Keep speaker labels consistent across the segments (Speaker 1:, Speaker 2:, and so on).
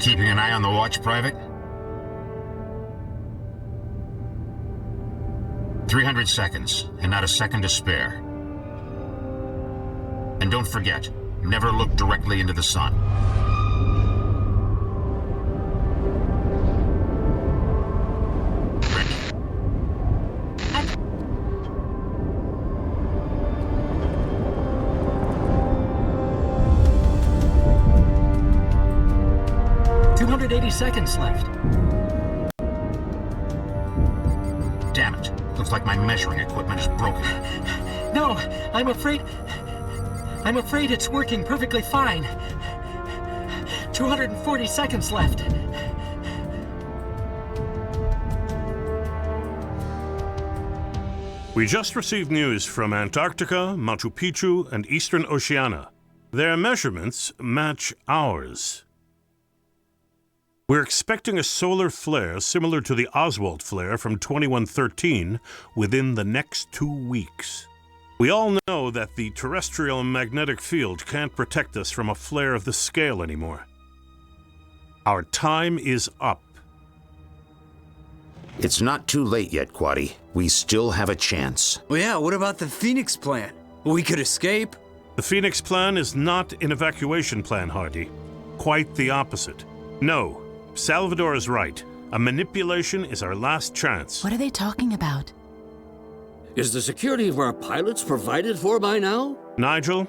Speaker 1: keeping an eye on the watch, Private? 300 seconds, and not a second to spare. And don't forget, never look directly into the sun. Ready?
Speaker 2: 280 seconds left.
Speaker 1: Damn it. Looks like my measuring equipment is broken.
Speaker 2: No, I'm afraid it's working perfectly fine. 240 seconds left.
Speaker 3: We just received news from Antarctica, Machu Picchu, and Eastern Oceania. Their measurements match ours. We're expecting a solar flare similar to the Oswald flare from 2113 within the next 2 weeks. We all know that the terrestrial magnetic field can't protect us from a flare of this scale anymore. Our time is up.
Speaker 4: It's not too late yet, Quaddy. We still have a chance.
Speaker 5: Well, yeah, what about the Phoenix plan? We could escape.
Speaker 3: The Phoenix plan is not an evacuation plan, Hardy. Quite the opposite. No. Salvador is right. A manipulation is our last chance.
Speaker 6: What are they talking about?
Speaker 7: Is the security of our pilots provided for by now?
Speaker 3: Nigel,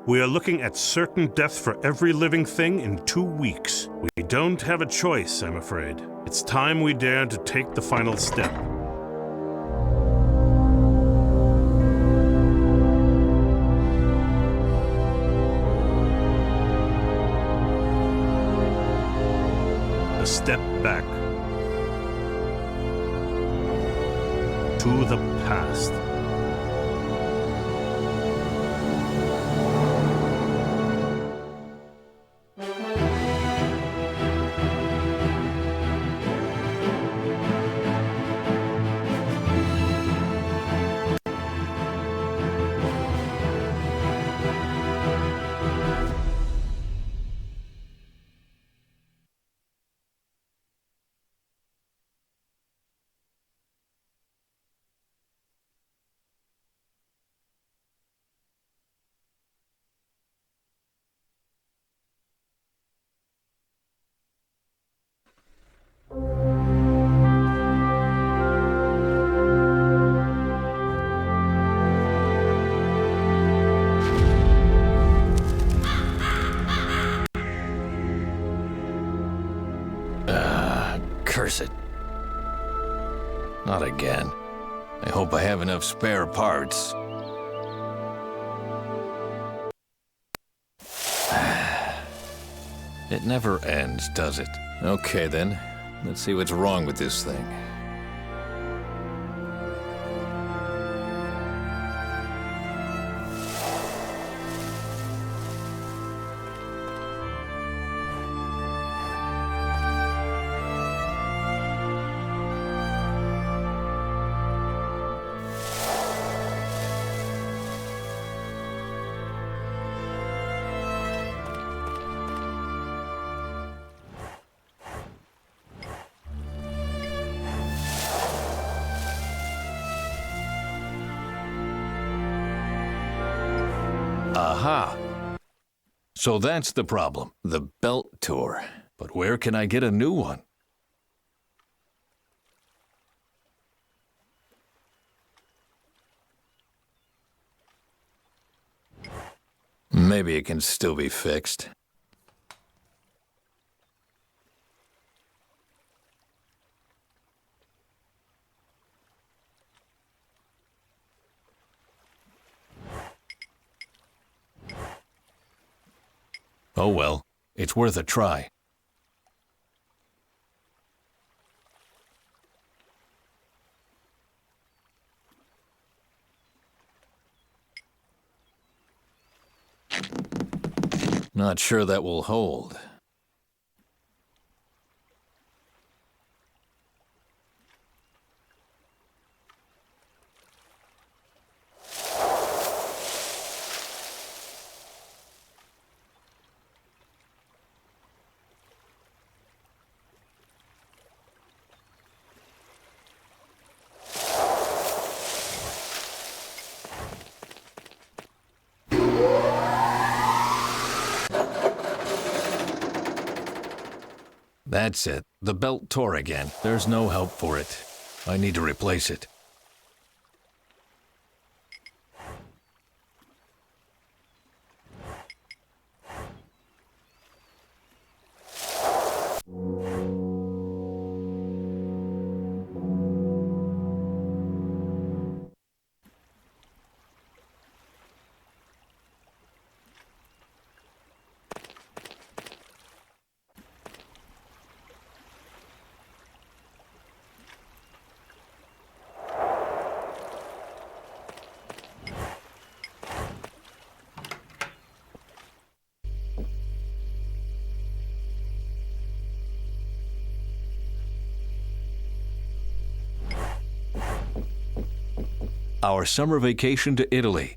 Speaker 3: we are looking at certain death for every living thing in 2 weeks. We don't have a choice, I'm afraid. It's time we dare to take the final step. A step back to the past.
Speaker 8: Curse it. Not again. I hope I have enough spare parts. It never ends, does it? Okay then, let's see what's wrong with this thing. Aha! So that's the problem, the Belt Tour. But where can I get a new one? Maybe it can still be fixed. Oh well, it's worth a try. Not sure that will hold. That's it. The belt tore again. There's no help for it. I need to replace it. Our summer vacation to Italy.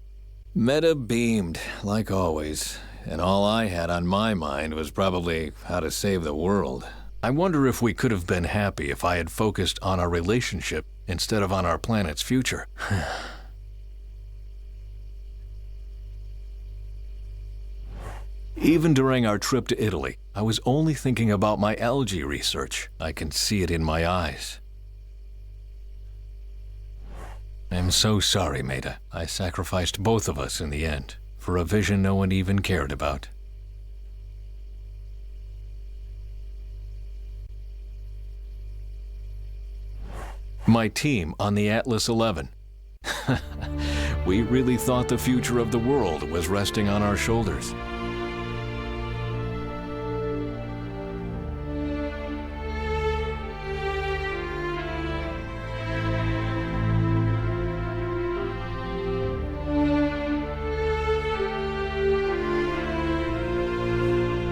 Speaker 8: Meta beamed, like always, and all I had on my mind was probably how to save the world. I wonder if we could have been happy if I had focused on our relationship instead of on our planet's future. Even during our trip to Italy, I was only thinking about my algae research. I can see it in my eyes. I'm so sorry, Meta. I sacrificed both of us in the end, for a vision no one even cared about. My team on the Atlas 11. We really thought the future of the world was resting on our shoulders.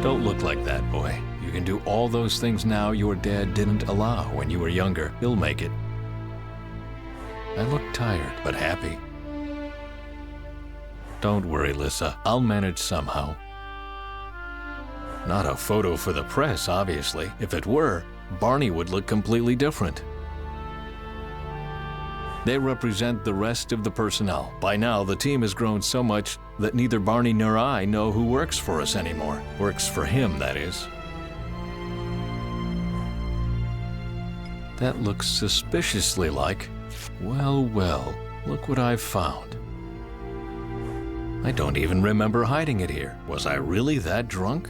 Speaker 8: Don't look like that, boy. You can do all those things now your dad didn't allow when you were younger. He'll make it. I look tired, but happy. Don't worry, Lissa. I'll manage somehow. Not a photo for the press, obviously. If it were, Barney would look completely different. They represent the rest of the personnel. By now, the team has grown so much that neither Barney nor I know who works for us anymore. Works for him, that is. That looks suspiciously like... Well, well, look what I've found. I don't even remember hiding it here. Was I really that drunk?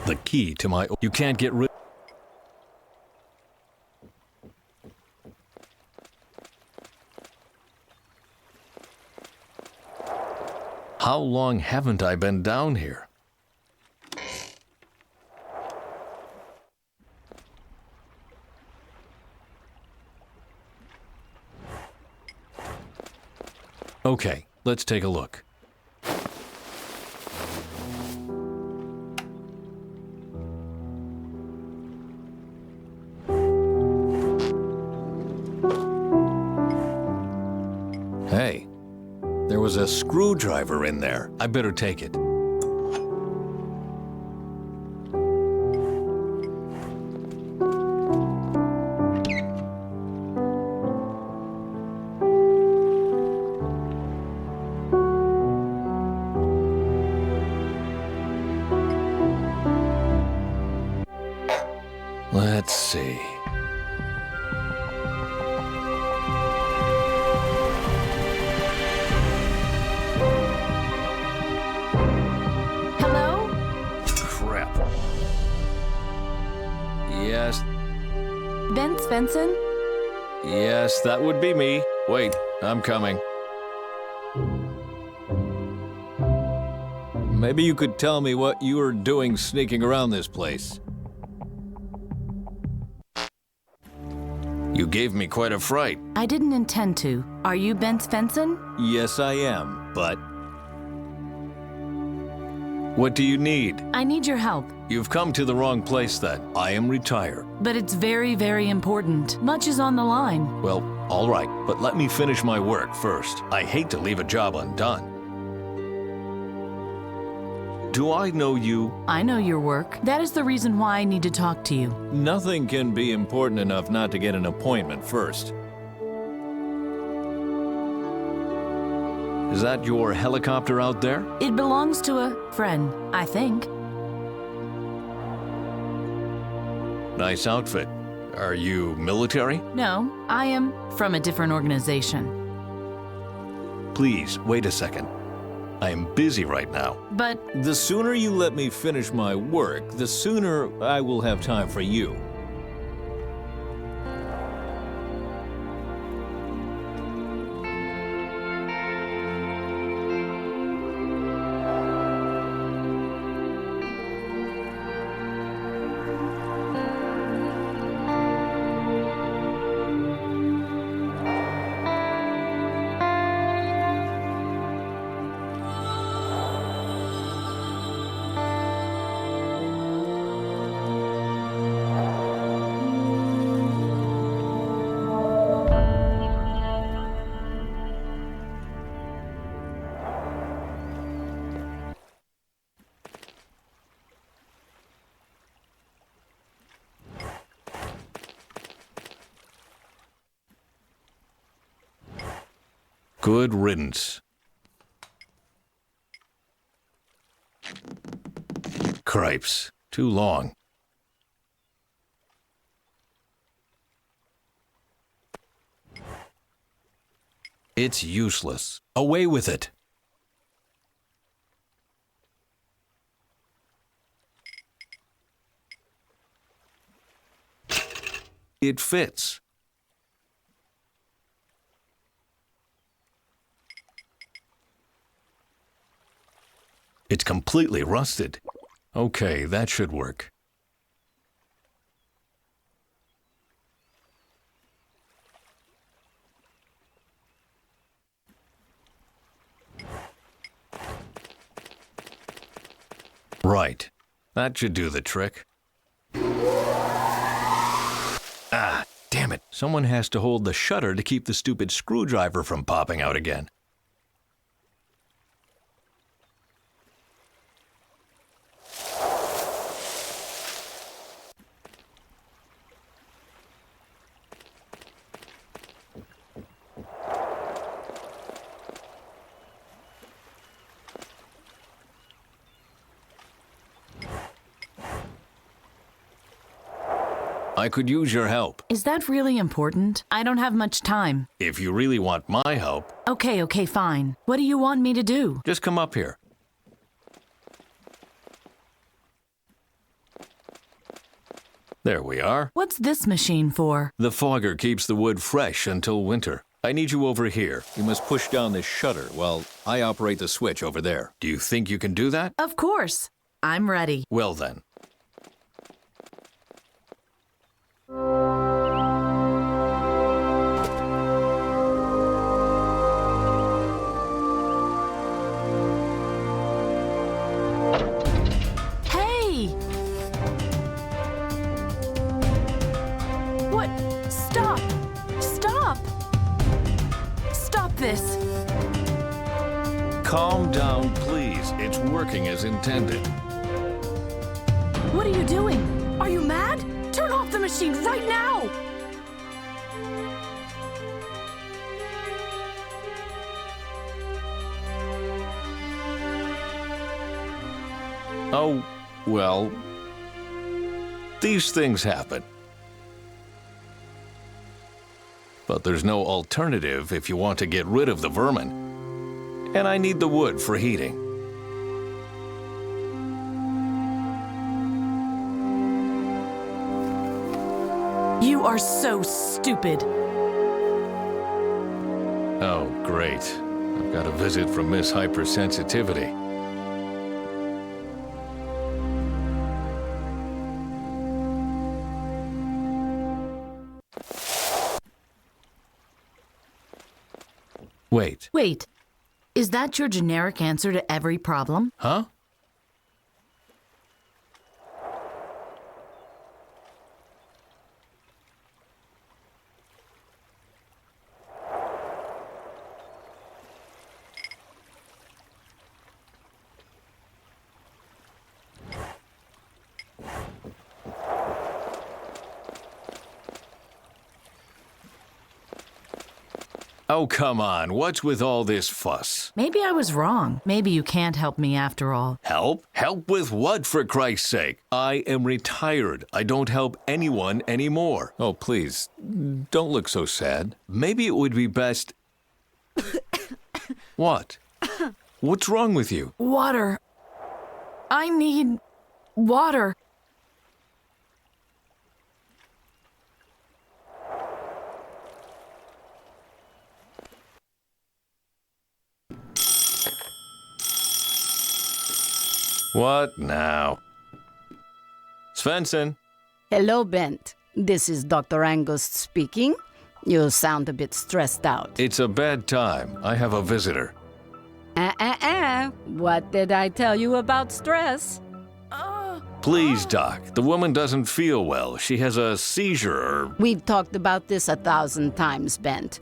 Speaker 8: The key to my... You can't get rid... How long haven't I been down here? Okay, let's take a look. Hey, there was a screwdriver in there. I better take it. Let's see.
Speaker 6: Hello?
Speaker 8: Crap. Yes,
Speaker 6: Ben Svensson?
Speaker 8: yes, that would be me. Wait, I'm coming. Maybe you could tell me what you were doing sneaking around this place. You gave me quite a fright.
Speaker 6: I didn't intend to. Are you Ben Svensson?
Speaker 8: Yes, I am, but... What do you need?
Speaker 6: I need your help,
Speaker 8: You've come to the wrong place then. I am retired.
Speaker 6: but it's very, very important. Much is on the line.
Speaker 8: Well, all right, but let me finish my work first. I hate to leave a job undone. Do I know you?
Speaker 6: I know your work. That is the reason why I need to talk to you.
Speaker 8: Nothing can be important enough not to get an appointment first. Is that your helicopter out there?
Speaker 6: It belongs to a friend, I think.
Speaker 8: Nice outfit. Are you military?
Speaker 6: No, I am from a different organization.
Speaker 8: Please, wait a second. I am busy right now.
Speaker 6: But
Speaker 8: The sooner you let me finish my work, the sooner I will have time for you. Good riddance. Cripes. Too long. It's useless. Away with it. It fits. It's completely rusted. Okay, that should work. Right. That should do the trick. Ah, damn it. Someone has to hold the shutter to keep the stupid screwdriver from popping out again. I could use your help.
Speaker 6: is that really important? I don't have much time.
Speaker 8: If you really want my help,
Speaker 6: Okay, fine. What do you want me to do?
Speaker 8: just come up here. There we are.
Speaker 6: What's this machine for?
Speaker 8: The fogger keeps the wood fresh until winter. I need you over here. You must push down this shutter while I operate the switch over there. Do you think you can do that?
Speaker 6: Of course. I'm ready.
Speaker 8: Well then.
Speaker 6: Hey! What? Stop! Stop! Stop this!
Speaker 8: Calm down, please. It's working as intended.
Speaker 6: What are you doing? Are you mad? Turn off the machine right now!
Speaker 8: Oh, well, these things happen. But there's no alternative if you want to get rid of the vermin. And I need the wood for heating.
Speaker 6: You are so stupid.
Speaker 8: Oh, great. I've got a visit from Miss Hypersensitivity. Wait.
Speaker 6: Wait, is that your generic answer to every problem?
Speaker 8: Huh? Oh, come on. What's with all this fuss?
Speaker 6: Maybe I was wrong. Maybe you can't help me after all.
Speaker 8: Help? Help with what, for Christ's sake? I am retired. I don't help anyone anymore. Oh, please, don't look so sad. Maybe it would be best... What? What's wrong with you?
Speaker 6: Water. I need water.
Speaker 8: What now? Svensson?
Speaker 9: Hello, Bent. This is Dr. Angus speaking. You sound a bit stressed out.
Speaker 8: It's a bad time. I have a visitor.
Speaker 9: What did I tell you about stress?
Speaker 8: Please, Doc. The woman doesn't feel well. She has a seizure or...
Speaker 9: We've talked about this 1,000 times, Bent.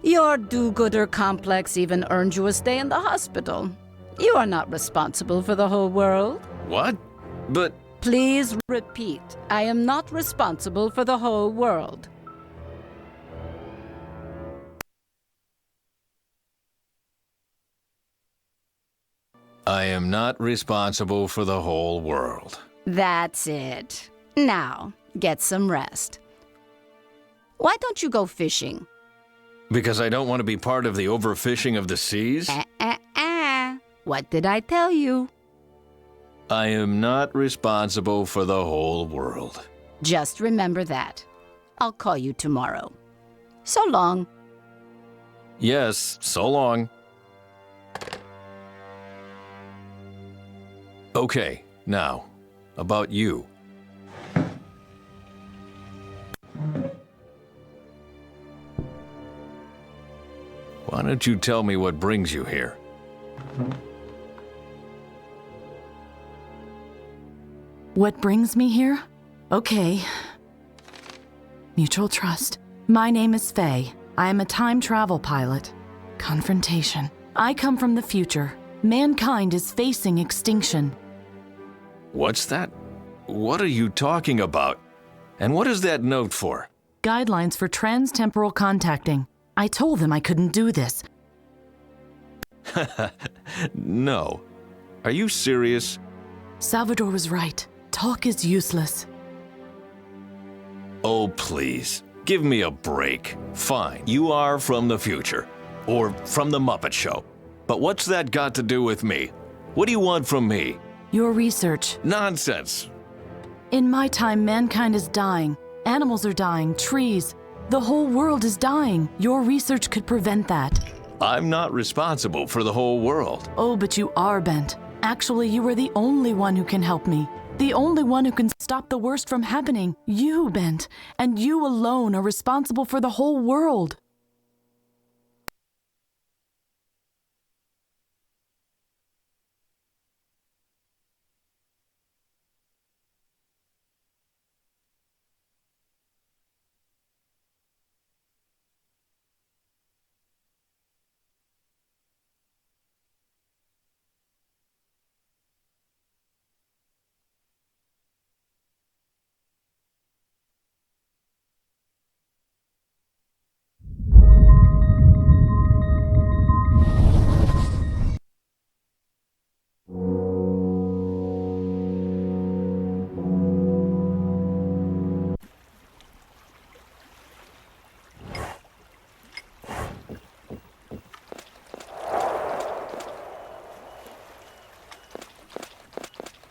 Speaker 9: Your do-gooder complex even earned you a stay in the hospital. You are not responsible for the whole world.
Speaker 8: What? But...
Speaker 9: Please repeat. I am not responsible for the whole world.
Speaker 8: I am not responsible for the whole world.
Speaker 9: That's it. Now, get some rest. Why don't you go fishing?
Speaker 8: Because I don't want to be part of the overfishing of the seas?
Speaker 9: What did I tell you?
Speaker 8: I am not responsible for the whole world.
Speaker 9: Just remember that. I'll call you tomorrow. So long.
Speaker 8: Yes, so long. Okay, now, about you. Why don't you tell me what brings you here?
Speaker 6: What brings me here? Okay. Mutual trust. My name is Faye. I am a time travel pilot. Confrontation. I come from the future. Mankind is facing extinction.
Speaker 8: What's that? What are you talking about? And what is that note for?
Speaker 6: Guidelines for trans-temporal contacting. I told them I couldn't do this.
Speaker 8: No. Are you serious?
Speaker 6: Salvador was right. Talk is useless.
Speaker 8: Oh, please. Give me a break. Fine, you are from the future. Or from the Muppet Show. But what's that got to do with me? What do you want from me?
Speaker 6: Your research.
Speaker 8: Nonsense.
Speaker 6: In my time, mankind is dying. Animals are dying, trees. The whole world is dying. Your research could prevent that.
Speaker 8: I'm not responsible for the whole world.
Speaker 6: Oh, but you are, Bent. Actually, you are the only one who can help me. The only one who can stop the worst from happening. You, Bent. And you alone are responsible for the whole world.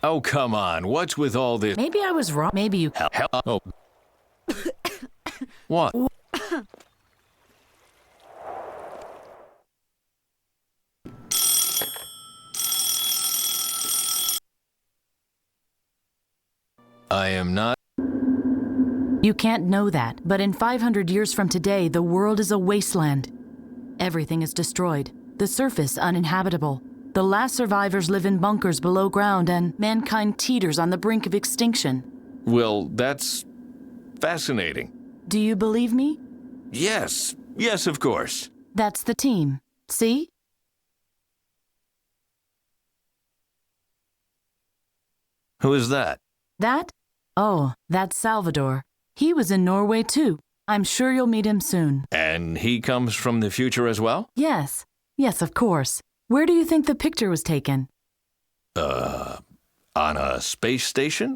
Speaker 8: Oh, come on. What's with all this?
Speaker 6: Maybe I was wrong. Maybe you...
Speaker 8: Oh. What? I am not...
Speaker 6: You can't know that, but in 500 years from today, the world is a wasteland. Everything is destroyed, the surface uninhabitable. The last survivors live in bunkers below ground, and mankind teeters on the brink of extinction.
Speaker 8: Well, that's fascinating.
Speaker 6: Do you believe me?
Speaker 8: Yes. Yes, of course.
Speaker 6: That's the team. See?
Speaker 8: Who is that?
Speaker 6: That? Oh, that's Salvador. He was in Norway too. I'm sure you'll meet him soon.
Speaker 8: And he comes from the future as well?
Speaker 6: Yes. Yes, of course. Where do you think the picture was taken?
Speaker 8: On a space station?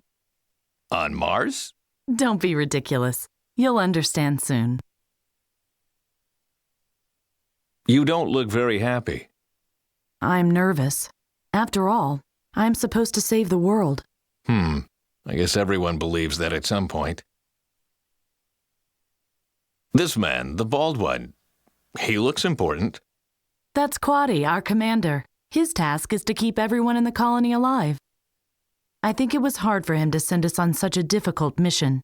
Speaker 8: On Mars?
Speaker 6: Don't be ridiculous. You'll understand soon.
Speaker 8: You don't look very happy.
Speaker 6: I'm nervous. After all, I'm supposed to save the world.
Speaker 8: I guess everyone believes that at some point. This man, the bald one, he looks important.
Speaker 6: That's Quadi, our commander. His task is to keep everyone in the colony alive. I think it was hard for him to send us on such a difficult mission.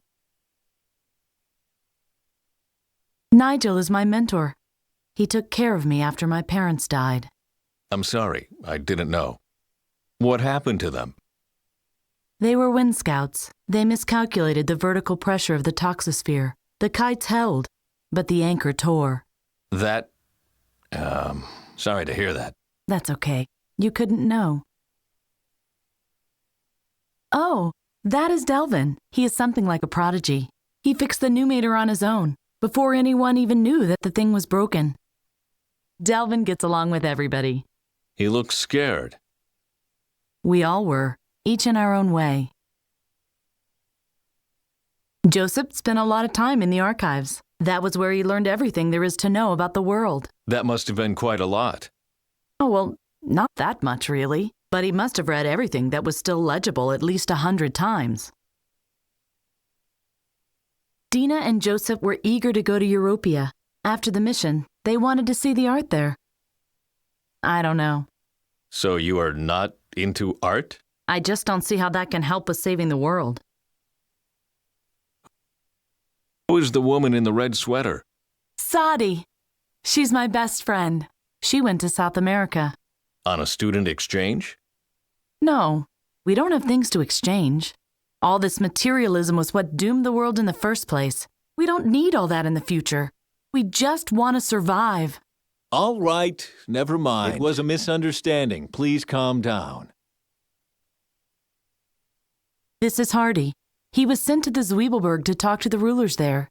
Speaker 6: Nigel is my mentor. He took care of me after my parents died.
Speaker 8: I'm sorry, I didn't know. What happened to them?
Speaker 6: They were wind scouts. They miscalculated the vertical pressure of the toxosphere. The kites held, but the anchor tore.
Speaker 8: Sorry to hear that.
Speaker 6: That's okay. You couldn't know. Oh, that is Delvin. He is something like a prodigy. He fixed the Numator on his own, before anyone even knew that the thing was broken. Delvin gets along with everybody.
Speaker 8: He looks scared.
Speaker 6: We all were, each in our own way. Joseph spent a lot of time in the archives. That was where he learned everything there is to know about the world.
Speaker 8: That must have been quite a lot.
Speaker 6: Oh, well, not that much, really. But he must have read everything that was still legible at least 100 times. Dina and Joseph were eager to go to Europia. After the mission, they wanted to see the art there. I don't know.
Speaker 8: So you are not into art?
Speaker 6: I just don't see how that can help with saving the world.
Speaker 8: Who is the woman in the red sweater?
Speaker 6: Sadi. She's my best friend. She went to South America.
Speaker 8: On a student exchange?
Speaker 6: No, we don't have things to exchange. All this materialism was what doomed the world in the first place. We don't need all that in the future. We just want to survive.
Speaker 8: All right, never mind. It was a misunderstanding. Please calm down.
Speaker 6: This is Hardy. He was sent to the Zwiebelberg to talk to the rulers there.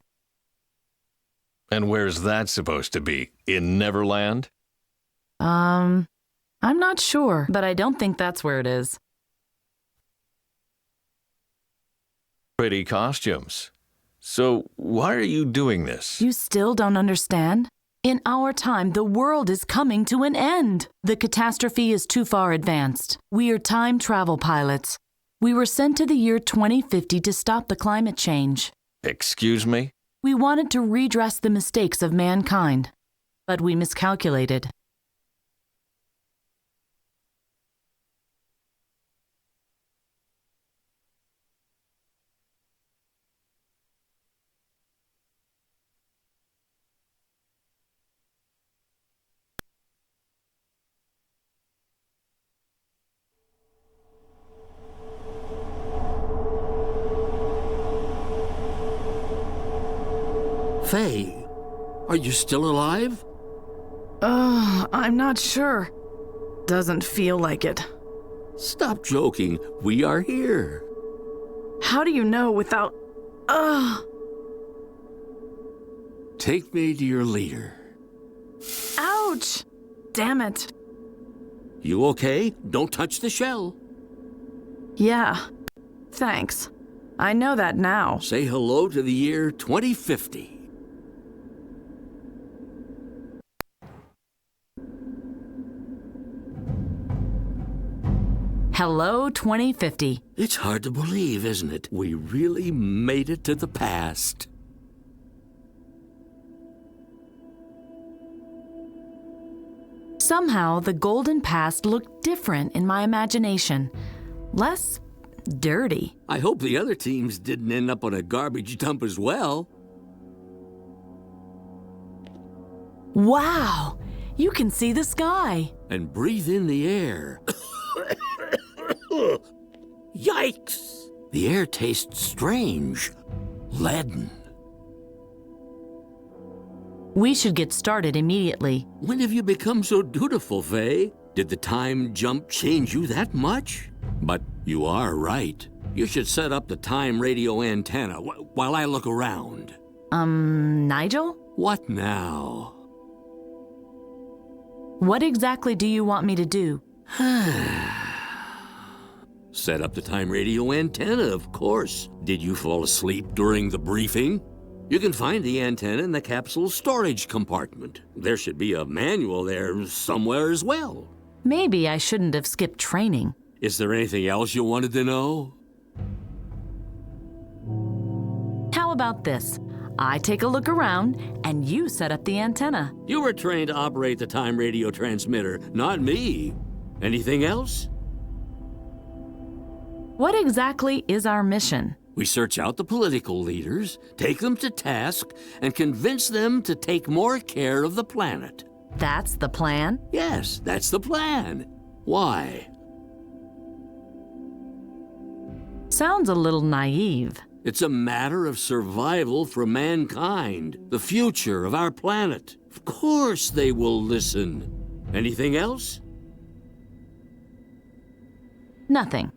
Speaker 8: And where's that supposed to be? In Neverland?
Speaker 6: I'm not sure, but I don't think that's where it is.
Speaker 8: Pretty costumes. So why are you doing this?
Speaker 6: You still don't understand? In our time, the world is coming to an end. The catastrophe is too far advanced. We are time travel pilots. We were sent to the year 2050 to stop the climate change.
Speaker 8: Excuse me?
Speaker 6: We wanted to redress the mistakes of mankind, but we miscalculated.
Speaker 7: Faye, are you still alive?
Speaker 6: I'm not sure. Doesn't feel like it.
Speaker 7: Stop joking. We are here.
Speaker 6: How do you know without...
Speaker 7: Take me to your leader.
Speaker 6: Ouch! Damn it.
Speaker 7: You okay? Don't touch the shell.
Speaker 6: Yeah. Thanks. I know that now.
Speaker 7: Say hello to the year 2050.
Speaker 6: Hello, 2050.
Speaker 7: It's hard to believe, isn't it? We really made it to the past.
Speaker 6: Somehow, the golden past looked different in my imagination. Less dirty.
Speaker 7: I hope the other teams didn't end up on a garbage dump as well.
Speaker 6: Wow! You can see the sky.
Speaker 7: And breathe in the air. Yikes! The air tastes strange. Leaden.
Speaker 6: We should get started immediately.
Speaker 7: When have you become so dutiful, Faye? Did the time jump change you that much? But you are right. You should set up the time radio antenna while I look around.
Speaker 6: Nigel?
Speaker 7: What now?
Speaker 6: What exactly do you want me to do?
Speaker 7: Set up the time radio antenna, of course. Did you fall asleep during the briefing? You can find the antenna in the capsule's storage compartment. There should be a manual there somewhere as well.
Speaker 6: Maybe I shouldn't have skipped training.
Speaker 7: Is there anything else you wanted to know?
Speaker 6: How about this? I take a look around, and you set up the antenna.
Speaker 7: You were trained to operate the time radio transmitter, not me. Anything else?
Speaker 6: What exactly is our mission?
Speaker 7: We search out the political leaders, take them to task, and convince them to take more care of the planet.
Speaker 6: That's the plan?
Speaker 7: Yes, that's the plan. Why?
Speaker 6: Sounds a little naive.
Speaker 7: It's a matter of survival for mankind, the future of our planet. Of course they will listen. Anything else?
Speaker 6: Nothing.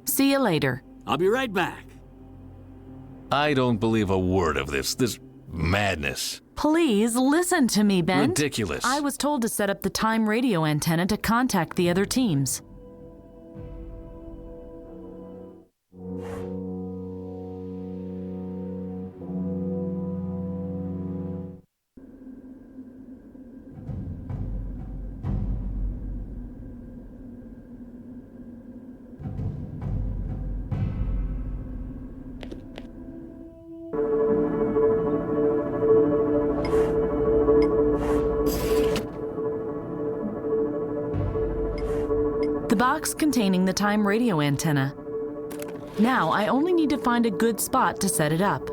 Speaker 6: See you later.
Speaker 7: I'll be right back.
Speaker 8: I don't believe a word of this madness.
Speaker 6: Please listen to me, Ben.
Speaker 8: Ridiculous.
Speaker 6: I was told to set up the time radio antenna to contact the other teams. The box containing the time radio antenna. Now I only need to find a good spot to set it up.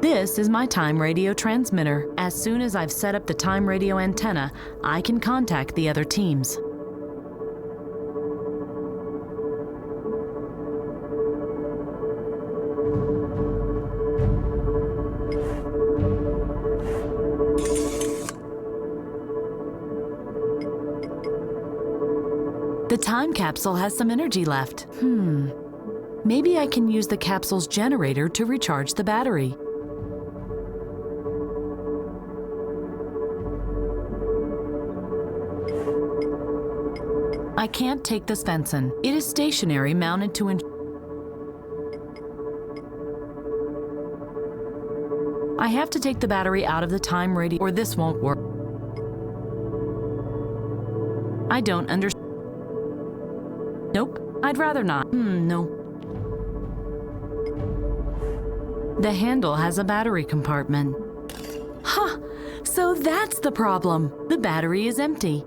Speaker 6: This is my time radio transmitter. As soon as I've set up the time radio antenna, I can contact the other teams. The time capsule has some energy left. Maybe I can use the capsule's generator to recharge the battery. I can't take the Svensson. It is stationary, mounted to I have to take the battery out of the time radio, or this won't work. I don't understand. Nope, I'd rather not. No. The handle has a battery compartment. Huh, so that's the problem. The battery is empty.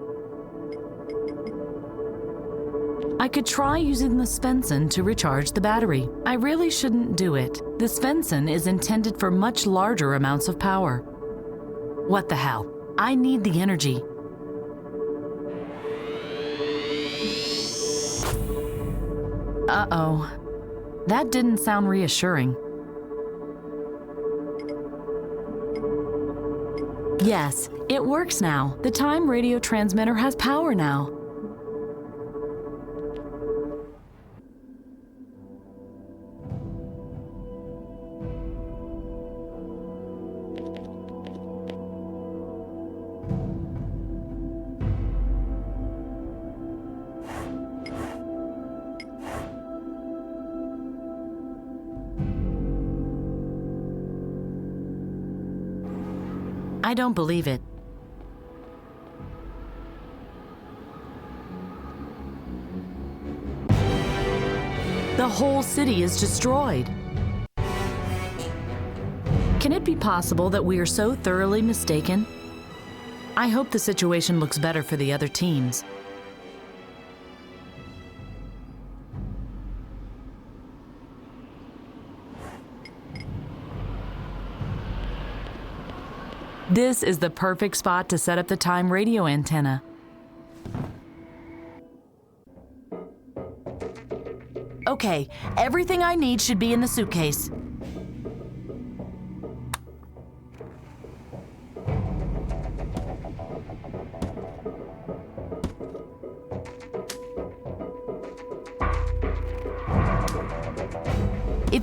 Speaker 6: I could try using the Svensson to recharge the battery. I really shouldn't do it. The Svensson is intended for much larger amounts of power. What the hell? I need the energy. Uh-oh. That didn't sound reassuring. Yes, it works now. The time radio transmitter has power now. I don't believe it. The whole city is destroyed. Can it be possible that we are so thoroughly mistaken? I hope the situation looks better for the other teams. This is the perfect spot to set up the time radio antenna. Okay, everything I need should be in the suitcase.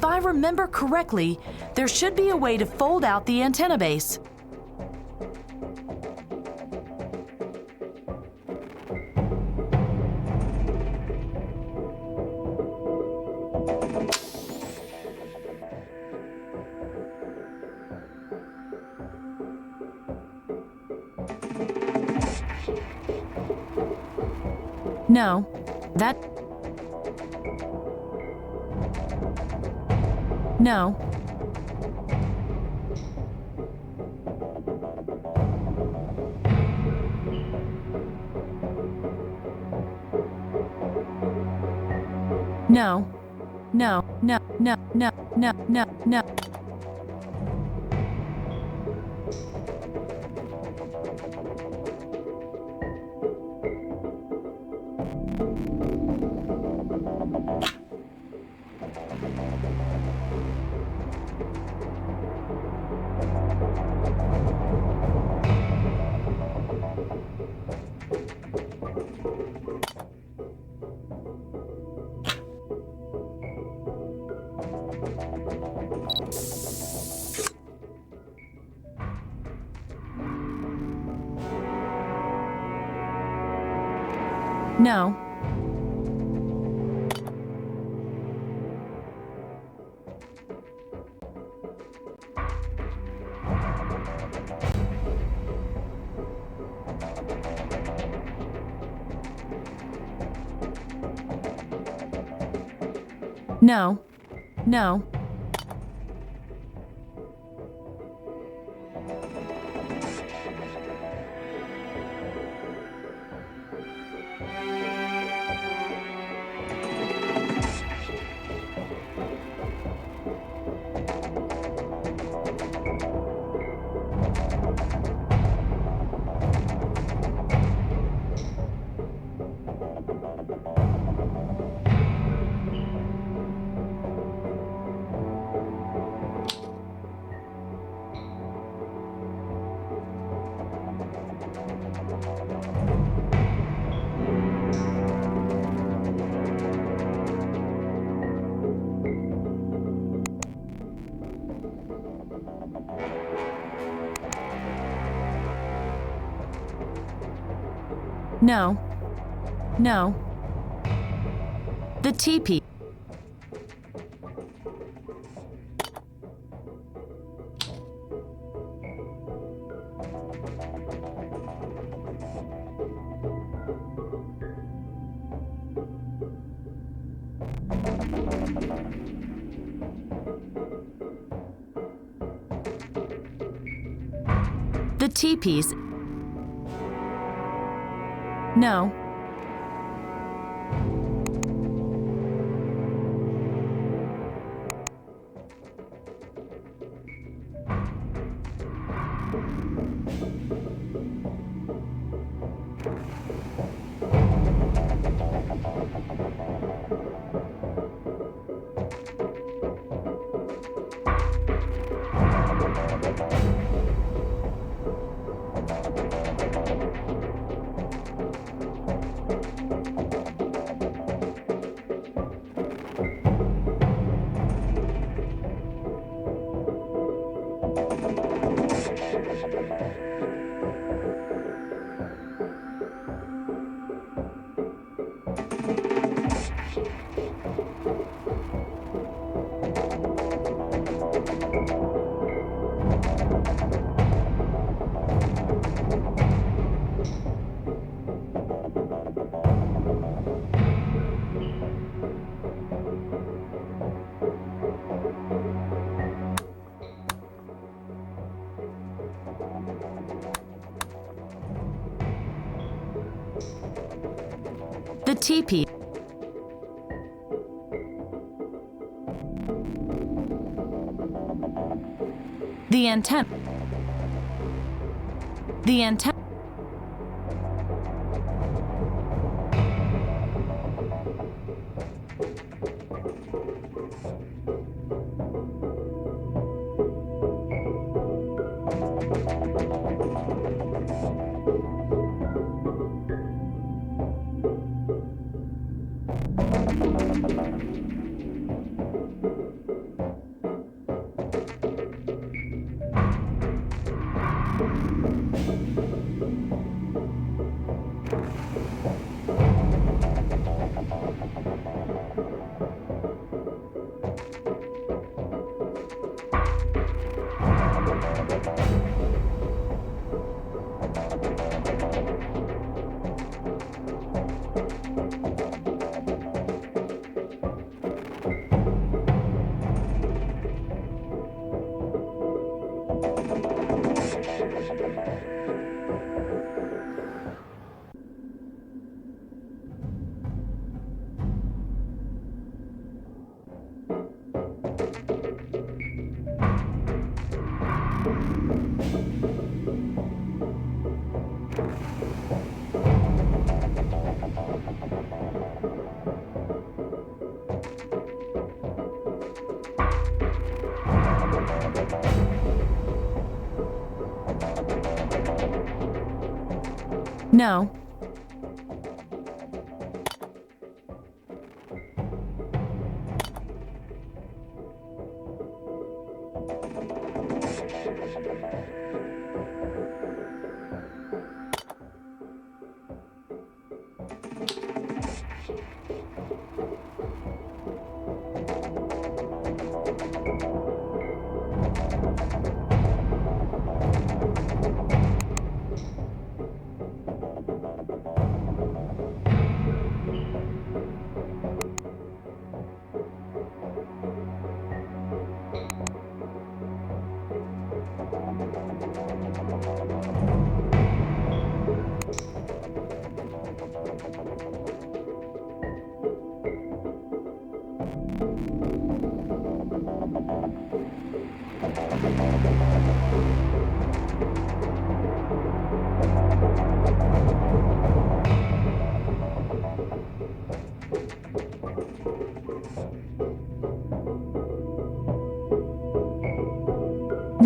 Speaker 6: I remember correctly, there should be a way to fold out the antenna base. No, that... No. No. No, no, no, no, no, no, no. No. No. No. No. No. The teepee. The teepees. No. The teepee. The antenna. The antenna. No.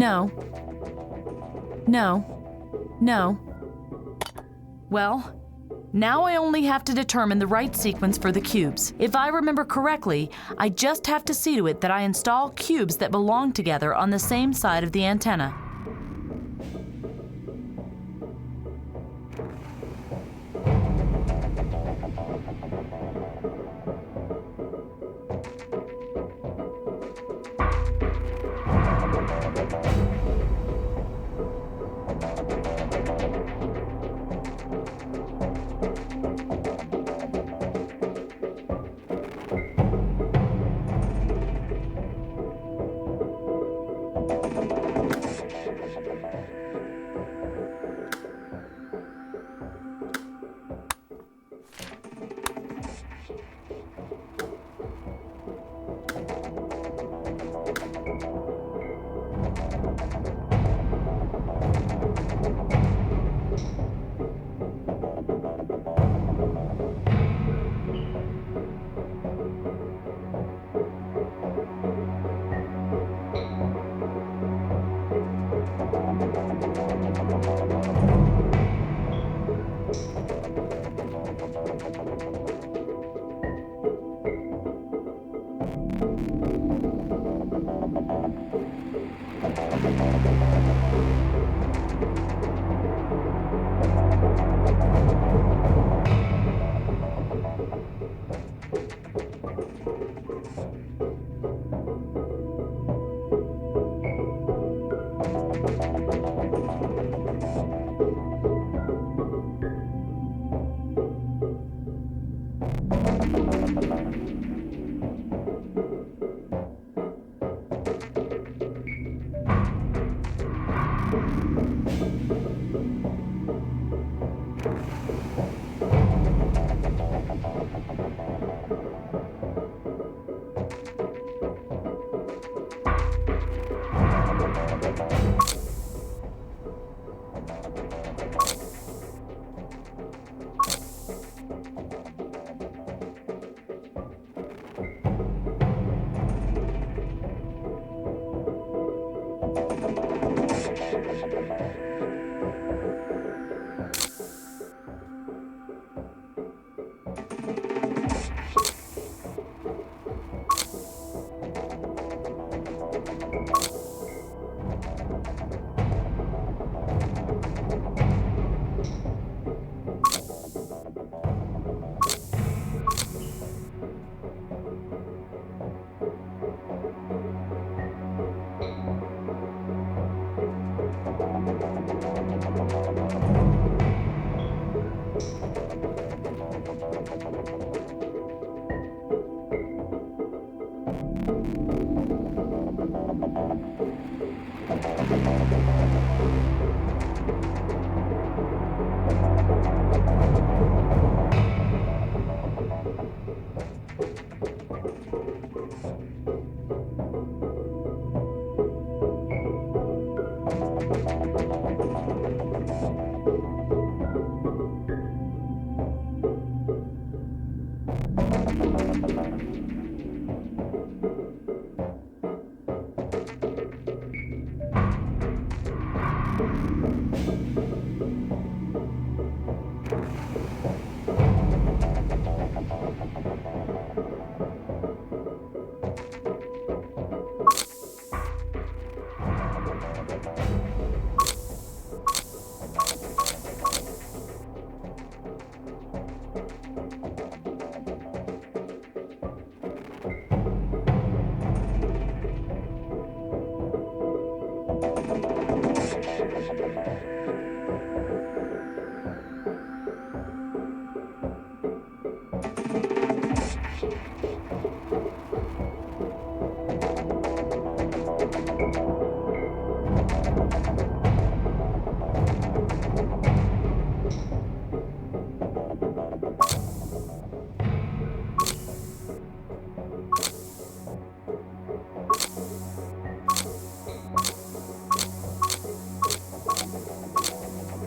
Speaker 6: No. No. No. Well, now I only have to determine the right sequence for the cubes. If I remember correctly, I just have to see to it that I install cubes that belong together on the same side of the antenna.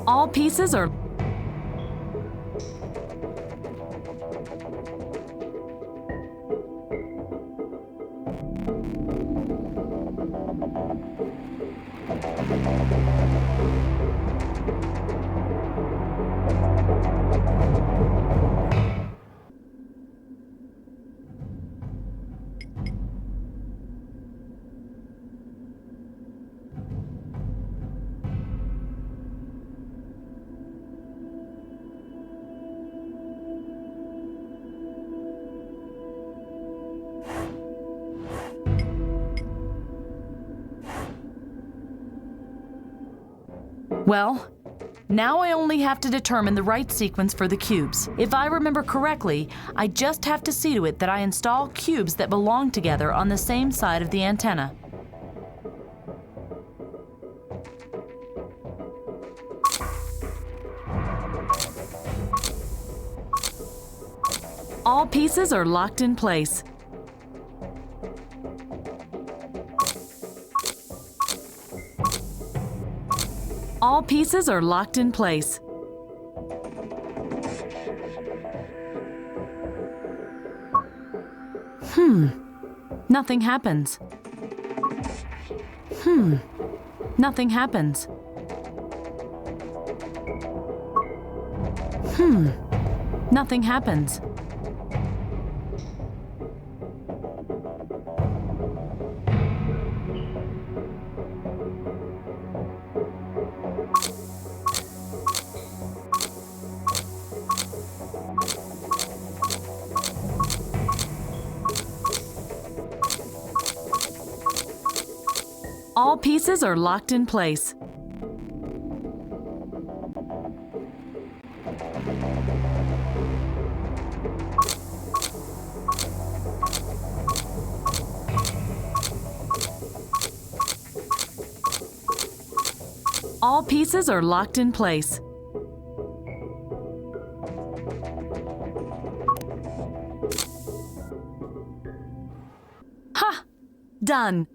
Speaker 6: All pieces are... Well, now I only have to determine the right sequence for the cubes. If I remember correctly, I just have to see to it that I install cubes that belong together on the same side of the antenna. All pieces are locked in place. All pieces are locked in place. Nothing happens. Nothing happens. Nothing happens. All pieces are locked in place. All pieces are locked in place. Ha! Done.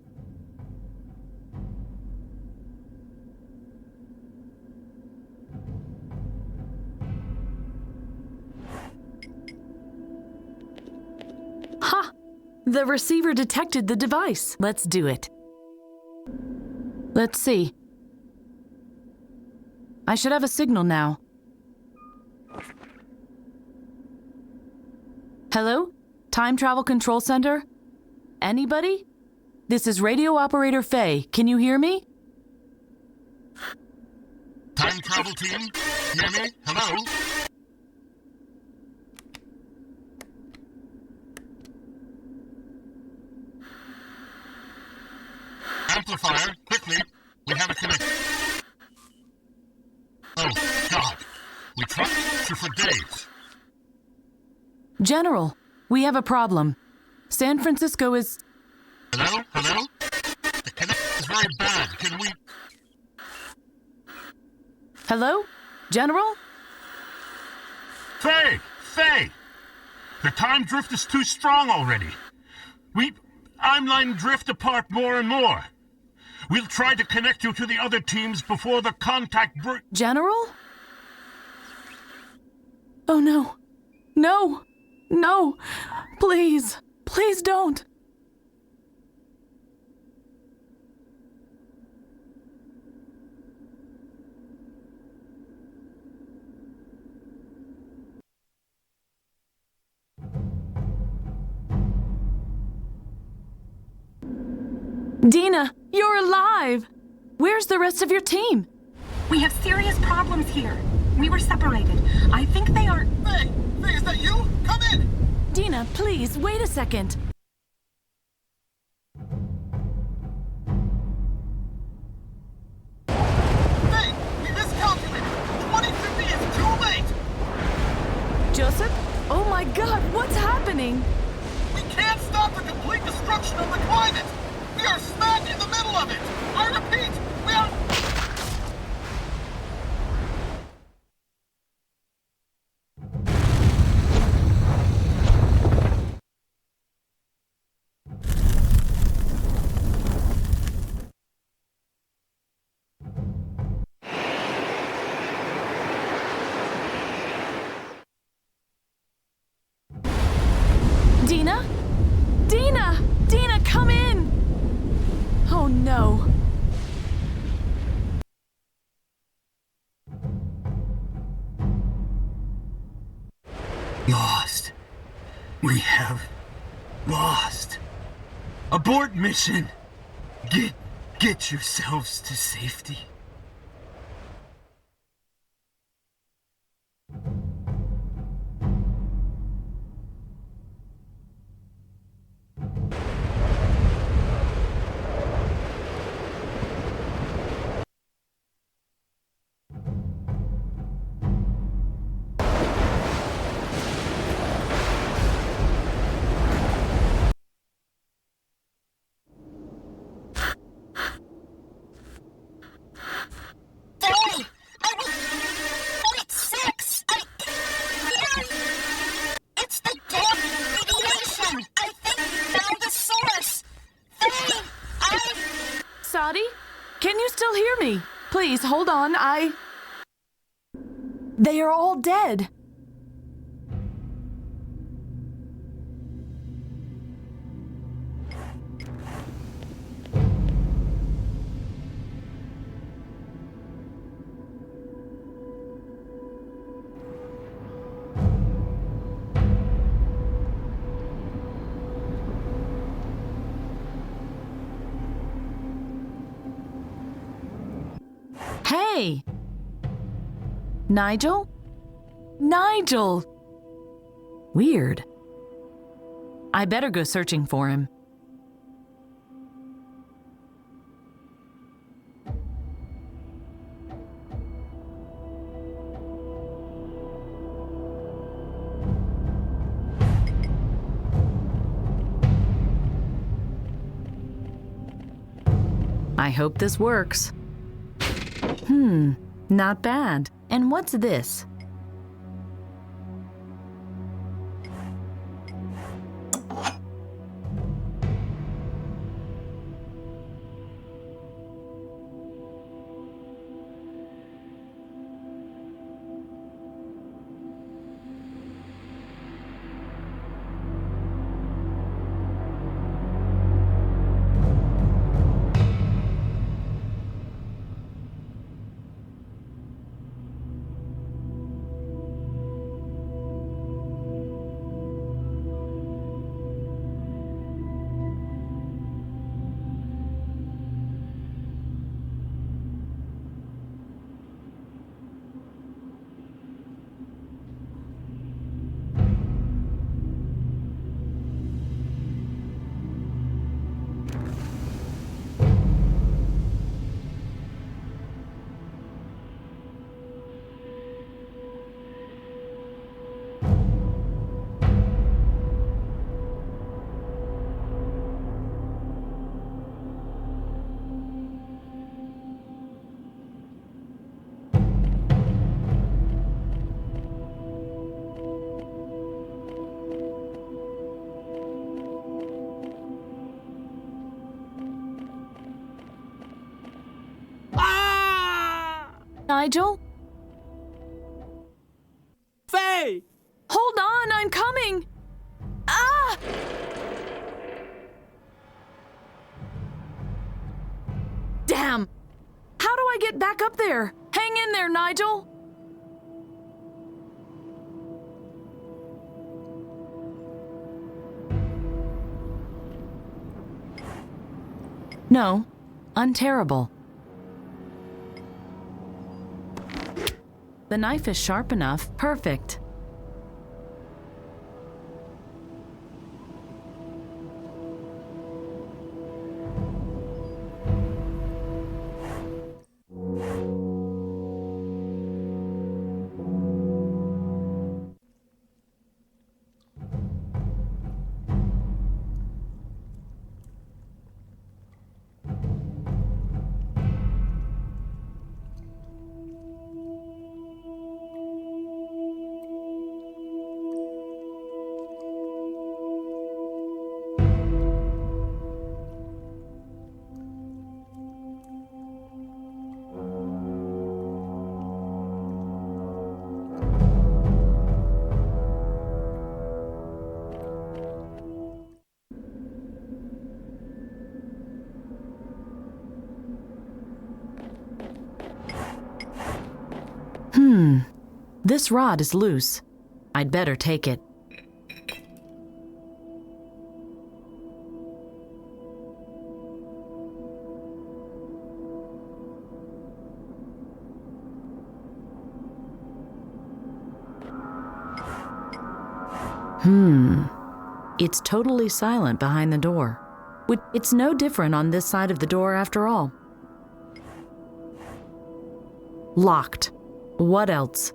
Speaker 6: Ha! The receiver detected the device. Let's do it. Let's see. I should have a signal now. Hello? Time Travel Control Center? Anybody? This is Radio Operator Faye. Can you hear me?
Speaker 1: Time travel team? Hear me? Hello? Amplifier, quickly. We have a connection. Oh, God. We tried for days.
Speaker 6: General, we have a problem. San Francisco is...
Speaker 1: Hello? Hello? The connection is very bad. Can we...
Speaker 6: Hello? General?
Speaker 1: Faye! Faye! The time drift is too strong already. I'm letting drift apart more and more. We'll try to connect you to the other teams before the contact
Speaker 6: General? Oh no. No! No! Please! Please don't! Dina, you're alive! Where's the rest of your team?
Speaker 10: We have serious problems here. We were separated. I think they are...
Speaker 1: Faye, is that you? Come in!
Speaker 6: Dina, please, wait a second.
Speaker 1: Faye, we miscalculated! 2050 is too late!
Speaker 6: Joseph? Oh my god, what's happening?
Speaker 1: We can't stop the complete destruction of the climate! We are smack in the middle of it! I repeat, we are...
Speaker 6: Dina? Dina! Dina, come in! Oh no.
Speaker 5: Lost. We have lost. Abort mission. Get yourselves to safety.
Speaker 6: Sadi? Can you still hear me? Please, hold on, They are all dead. Hey! Nigel? Nigel! Weird. I better go searching for him. I hope this works. Not bad. And what's this? Nigel?
Speaker 5: Faye!
Speaker 6: Hold on, I'm coming! Ah! Damn! How do I get back up there? Hang in there, Nigel! No, unterrible. The knife is sharp enough. Perfect. This rod is loose. I'd better take it. It's totally silent behind the door. It's no different on this side of the door after all. Locked. What else?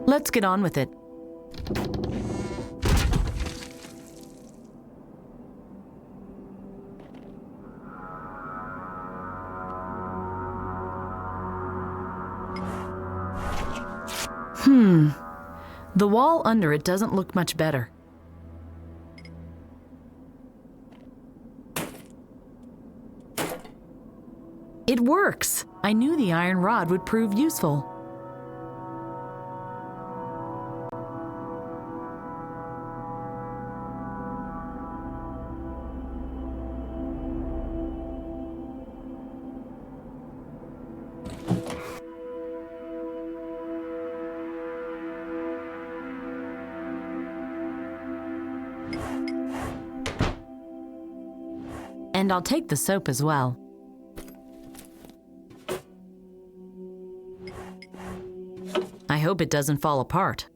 Speaker 6: Let's get on with it. The wall under it doesn't look much better. It works! I knew the iron rod would prove useful. And I'll take the soap as well. I hope it doesn't fall apart.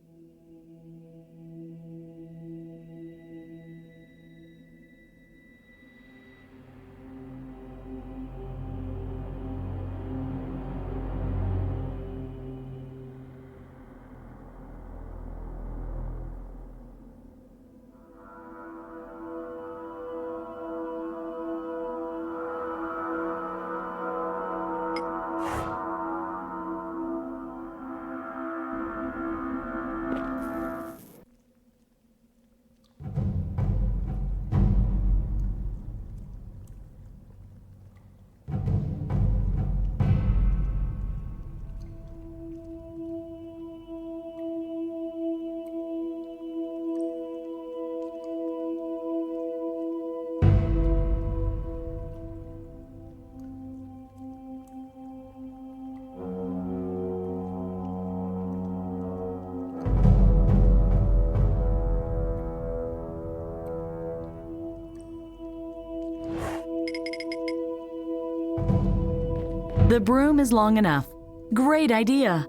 Speaker 6: The broom is long enough. Great idea.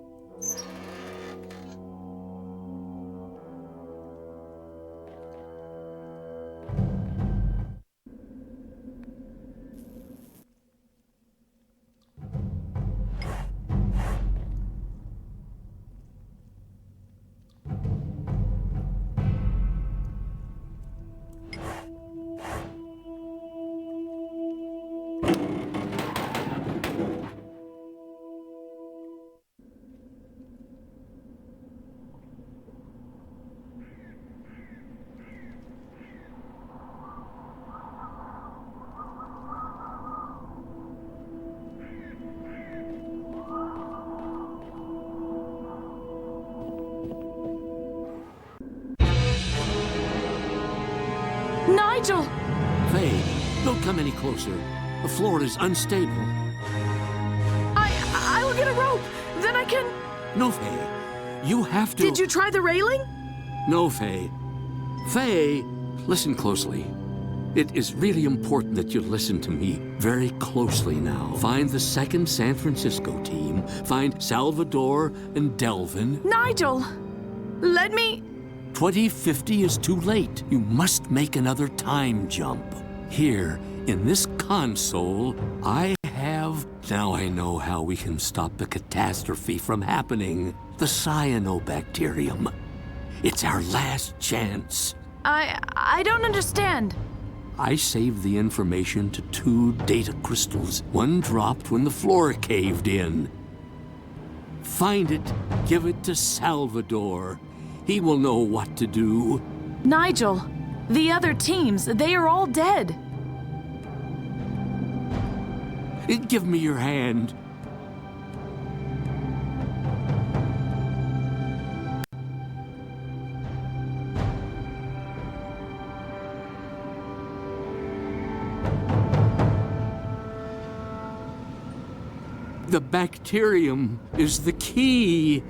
Speaker 7: Don't come any closer. The floor is unstable.
Speaker 6: I will get a rope. Then I can...
Speaker 7: No, Faye. You have to...
Speaker 6: Did you try the railing?
Speaker 7: No, Faye. Faye, listen closely. It is really important that you listen to me very closely now. Find the 2nd San Francisco team. Find Salvador and Delvin.
Speaker 6: Nigel! Let me...
Speaker 7: 2050 is too late. You must make another time jump. Here, in this console, I have... Now I know how we can stop the catastrophe from happening. The cyanobacterium. It's our last chance.
Speaker 6: I don't understand.
Speaker 7: I saved the information to 2 data crystals. One dropped when the floor caved in. Find it, give it to Salvador. He will know what to do.
Speaker 6: Nigel, the other teams, they are all dead.
Speaker 7: Give me your hand. The bacterium is the key.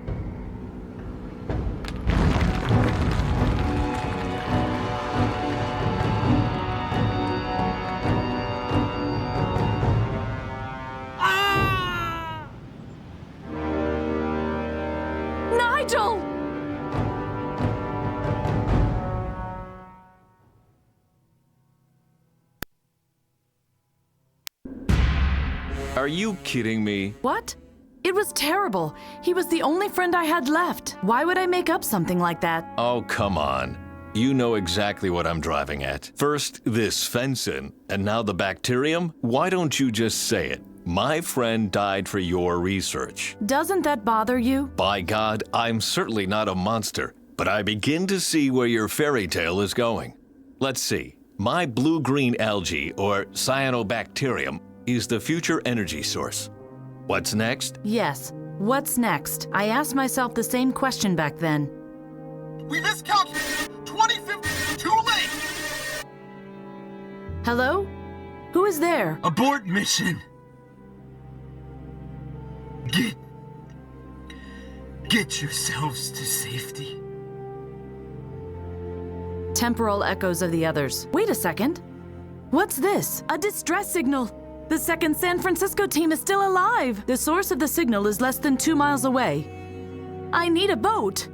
Speaker 6: Nigel!
Speaker 8: Are you kidding me?
Speaker 6: What? It was terrible. He was the only friend I had left. Why would I make up something like that?
Speaker 8: Oh, come on. You know exactly what I'm driving at. First, this fencin', and now the bacterium? Why don't you just say it? My friend died for your research.
Speaker 6: Doesn't that bother you?
Speaker 8: By God, I'm certainly not a monster, but I begin to see where your fairy tale is going. Let's see. My blue-green algae, or cyanobacterium, is the future energy source. What's next?
Speaker 6: Yes. What's next? I asked myself the same question back then.
Speaker 1: We miscalculated. 2050 too late.
Speaker 6: Hello? Who is there?
Speaker 2: Abort mission. Get yourselves to safety.
Speaker 6: Temporal echoes of the others. Wait a second. What's this? A distress signal. The 2nd San Francisco team is still alive. The source of the signal is less than 2 miles away. I need a boat.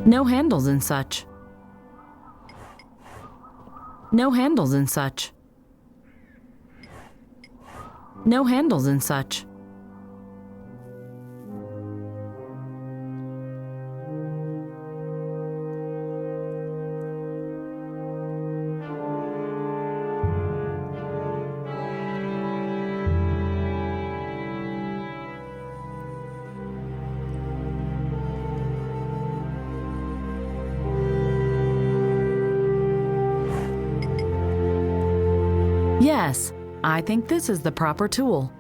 Speaker 6: No handles and such. No handles and such. No handles and such. Yes, I think this is the proper tool.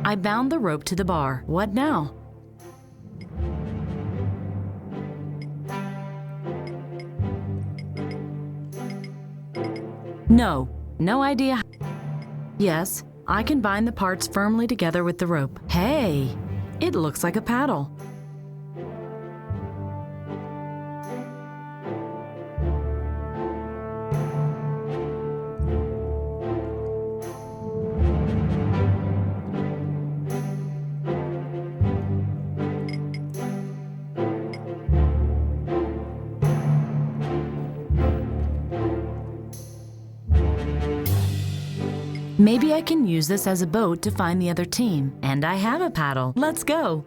Speaker 6: I bound the rope to the bar. What now? No idea. Yes, I can bind the parts firmly together with the rope. Hey, it looks like a paddle. Maybe I can use this as a boat to find the other team. And I have a paddle. Let's go.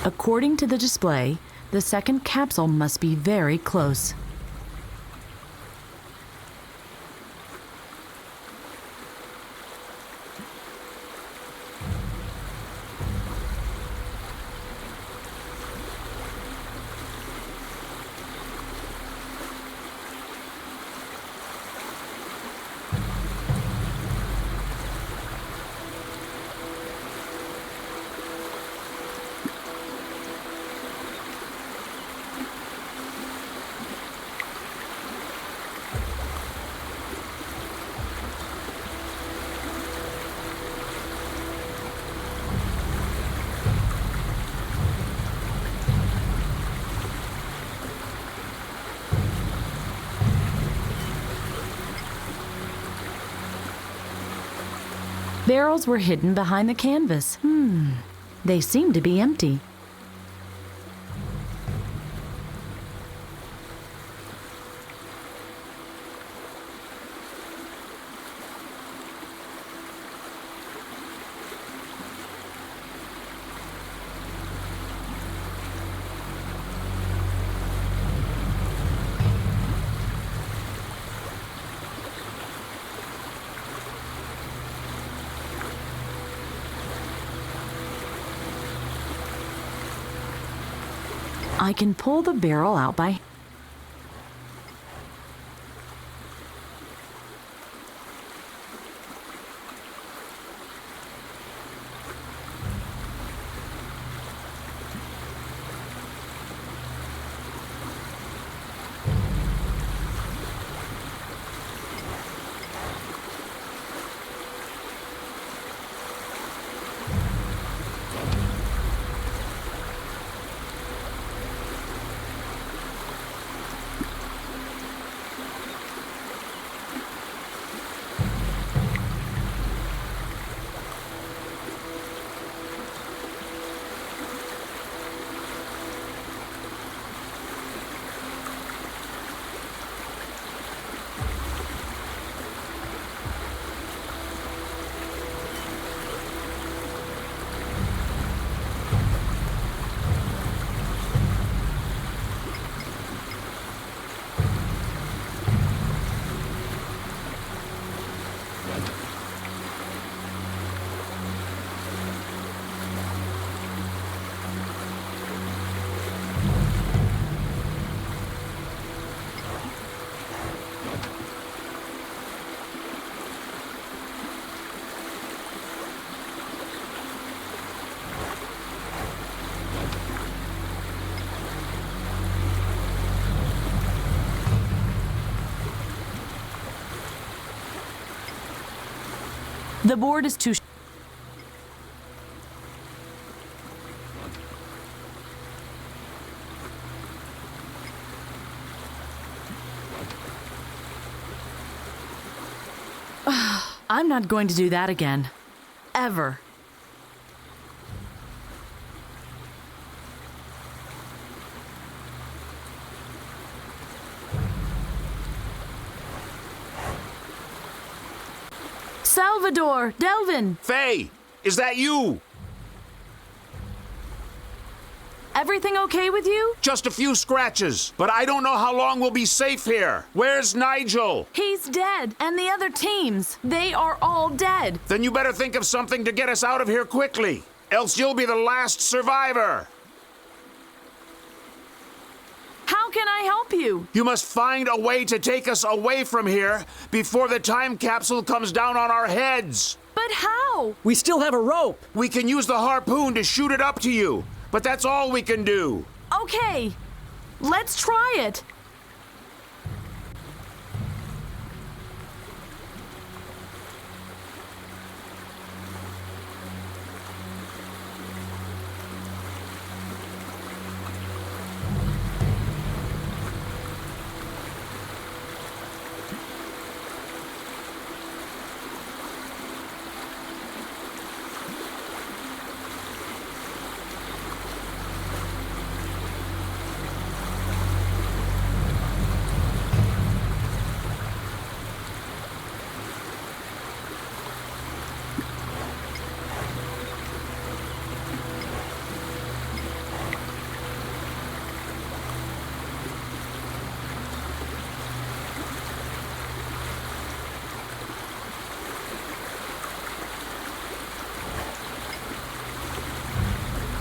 Speaker 6: According to the display, the second capsule must be very close. Barrels were hidden behind the canvas. They seem to be empty. I can pull the barrel out by... The board is too... I'm not going to do that again. Ever. Salvador! Delvin!
Speaker 4: Faye, is that you?
Speaker 6: Everything okay with you?
Speaker 4: Just a few scratches, but I don't know how long we'll be safe here. Where's Nigel?
Speaker 6: He's dead, and the other teams. They are all dead.
Speaker 4: Then you better think of something to get us out of here quickly, else you'll be the last survivor.
Speaker 6: How can I help you?
Speaker 4: You must find a way to take us away from here before the time capsule comes down on our heads.
Speaker 6: But how?
Speaker 5: We still have a rope.
Speaker 4: We can use the harpoon to shoot it up to you, but that's all we can do.
Speaker 6: Okay, let's try it.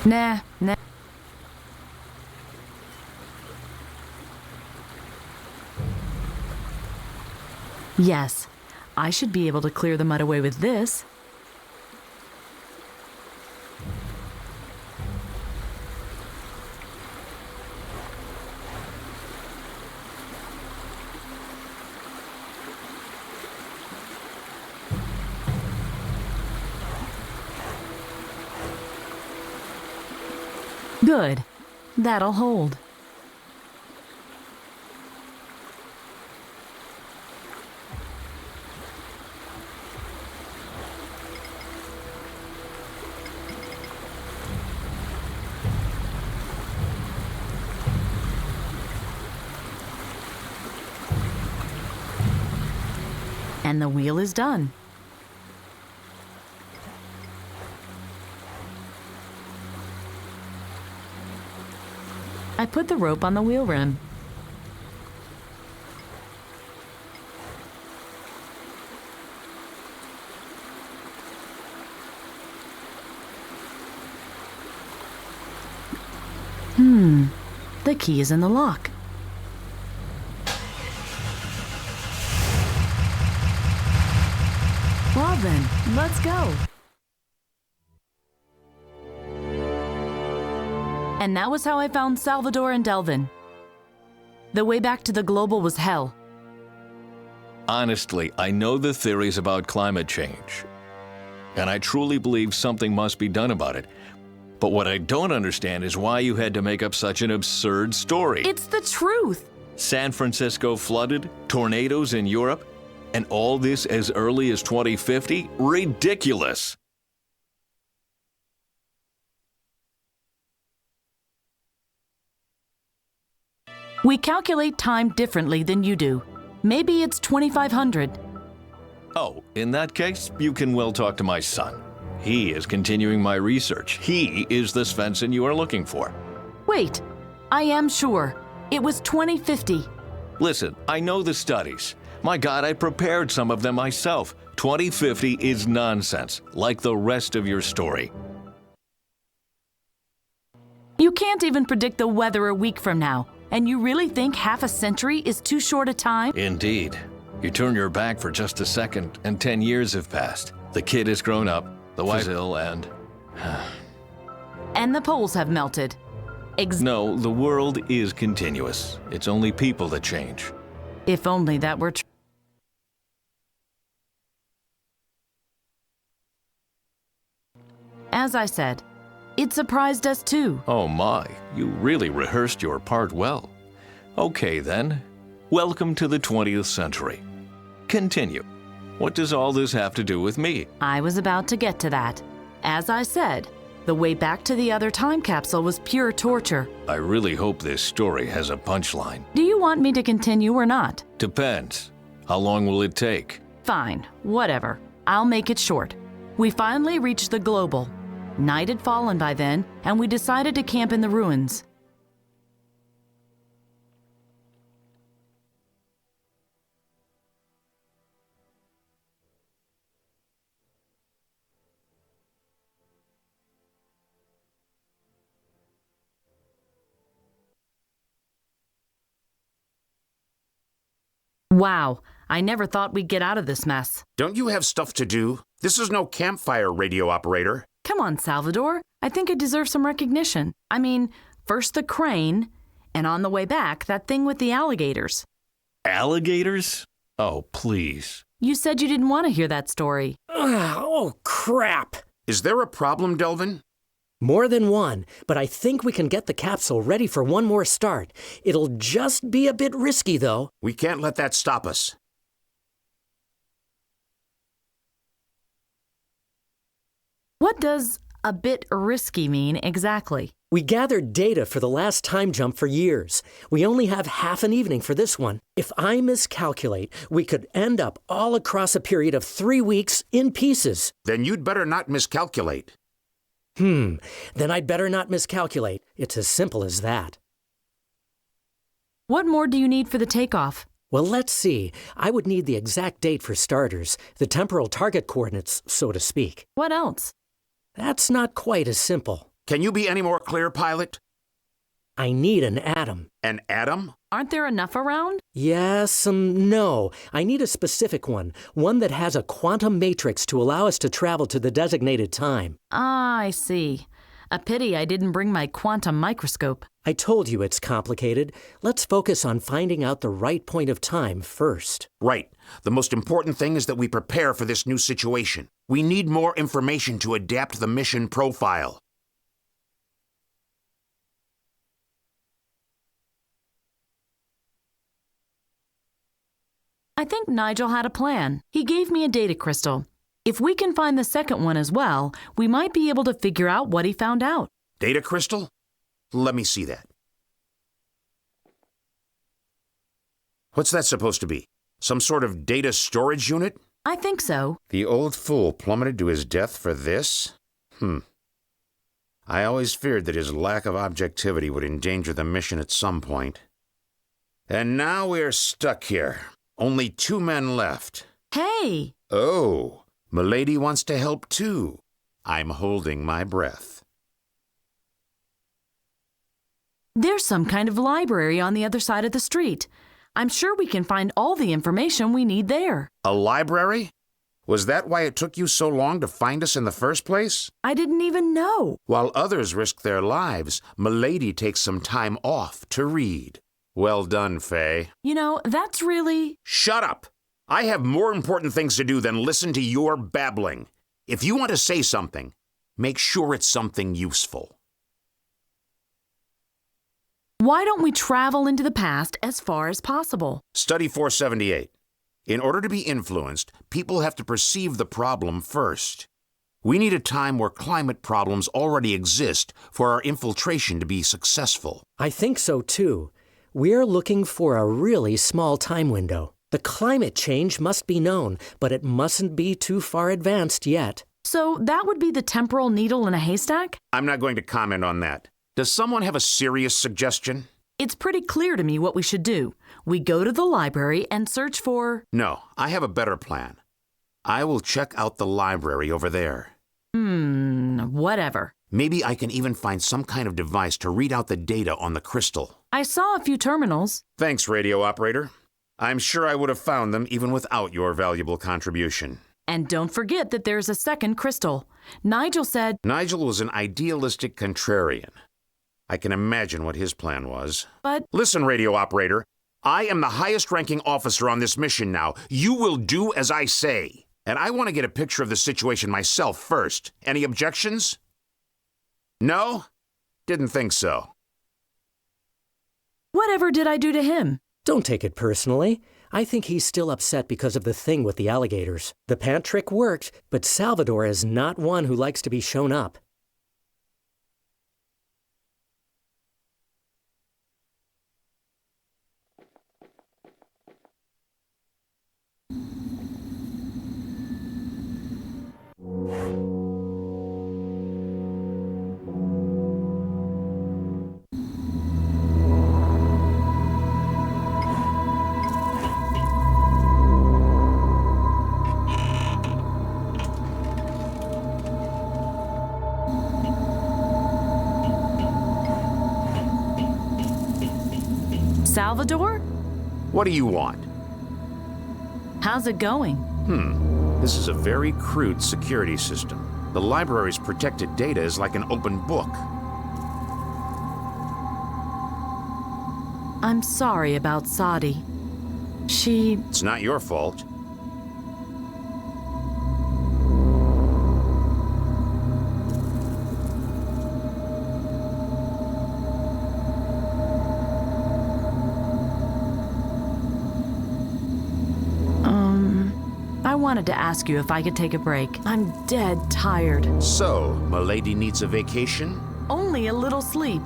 Speaker 6: Nah. Yes, I should be able to clear the mud away with this. Good. That'll hold. And the wheel is done. I put the rope on the wheel rim. The key is in the lock. Well then, let's go. And that was how I found Salvador and Delvin. The way back to the global was hell.
Speaker 8: Honestly, I know the theories about climate change, and I truly believe something must be done about it. But what I don't understand is why you had to make up such an absurd story.
Speaker 6: It's the truth.
Speaker 8: San Francisco flooded, tornadoes in Europe, and all this as early as 2050? Ridiculous!
Speaker 6: We calculate time differently than you do. Maybe it's 2500.
Speaker 8: Oh, in that case, you can well talk to my son. He is continuing my research. He is the Svensson you are looking for.
Speaker 6: Wait, I am sure. It was 2050.
Speaker 8: Listen, I know the studies. My God, I prepared some of them myself. 2050 is nonsense, like the rest of your story.
Speaker 6: You can't even predict the weather a week from now, and you really think half a century is too short a time?
Speaker 8: Indeed. You turn your back for just a second, and 10 years have passed. The kid has grown up, the wife is ill, and...
Speaker 6: And the poles have melted.
Speaker 8: No, the world is continuous. It's only people that change.
Speaker 6: If only that were true. As I said, it surprised us too.
Speaker 8: Oh my, you really rehearsed your part well. Okay then, welcome to the 20th century. Continue. What does all this have to do with me?
Speaker 6: I was about to get to that. As I said, the way back to the other time capsule was pure torture.
Speaker 8: I really hope this story has a punchline.
Speaker 6: Do you want me to continue or not?
Speaker 8: Depends. How long will it take?
Speaker 6: Fine, whatever. I'll make it short. We finally reached the global. Night had fallen by then, and we decided to camp in the ruins. Wow, I never thought we'd get out of this mess.
Speaker 4: Don't you have stuff to do? This is no campfire, radio operator.
Speaker 6: Come on, Salvador. I think it deserves some recognition. I mean, first the crane, and on the way back, that thing with the alligators.
Speaker 8: Alligators? Oh, please.
Speaker 6: You said you didn't want to hear that story.
Speaker 11: Oh, crap.
Speaker 4: Is there a problem, Delvin?
Speaker 11: More than one, but I think we can get the capsule ready for one more start. It'll just be a bit risky, though.
Speaker 4: We can't let that stop us.
Speaker 6: What does a bit risky mean exactly?
Speaker 11: We gathered data for the last time jump for years. We only have half an evening for this one. If I miscalculate, we could end up all across a period of 3 weeks in pieces.
Speaker 4: Then you'd better not miscalculate.
Speaker 11: Then I'd better not miscalculate. It's as simple as that.
Speaker 6: What more do you need for the takeoff?
Speaker 11: Well, let's see. I would need the exact date for starters, the temporal target coordinates, so to speak.
Speaker 6: What else?
Speaker 11: That's not quite as simple.
Speaker 4: Can you be any more clear, pilot?
Speaker 11: I need an atom.
Speaker 4: An atom?
Speaker 6: Aren't there enough around?
Speaker 11: Yes, no. I need a specific one. One that has a quantum matrix to allow us to travel to the designated time.
Speaker 6: Ah, I see. A pity I didn't bring my quantum microscope.
Speaker 11: I told you it's complicated. Let's focus on finding out the right point of time first.
Speaker 4: Right. The most important thing is that we prepare for this new situation. We need more information to adapt the mission profile.
Speaker 6: I think Nigel had a plan. He gave me a data crystal. If we can find the second one as well, we might be able to figure out what he found out.
Speaker 4: Data crystal? Let me see that. What's that supposed to be? Some sort of data storage unit?
Speaker 6: I think so.
Speaker 4: The old fool plummeted to his death for this? I always feared that his lack of objectivity would endanger the mission at some point. And now we're stuck here. Only 2 men left.
Speaker 6: Hey!
Speaker 4: Oh, Milady wants to help too. I'm holding my breath.
Speaker 6: There's some kind of library on the other side of the street. I'm sure we can find all the information we need there.
Speaker 4: A library? Was that why it took you so long to find us in the first place?
Speaker 6: I didn't even know.
Speaker 4: While others risk their lives, Milady takes some time off to read. Well done, Faye.
Speaker 6: You know, that's really...
Speaker 4: Shut up! I have more important things to do than listen to your babbling. If you want to say something, make sure it's something useful.
Speaker 6: Why don't we travel into the past as far as possible?
Speaker 4: Study 478. In order to be influenced, people have to perceive the problem first. We need a time where climate problems already exist for our infiltration to be successful.
Speaker 11: I think so too. We're looking for a really small time window. The climate change must be known, but it mustn't be too far advanced yet.
Speaker 6: So that would be the temporal needle in a haystack?
Speaker 4: I'm not going to comment on that. Does someone have a serious suggestion?
Speaker 6: It's pretty clear to me what we should do. We go to the library and search for...
Speaker 4: No, I have a better plan. I will check out the library over there.
Speaker 6: Whatever.
Speaker 4: Maybe I can even find some kind of device to read out the data on the crystal.
Speaker 6: I saw a few terminals.
Speaker 4: Thanks, radio operator. I'm sure I would have found them even without your valuable contribution.
Speaker 6: And don't forget that there's a second crystal. Nigel said...
Speaker 4: Nigel was an idealistic contrarian. I can imagine what his plan was.
Speaker 6: But...
Speaker 4: Listen, radio operator. I am the highest-ranking officer on this mission now. You will do as I say. And I want to get a picture of the situation myself first. Any objections? No? Didn't think so.
Speaker 6: Whatever did I do to him?
Speaker 11: Don't take it personally. I think he's still upset because of the thing with the alligators. The pant trick worked, but Salvador is not one who likes to be shown up.
Speaker 6: Salvador?
Speaker 4: What do you want?
Speaker 6: How's it going?
Speaker 4: This is a very crude security system. The library's protected data is like an open book.
Speaker 6: I'm sorry about Sadi.
Speaker 4: It's not your fault.
Speaker 6: I wanted to ask you if I could take a break. I'm dead tired.
Speaker 4: So, Milady needs a vacation?
Speaker 6: Only a little sleep.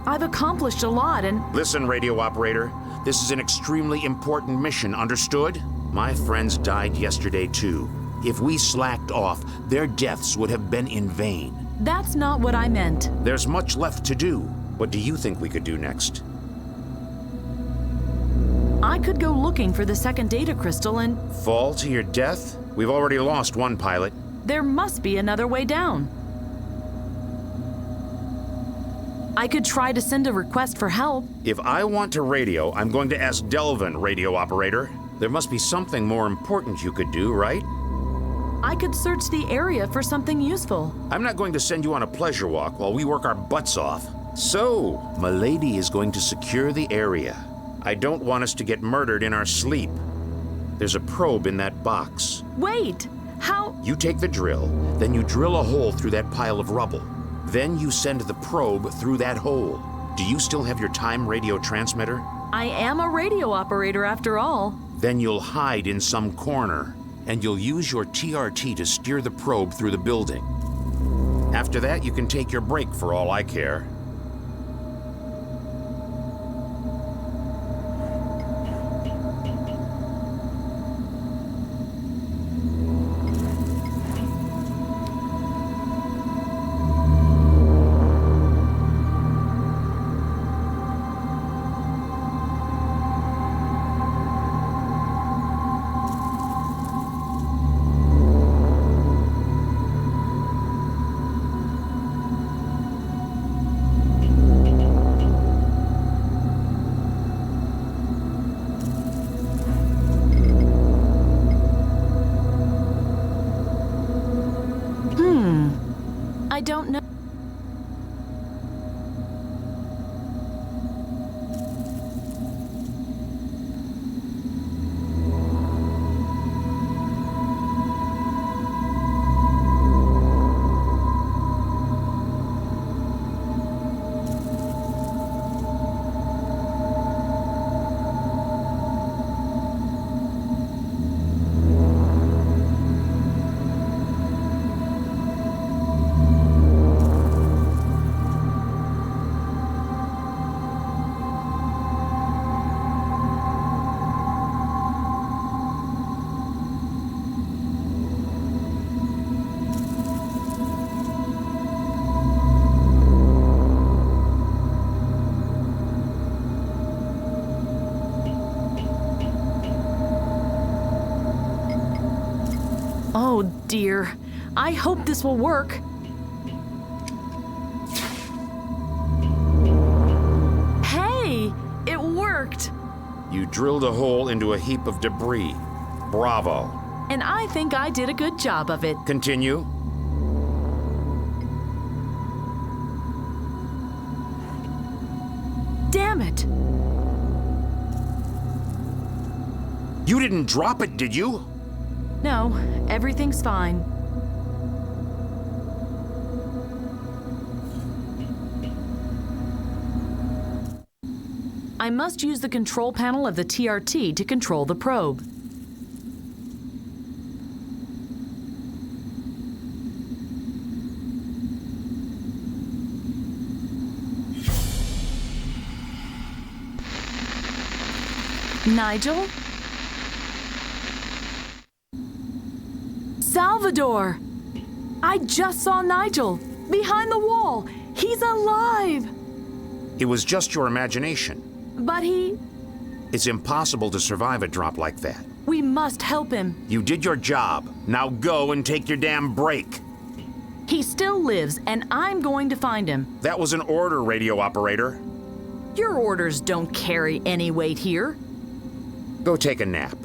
Speaker 6: I've accomplished a lot and...
Speaker 4: Listen, radio operator. This is an extremely important mission, understood? My friends died yesterday, too. If we slacked off, their deaths would have been in vain.
Speaker 6: That's not what I meant.
Speaker 4: There's much left to do. What do you think we could do next?
Speaker 6: I could go looking for the second data crystal and...
Speaker 4: Fall to your death? We've already lost one pilot.
Speaker 6: There must be another way down. I could try to send a request for help.
Speaker 4: If I want to radio, I'm going to ask Delvin, radio operator. There must be something more important you could do, right?
Speaker 6: I could search the area for something useful.
Speaker 4: I'm not going to send you on a pleasure walk while we work our butts off. So, Milady is going to secure the area. I don't want us to get murdered in our sleep. There's a probe in that box.
Speaker 6: Wait! How?
Speaker 4: You take the drill, then you drill a hole through that pile of rubble. Then you send the probe through that hole. Do you still have your time radio transmitter?
Speaker 6: I am a radio operator after all.
Speaker 4: Then you'll hide in some corner, and you'll use your TRT to steer the probe through the building. After that, you can take your break for all I care.
Speaker 6: I don't know. Oh dear. I hope this will work. Hey! It worked!
Speaker 4: You drilled a hole into a heap of debris. Bravo.
Speaker 6: And I think I did a good job of it.
Speaker 4: Continue.
Speaker 6: Damn it!
Speaker 4: You didn't drop it, did you?
Speaker 6: No, everything's fine. I must use the control panel of the TRT to control the probe. Nigel? Salvador! I just saw Nigel! Behind the wall! He's alive!
Speaker 4: It was just your imagination.
Speaker 6: But
Speaker 4: It's impossible to survive a drop like that.
Speaker 6: we must help him.
Speaker 4: You did your job. Now go and take your damn break.
Speaker 6: He still lives, and I'm going to find him.
Speaker 4: That was an order, radio operator.
Speaker 6: Your orders don't carry any weight here.
Speaker 4: Go take a nap.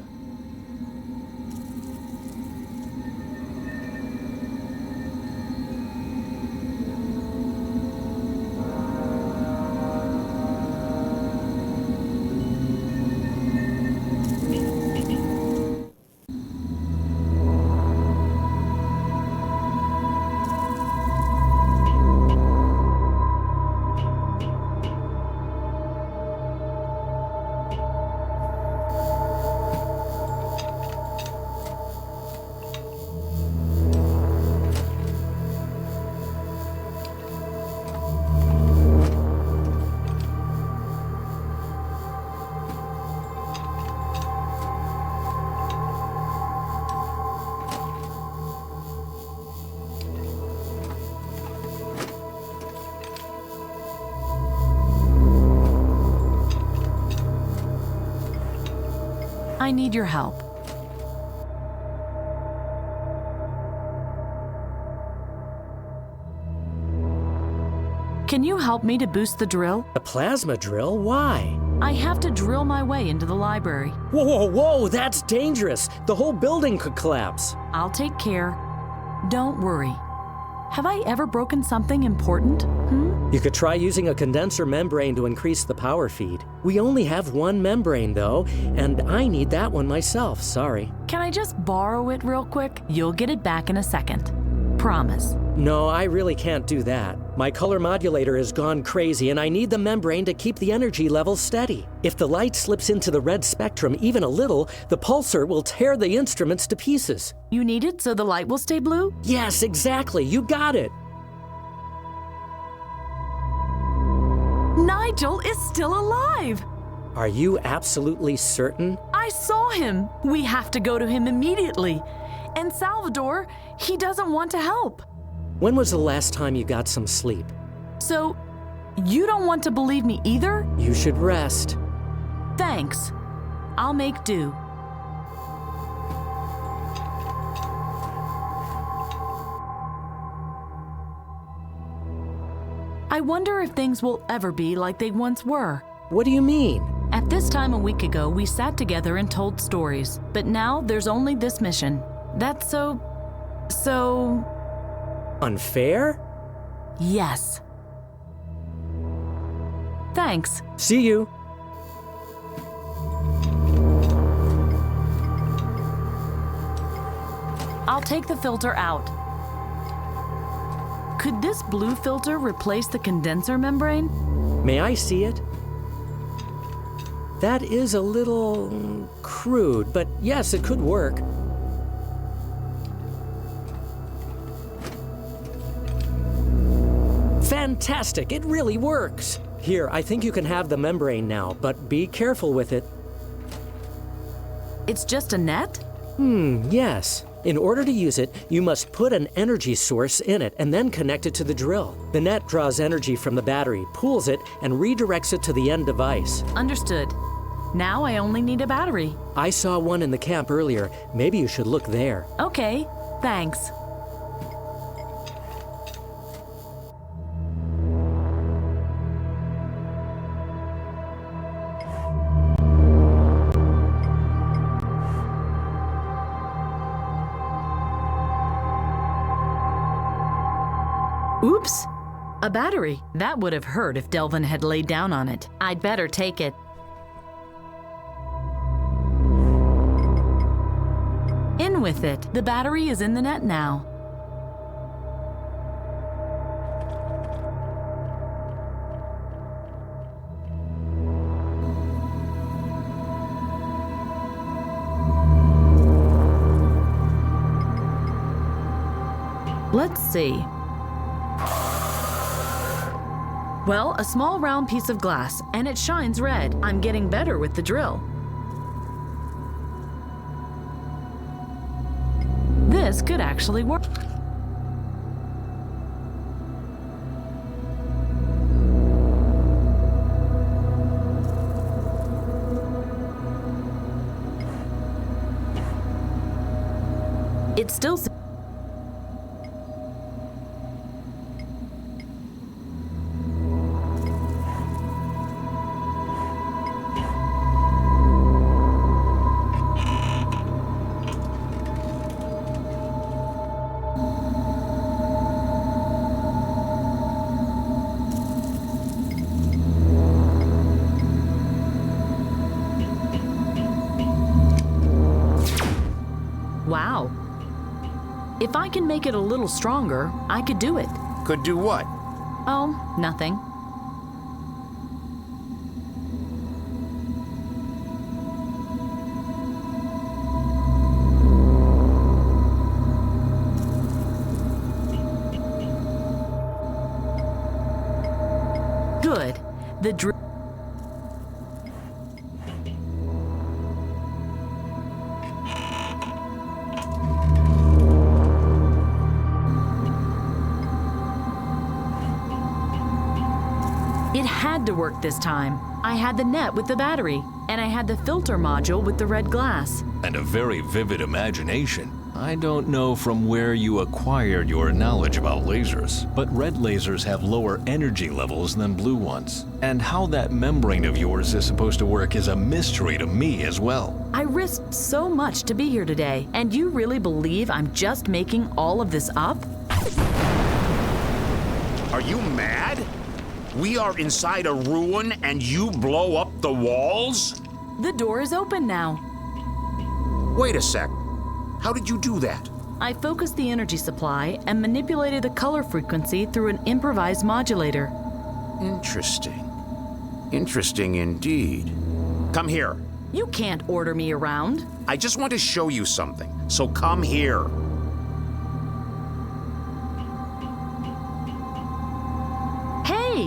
Speaker 6: I need your help. Can you help me to boost the drill?
Speaker 11: A plasma drill? Why?
Speaker 6: I have to drill my way into the library.
Speaker 11: Whoa, whoa, whoa, that's dangerous. The whole building could collapse.
Speaker 6: I'll take care. Don't worry. Have I ever broken something important?
Speaker 11: You could try using a condenser membrane to increase the power feed. We only have one membrane, though, and I need that one myself, sorry.
Speaker 6: Can I just borrow it real quick? You'll get it back in a second. Promise.
Speaker 11: No, I really can't do that. My color modulator has gone crazy, and I need the membrane to keep the energy level steady. If the light slips into the red spectrum even a little, the pulsar will tear the instruments to pieces.
Speaker 6: You need it so the light will stay blue?
Speaker 11: Yes, exactly. You got it.
Speaker 6: Nigel is still alive!
Speaker 11: Are you absolutely certain?
Speaker 6: I saw him! We have to go to him immediately. And Salvador, he doesn't want to help.
Speaker 11: When was the last time you got some sleep?
Speaker 6: So, you don't want to believe me either?
Speaker 11: You should rest.
Speaker 6: Thanks. I'll make do. I wonder if things will ever be like they once were.
Speaker 11: What do you mean?
Speaker 6: At this time a week ago, we sat together and told stories. But now there's only this mission. That's so...
Speaker 11: unfair?
Speaker 6: Yes. Thanks.
Speaker 11: See you.
Speaker 6: I'll take the filter out. Could this blue filter replace the condenser membrane?
Speaker 11: May I see it? That is a little crude, but yes, it could work. Fantastic, it really works. Here, I think you can have the membrane now, but be careful with it.
Speaker 6: It's just a net?
Speaker 11: Yes. In order to use it, you must put an energy source in it and then connect it to the drill. The net draws energy from the battery, pools it, and redirects it to the end device.
Speaker 6: Understood. Now I only need a battery.
Speaker 11: I saw one in the camp earlier. Maybe you should look there.
Speaker 6: Okay, thanks. Oops! A battery. That would have hurt if Delvin had laid down on it. I'd better take it. In with it. The battery is in the net now. Let's see. Well, a small round piece of glass, and it shines red. I'm getting better with the drill. This could actually work. It's still... Wow. If I can make it a little stronger, I could do it.
Speaker 4: Could do what?
Speaker 6: Oh, nothing. Good. The drill. It had to work this time. I had the net with the battery, and I had the filter module with the red glass.
Speaker 8: And a very vivid imagination. I don't know from where you acquired your knowledge about lasers, but red lasers have lower energy levels than blue ones. And how that membrane of yours is supposed to work is a mystery to me as well.
Speaker 6: I risked so much to be here today, and you really believe I'm just making all of this up?
Speaker 4: Are you mad? We are inside a ruin and you blow up the walls?
Speaker 6: The door is open now.
Speaker 4: Wait a sec. How did you do that?
Speaker 6: I focused the energy supply and manipulated the color frequency through an improvised modulator.
Speaker 4: Interesting. Interesting indeed. Come here.
Speaker 6: You can't order me around.
Speaker 4: I just want to show you something, so come here.
Speaker 6: Hey,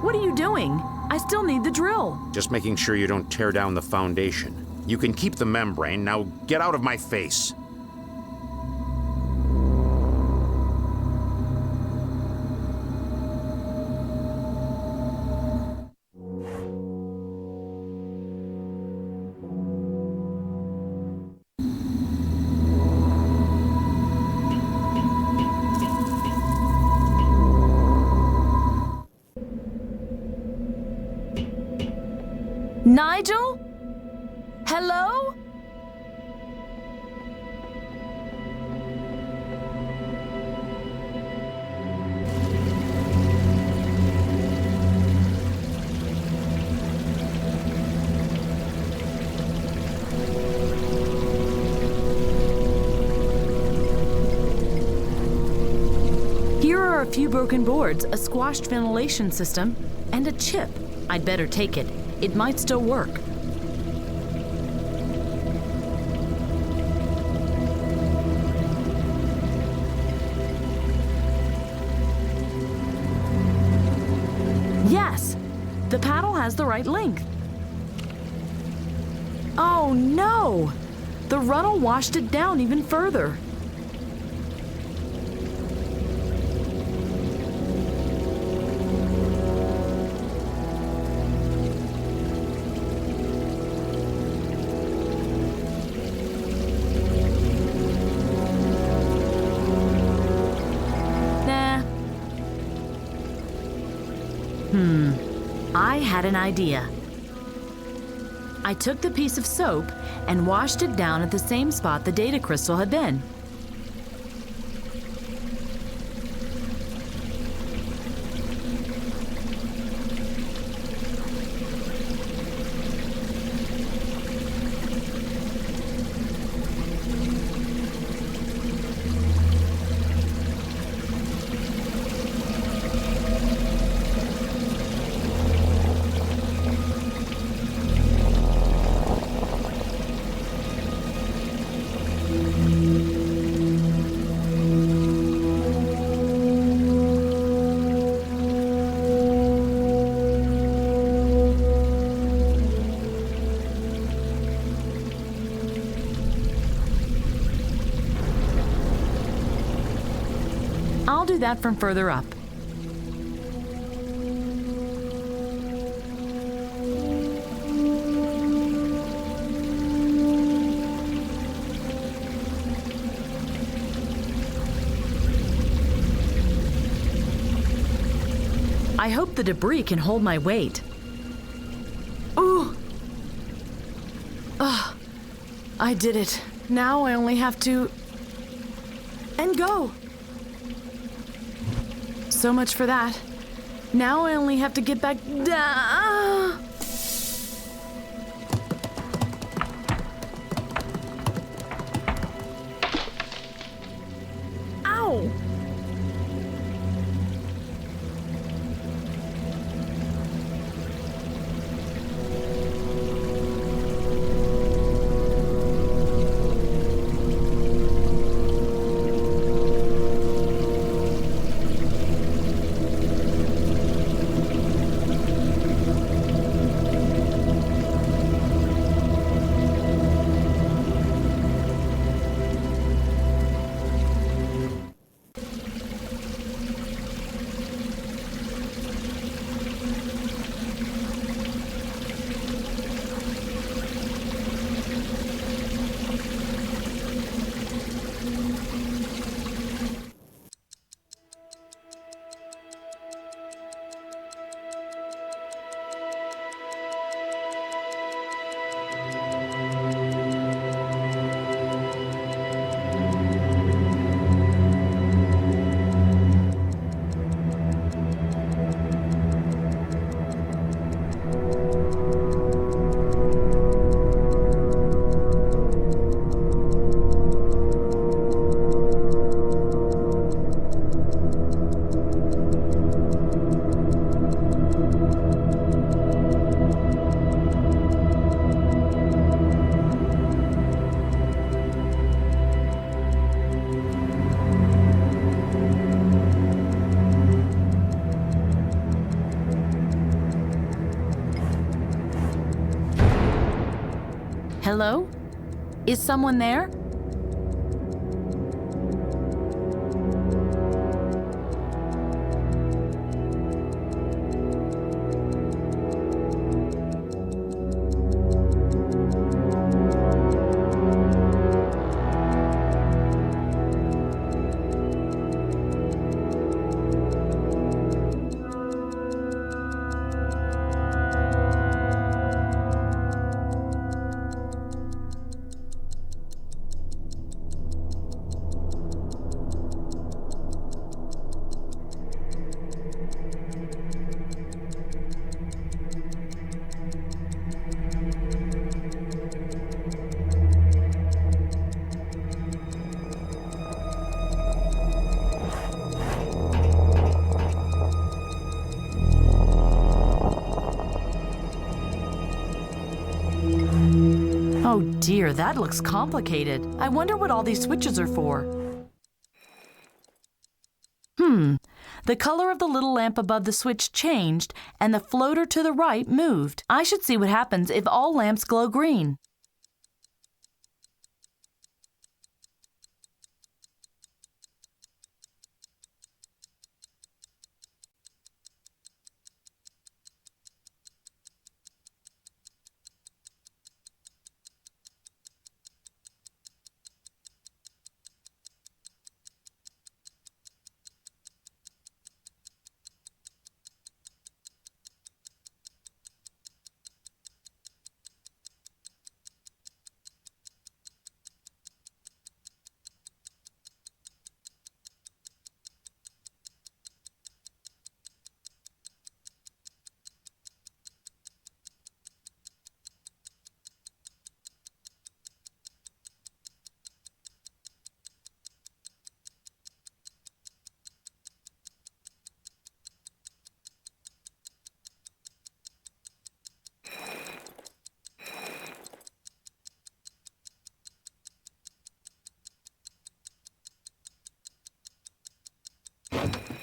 Speaker 6: what are you doing? I still need the drill.
Speaker 4: Just making sure you don't tear down the foundation. You can keep the membrane. Now get out of my face.
Speaker 6: Nigel? Hello? Here are a few broken boards, a squashed ventilation system, and a chip. I'd better take it. It might still work. Yes! The paddle has the right length. Oh no! The runnel washed it down even further. I had an idea. I took the piece of soap and washed it down at the same spot the data crystal had been. I'll do that from further up. I hope the debris can hold my weight. Ooh! I did it. Now I only have to... and go! So much for that. Now I only have to get back down. Ow! Hello? Is someone there? Oh dear, that looks complicated. I wonder what all these switches are for. The color of the little lamp above the switch changed, and the floater to the right moved. I should see what happens if all lamps glow green.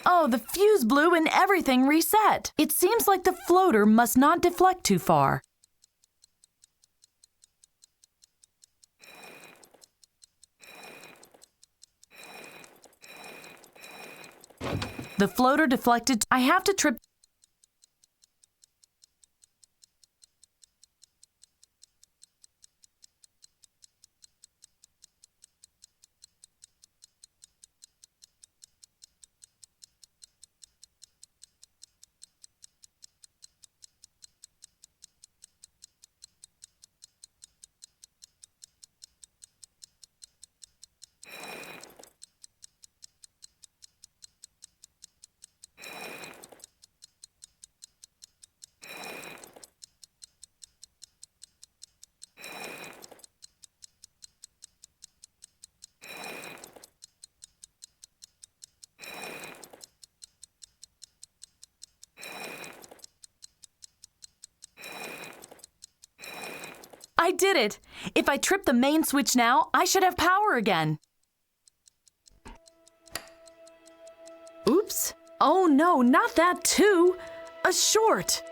Speaker 6: Oh, the fuse blew and everything reset. It seems like the floater must not deflect too far. The floater deflected. I have to trip. I did it! If I trip the main switch now, I should have power again. Oops. Oh no, not that too! A short!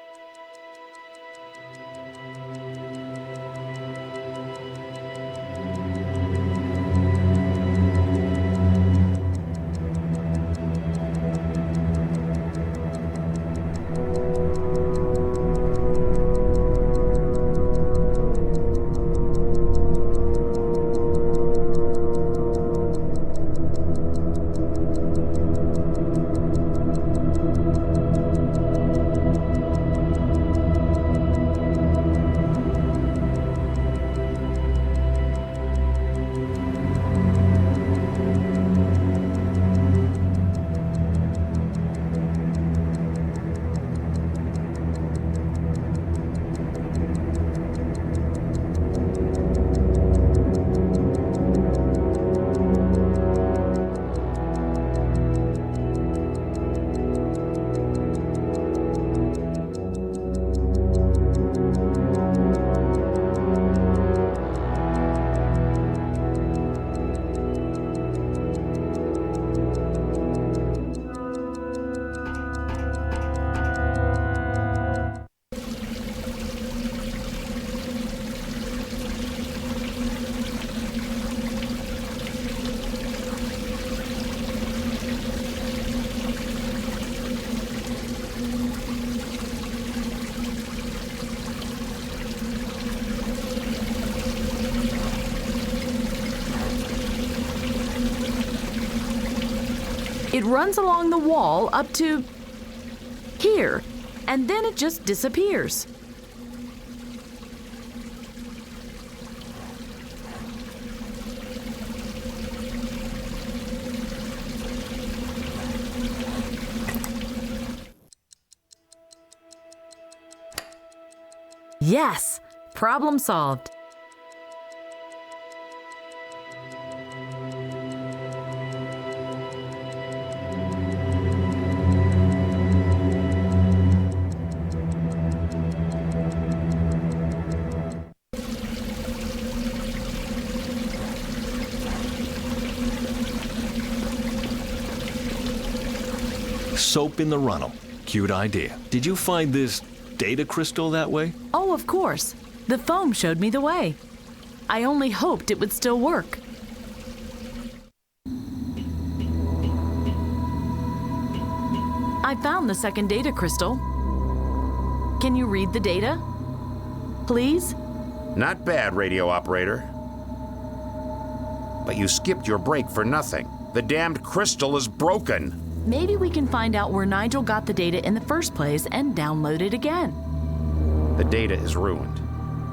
Speaker 6: It runs along the wall up to here, and then it just disappears. Yes! Problem solved.
Speaker 8: Soap in the runnel. Cute idea. Did you find this data crystal that way?
Speaker 6: Oh, of course. The foam showed me the way. I only hoped it would still work. I found the second data crystal. Can you read the data? Please?
Speaker 4: Not bad, radio operator. But you skipped your break for nothing. The damned crystal is broken.
Speaker 6: Maybe we can find out where Nigel got the data in the first place and download it again.
Speaker 4: The data is ruined,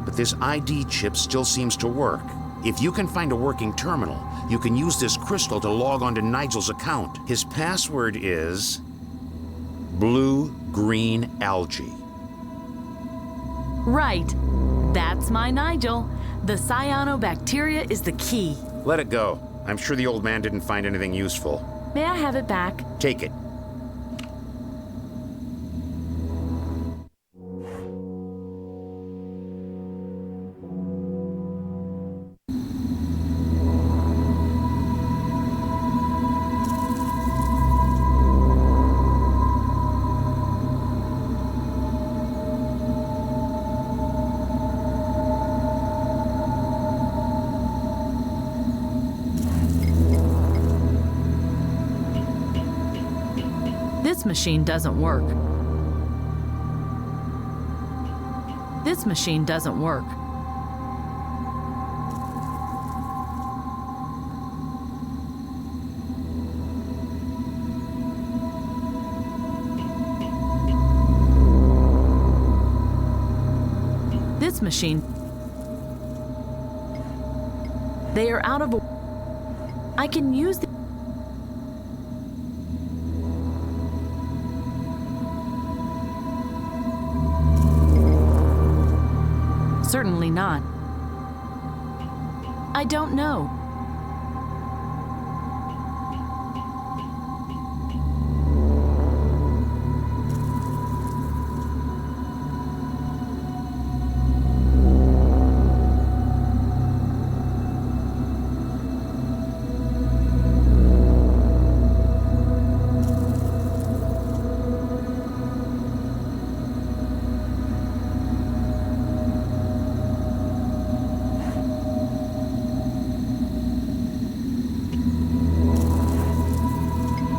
Speaker 4: but this ID chip still seems to work. If you can find a working terminal, you can use this crystal to log onto Nigel's account. His password is blue-green algae.
Speaker 6: Right. That's my Nigel. The cyanobacteria is the key.
Speaker 4: Let it go. I'm sure the old man didn't find anything useful.
Speaker 6: May I have it back?
Speaker 4: Take it.
Speaker 6: This machine doesn't work. This machine doesn't work. This machine. They are out of. I can use the. Certainly not. I don't know.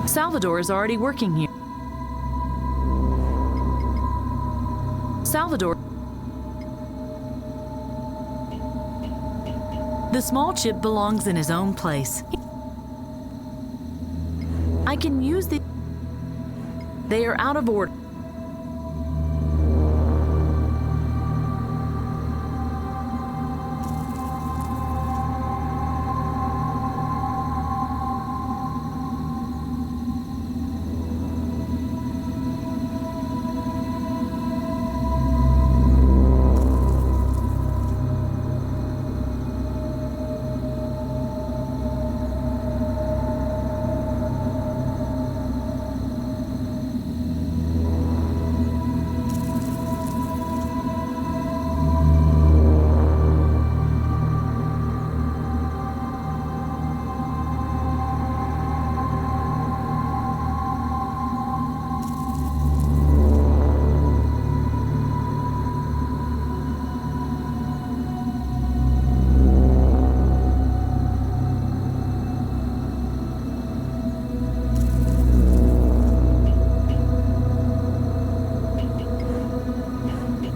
Speaker 6: Salvador is already working here. Salvador. The small chip belongs in his own place. I can use the. They are out of order.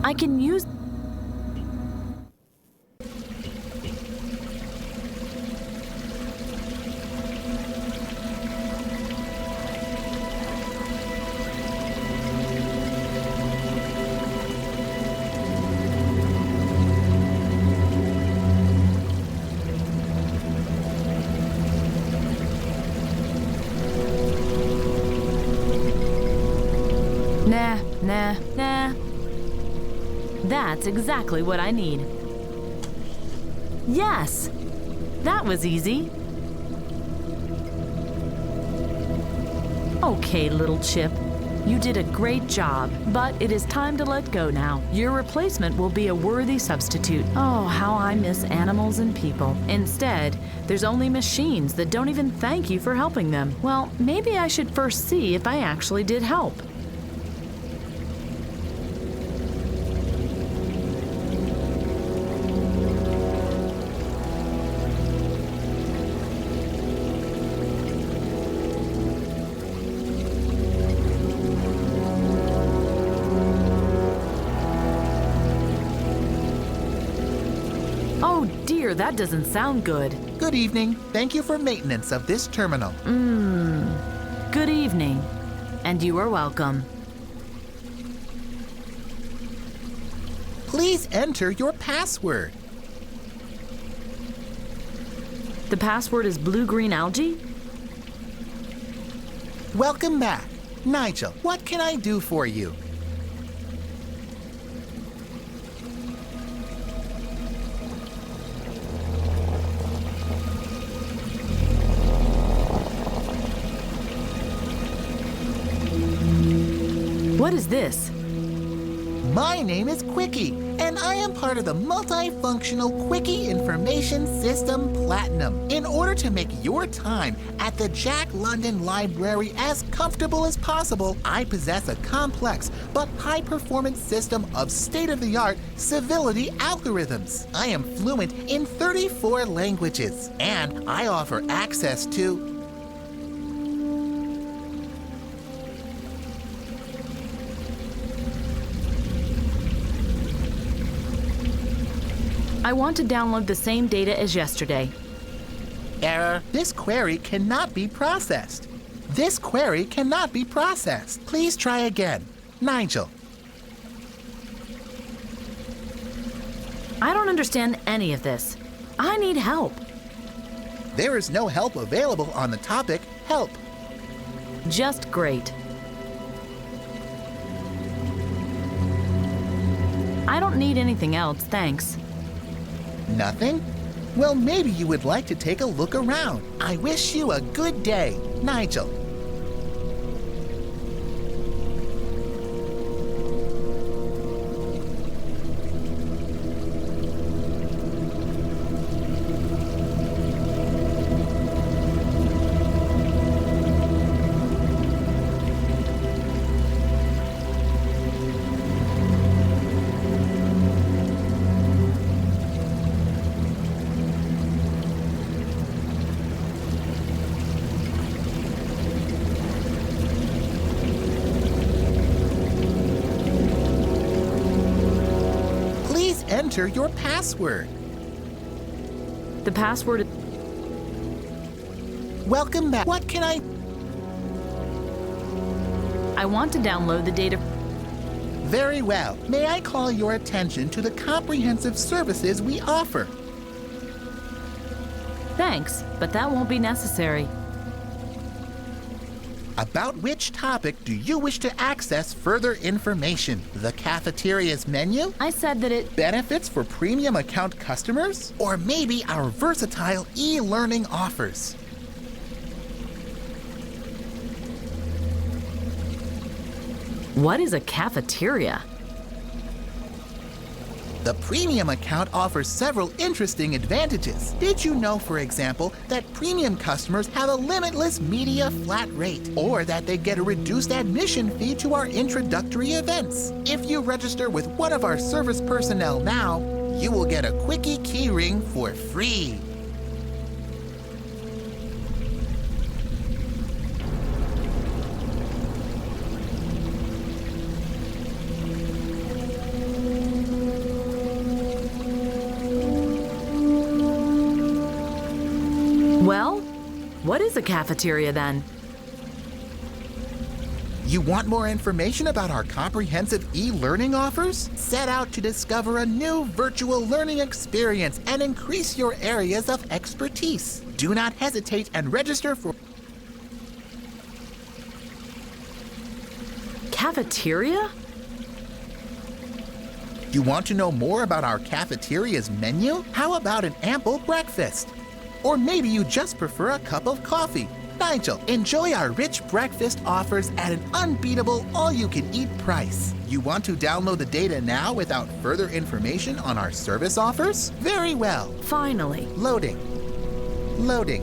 Speaker 6: I can use. Nah. That's exactly what I need. Yes! That was easy. Okay, little chip. You did a great job, but it is time to let go now. Your replacement will be a worthy substitute. Oh, how I miss animals and people. Instead, there's only machines that don't even thank you for helping them. Well, maybe I should first see if I actually did help. Oh dear, that doesn't sound good.
Speaker 12: Good evening. Thank you for maintenance of this terminal.
Speaker 6: Good evening. And you are welcome.
Speaker 12: Please enter your password.
Speaker 6: The password is blue-green algae?
Speaker 12: Welcome back. Nigel, what can I do for you?
Speaker 6: What is this?
Speaker 12: My name is Quickie, and I am part of the multifunctional Quickie Information System Platinum. In order to make your time at the Jack London Library as comfortable as possible, I possess a complex but high-performance system of state-of-the-art civility algorithms. I am fluent in 34 languages, and I offer access to
Speaker 6: I want to download the same data as yesterday.
Speaker 12: Error. This query cannot be processed. This query cannot be processed. Please try again. Nigel.
Speaker 6: I don't understand any of this. I need help.
Speaker 12: There is no help available on the topic help.
Speaker 6: Just great. I don't need anything else, thanks.
Speaker 12: Nothing? Well, maybe you would like to take a look around. I wish you a good day, Nigel. Enter your password.
Speaker 6: The password...
Speaker 12: Welcome back. What can I
Speaker 6: want to download the data...
Speaker 12: Very well. May I call your attention to the comprehensive services we offer?
Speaker 6: Thanks, but that won't be necessary.
Speaker 12: About which topic do you wish to access further information? The cafeteria's menu?
Speaker 6: I said that it...
Speaker 12: Benefits for premium account customers? Or maybe our versatile e-learning offers?
Speaker 6: What is a cafeteria?
Speaker 12: The premium account offers several interesting advantages. Did you know, for example, that premium customers have a limitless media flat rate, or that they get a reduced admission fee to our introductory events? If you register with one of our service personnel now, you will get a Quickie keyring for free.
Speaker 6: Well, what is a cafeteria then?
Speaker 12: You want more information about our comprehensive e-learning offers? Set out to discover a new virtual learning experience and increase your areas of expertise. Do not hesitate and register for
Speaker 6: cafeteria?
Speaker 12: You want to know more about our cafeteria's menu? How about an ample breakfast? Or maybe you just prefer a cup of coffee. Nigel, enjoy our rich breakfast offers at an unbeatable all-you-can-eat price. You want to download the data now without further information on our service offers? Very well.
Speaker 6: Finally.
Speaker 12: Loading. Loading.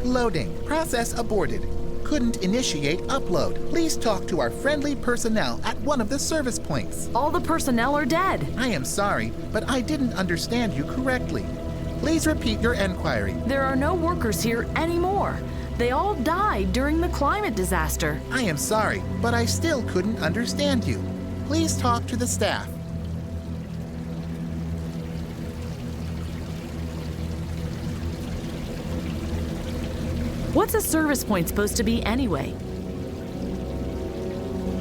Speaker 12: Loading. Process aborted. Couldn't initiate upload. Please talk to our friendly personnel at one of the service points.
Speaker 6: All the personnel are dead.
Speaker 12: I am sorry, but I didn't understand you correctly. Please repeat your enquiry.
Speaker 6: There are no workers here anymore. They all died during the climate disaster.
Speaker 12: I am sorry, but I still couldn't understand you. Please talk to the staff.
Speaker 6: What's a service point supposed to be anyway?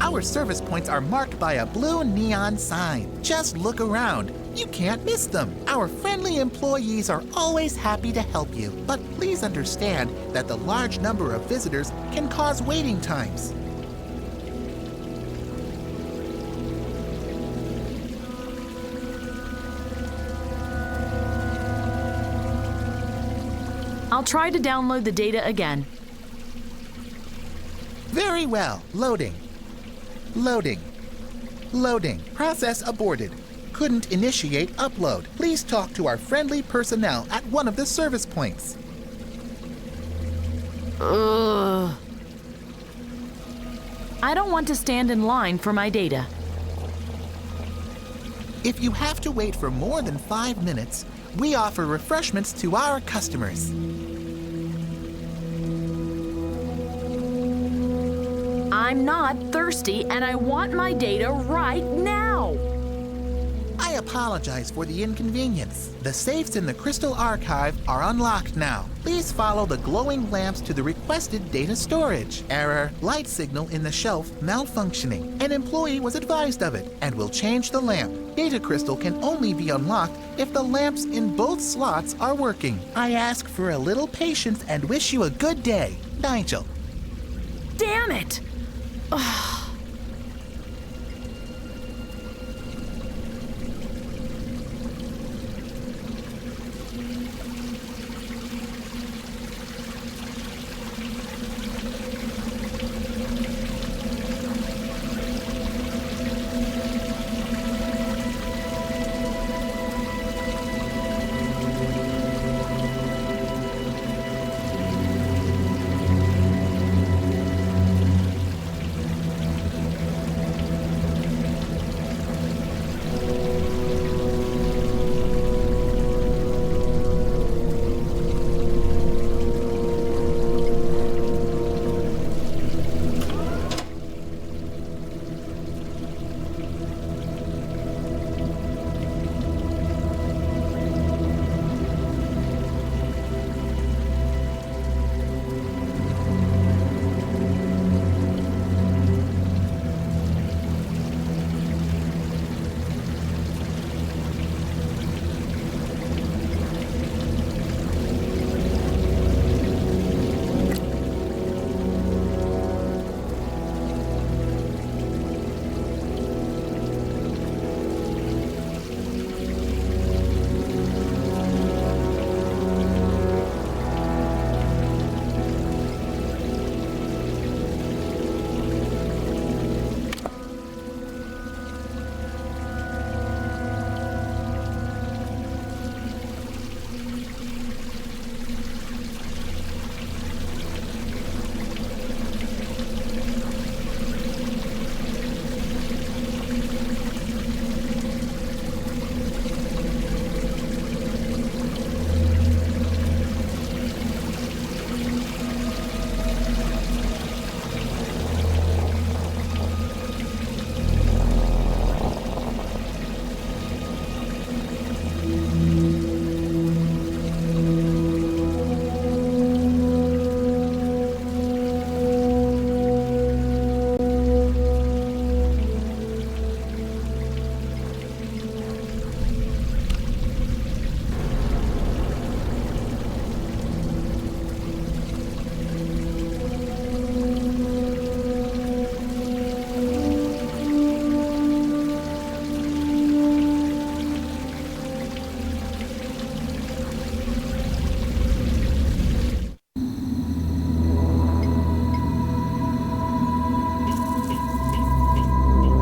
Speaker 12: Our service points are marked by a blue neon sign. Just look around. You can't miss them. Our friendly employees are always happy to help you, but please understand that the large number of visitors can cause waiting times.
Speaker 6: I'll try to download the data again.
Speaker 12: Very well. Loading. Loading. Loading. Process aborted. Couldn't initiate upload. Please talk to our friendly personnel at one of the service points.
Speaker 6: Ugh. I don't want to stand in line for my data.
Speaker 12: If you have to wait for more than 5 minutes, we offer refreshments to our customers.
Speaker 6: I'm not thirsty, and I want my data right now.
Speaker 12: I apologize for the inconvenience. The safes in the Crystal Archive are unlocked now. Please follow the glowing lamps to the requested data storage. Error, light signal in the shelf malfunctioning. An employee was advised of it and will change the lamp. Data Crystal can only be unlocked if the lamps in both slots are working. I ask for a little patience and wish you a good day. Nigel.
Speaker 6: Damn it! Ugh.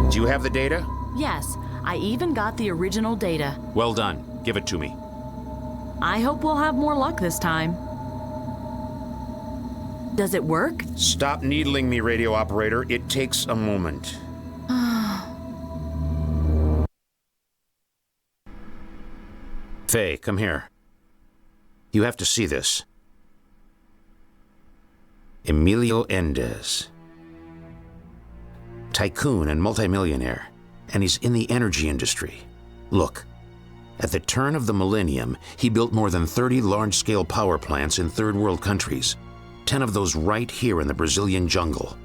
Speaker 4: Do you have the data?
Speaker 6: Yes, I even got the original data.
Speaker 4: Well done. Give it to me.
Speaker 6: I hope we'll have more luck this time. Does it work?
Speaker 4: Stop needling me, radio operator. It takes a moment. Faye, come here. You have to see this. Emilio Endez. Tycoon and multimillionaire. And he's in the energy industry. Look, at the turn of the millennium, he built more than 30 large-scale power plants in third world countries. 10 of those right here in the Brazilian jungle.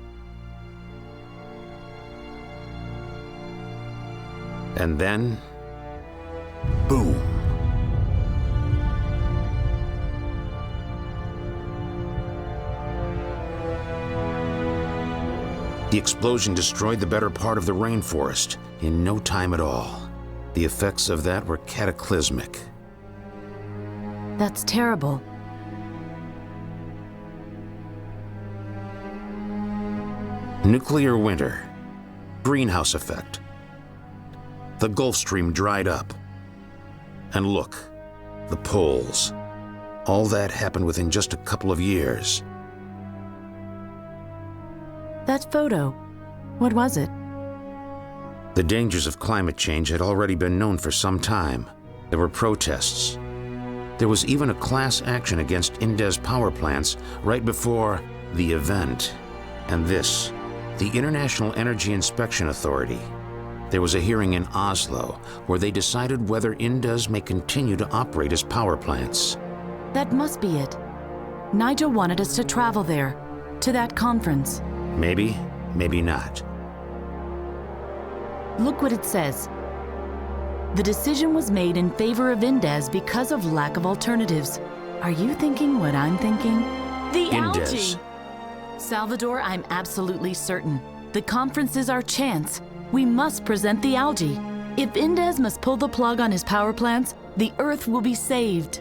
Speaker 4: And then, boom. The explosion destroyed the better part of the rainforest in no time at all. The effects of that were cataclysmic.
Speaker 6: That's terrible.
Speaker 4: Nuclear winter. Greenhouse effect. The Gulf Stream dried up. And look, the poles. All that happened within just a couple of years.
Speaker 6: That photo, what was it?
Speaker 4: The dangers of climate change had already been known for some time. There were protests. There was even a class action against Endez power plants right before the event. And this, the International Energy Inspection Authority. There was a hearing in Oslo where they decided whether Endez may continue to operate as power plants.
Speaker 6: That must be it. Nigel wanted us to travel there, to that conference.
Speaker 4: Maybe, maybe not.
Speaker 6: Look what it says. The decision was made in favor of Endez because of lack of alternatives. Are you thinking what I'm thinking? The
Speaker 4: Endez.
Speaker 6: algae! Salvador, I'm absolutely certain. The conference is our chance. We must present the algae. If Endez must pull the plug on his power plants, the Earth will be saved.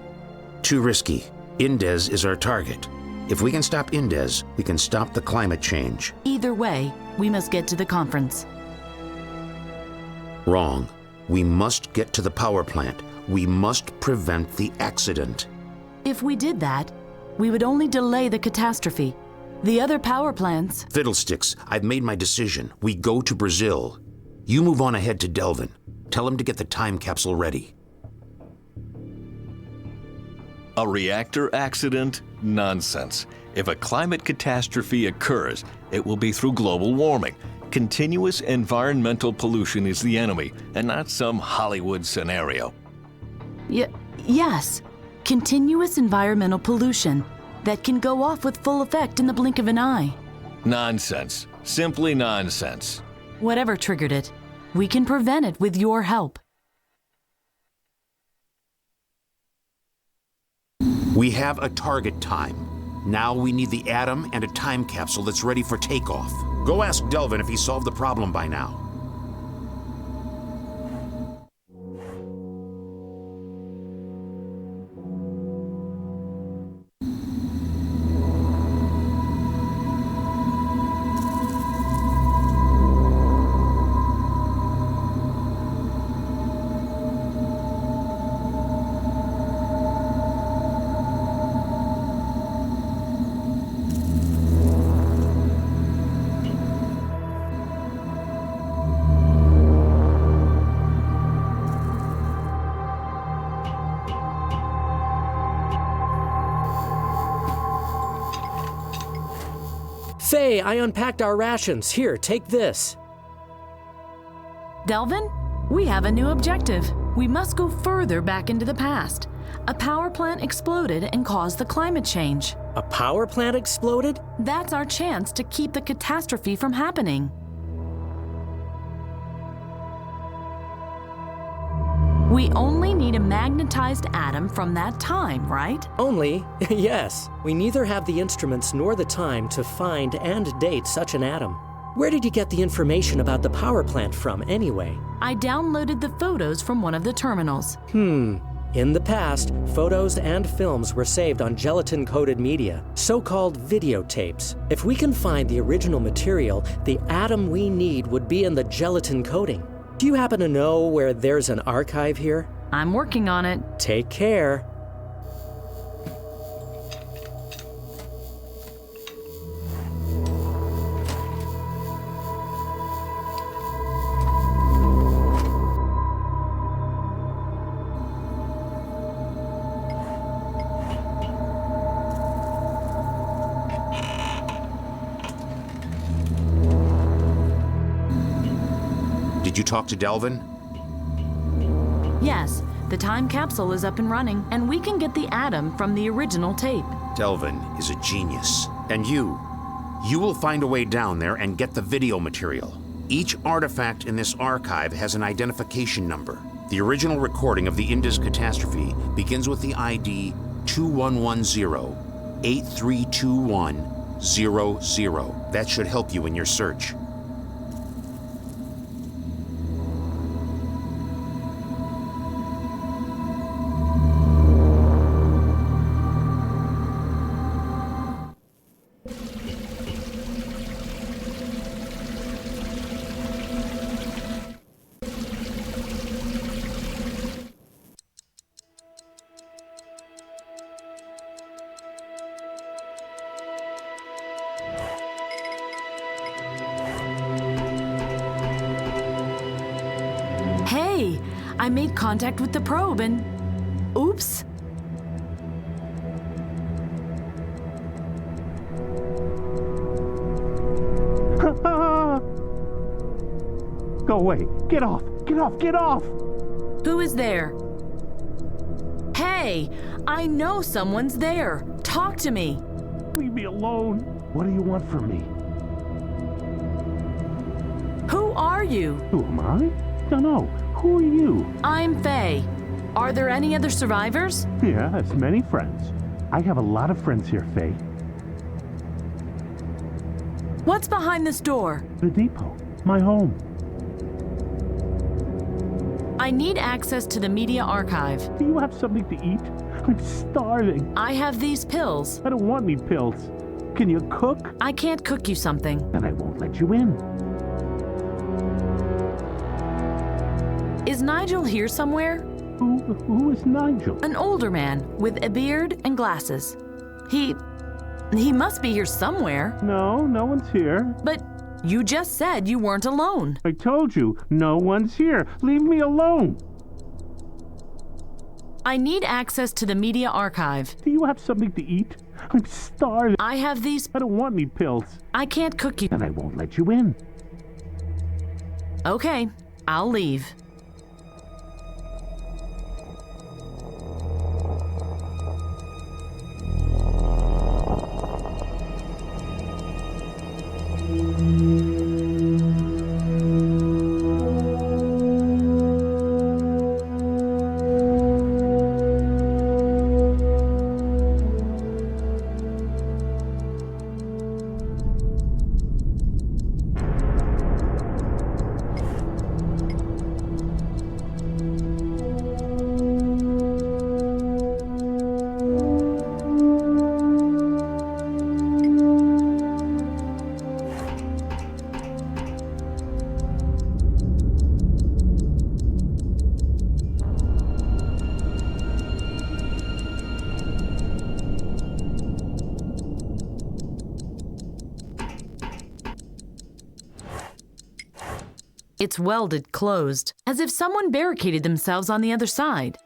Speaker 4: Too risky. Endez is our target. If we can stop Endez, we can stop the climate change.
Speaker 6: Either way, we must get to the conference.
Speaker 4: Wrong. We must get to the power plant. We must prevent the accident.
Speaker 6: If we did that, we would only delay the catastrophe. The other power plants...
Speaker 4: Fiddlesticks, I've made my decision. We go to Brazil. You move on ahead to Delvin. Tell him to get the time capsule ready.
Speaker 8: A reactor accident? Nonsense. If a climate catastrophe occurs, it will be through global warming. Continuous environmental pollution is the enemy, and not some Hollywood scenario.
Speaker 6: Yes. Continuous environmental pollution that can go off with full effect in the blink of an eye.
Speaker 8: Nonsense. Simply nonsense.
Speaker 6: Whatever triggered it, we can prevent it with your help.
Speaker 4: We have a target time. Now we need the atom and a time capsule that's ready for takeoff. Go ask Delvin if he solved the problem by now.
Speaker 11: Faye, I unpacked our rations. Here, take this.
Speaker 6: Delvin, we have a new objective. We must go further back into the past. A power plant exploded and caused the climate change.
Speaker 11: A power plant exploded?
Speaker 6: That's our chance to keep the catastrophe from happening. We only need a magnetized atom from that time, right?
Speaker 11: Only? Yes. We neither have the instruments nor the time to find and date such an atom. Where did you get the information about the power plant from, anyway?
Speaker 6: I downloaded the photos from one of the terminals.
Speaker 11: In the past, photos and films were saved on gelatin-coated media, so-called videotapes. If we can find the original material, the atom we need would be in the gelatin coating. Do you happen to know where there's an archive here?
Speaker 6: I'm working on it.
Speaker 11: Take care.
Speaker 4: Did you talk to Delvin?
Speaker 6: Yes, the time capsule is up and running, and we can get the atom from the original tape.
Speaker 4: Delvin is a genius. And you will find a way down there and get the video material. Each artifact in this archive has an identification number. The original recording of the Indus catastrophe begins with the ID 2110-8321-00. That should help you in your search.
Speaker 6: Hey, I made contact with the probe and... Oops.
Speaker 13: Go away. Get off. Get off. Get off.
Speaker 6: Who is there? Hey, I know someone's there. Talk to me.
Speaker 13: Leave me alone. What do you want from me?
Speaker 6: Who are you?
Speaker 13: Who am I? Don't know. Who are you?
Speaker 6: I'm Faye. Are there any other survivors?
Speaker 13: Yes, many friends. I have a lot of friends here, Faye.
Speaker 6: What's behind this door?
Speaker 13: The depot. My home.
Speaker 6: I need access to the media archive.
Speaker 13: Do you have something to eat? I'm starving.
Speaker 6: I have these pills.
Speaker 13: I don't want any pills. Can you cook?
Speaker 6: I can't cook you something.
Speaker 13: Then I won't let you in.
Speaker 6: Is Nigel here somewhere?
Speaker 13: Who is Nigel?
Speaker 6: An older man with a beard and glasses. He must be here somewhere.
Speaker 13: No one's here.
Speaker 6: But you just said you weren't alone.
Speaker 13: I told you, no one's here. Leave me alone.
Speaker 6: I need access to the media archive.
Speaker 13: Do you have something to eat? I'm starving.
Speaker 6: I have these...
Speaker 13: I don't want any pills.
Speaker 6: I can't cook you.
Speaker 13: Then I won't let you in.
Speaker 6: Okay, I'll leave. It's welded closed, as if someone barricaded themselves on the other side.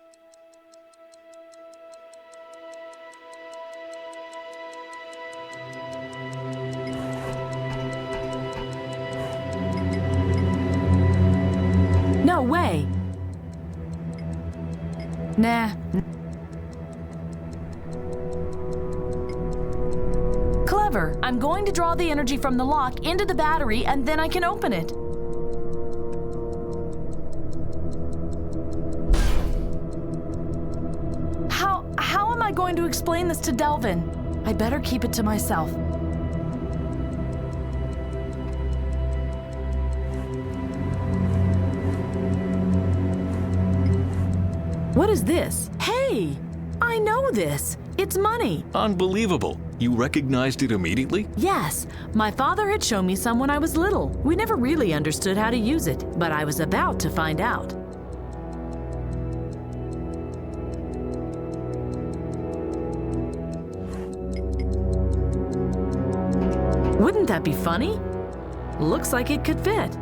Speaker 6: No way! Nah. Clever. I'm going to draw the energy from the lock into the battery and then I can open it. How am I going to explain this to Delvin? I better keep it to myself. What is this? Hey! I know this! It's money!
Speaker 8: Unbelievable. You recognized it immediately?
Speaker 6: Yes, my father had shown me some when I was little. We never really understood how to use it, but I was about to find out. Wouldn't that be funny? Looks like it could fit.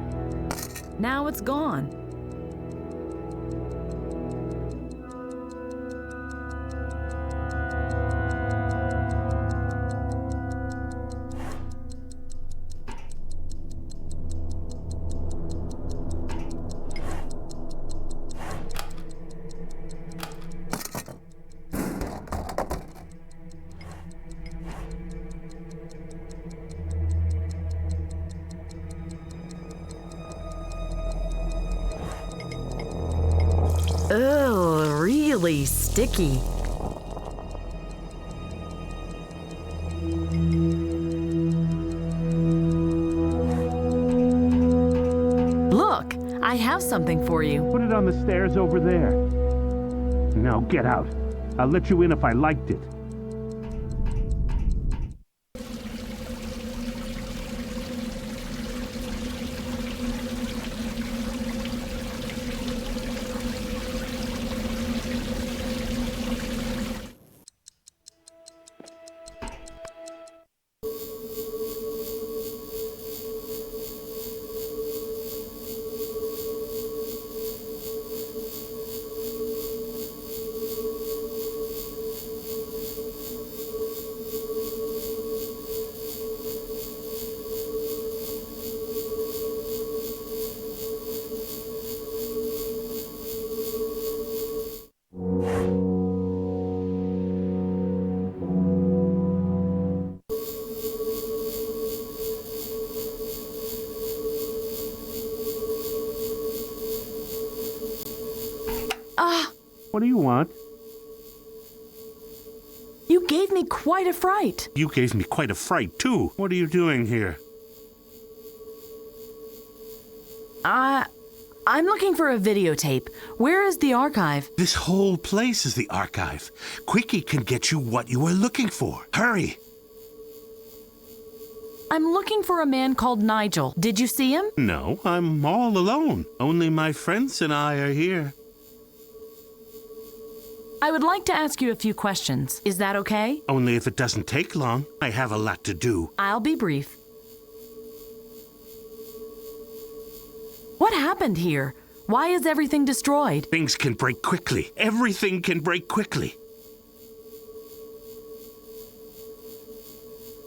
Speaker 6: Now it's gone. Ugh, really sticky. Look, I have something for you.
Speaker 13: Put it on the stairs over there. Now get out. I'll let you in if I liked it. What do you want?
Speaker 6: You gave me quite a fright.
Speaker 3: You gave me quite a fright, too. What are you doing here?
Speaker 6: I'm looking for a videotape. Where is the archive?
Speaker 3: This whole place is the archive. Quickie can get you what you are looking for. Hurry!
Speaker 6: I'm looking for a man called Nigel. Did you see him?
Speaker 3: No, I'm all alone. Only my friends and I are here.
Speaker 6: I would like to ask you a few questions. Is that okay?
Speaker 3: Only if it doesn't take long. I have a lot to do.
Speaker 6: I'll be brief. What happened here? Why is everything destroyed?
Speaker 3: Things can break quickly. Everything can break quickly.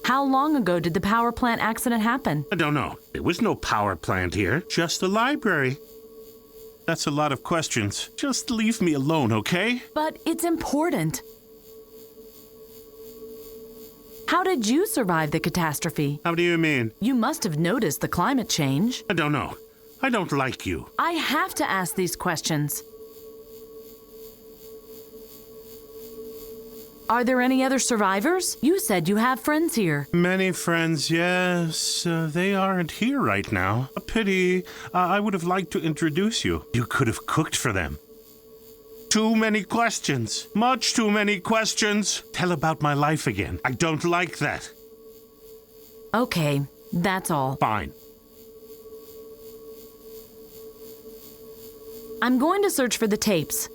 Speaker 6: How long ago did the power plant accident happen?
Speaker 3: I don't know. There was no power plant here. Just a library. That's a lot of questions. Just leave me alone, okay?
Speaker 6: But it's important. How did you survive the catastrophe?
Speaker 3: How do you mean?
Speaker 6: You must have noticed the climate change.
Speaker 3: I don't know. I don't like you.
Speaker 6: I have to ask these questions. Are there any other survivors? You said you have friends here.
Speaker 3: Many friends, yes. They aren't here right now. A pity. I would have liked to introduce you. You could have cooked for them. Too many questions. Much too many questions. Tell about my life again. I don't like that.
Speaker 6: Okay, that's all.
Speaker 3: Fine.
Speaker 6: I'm going to search for the tapes.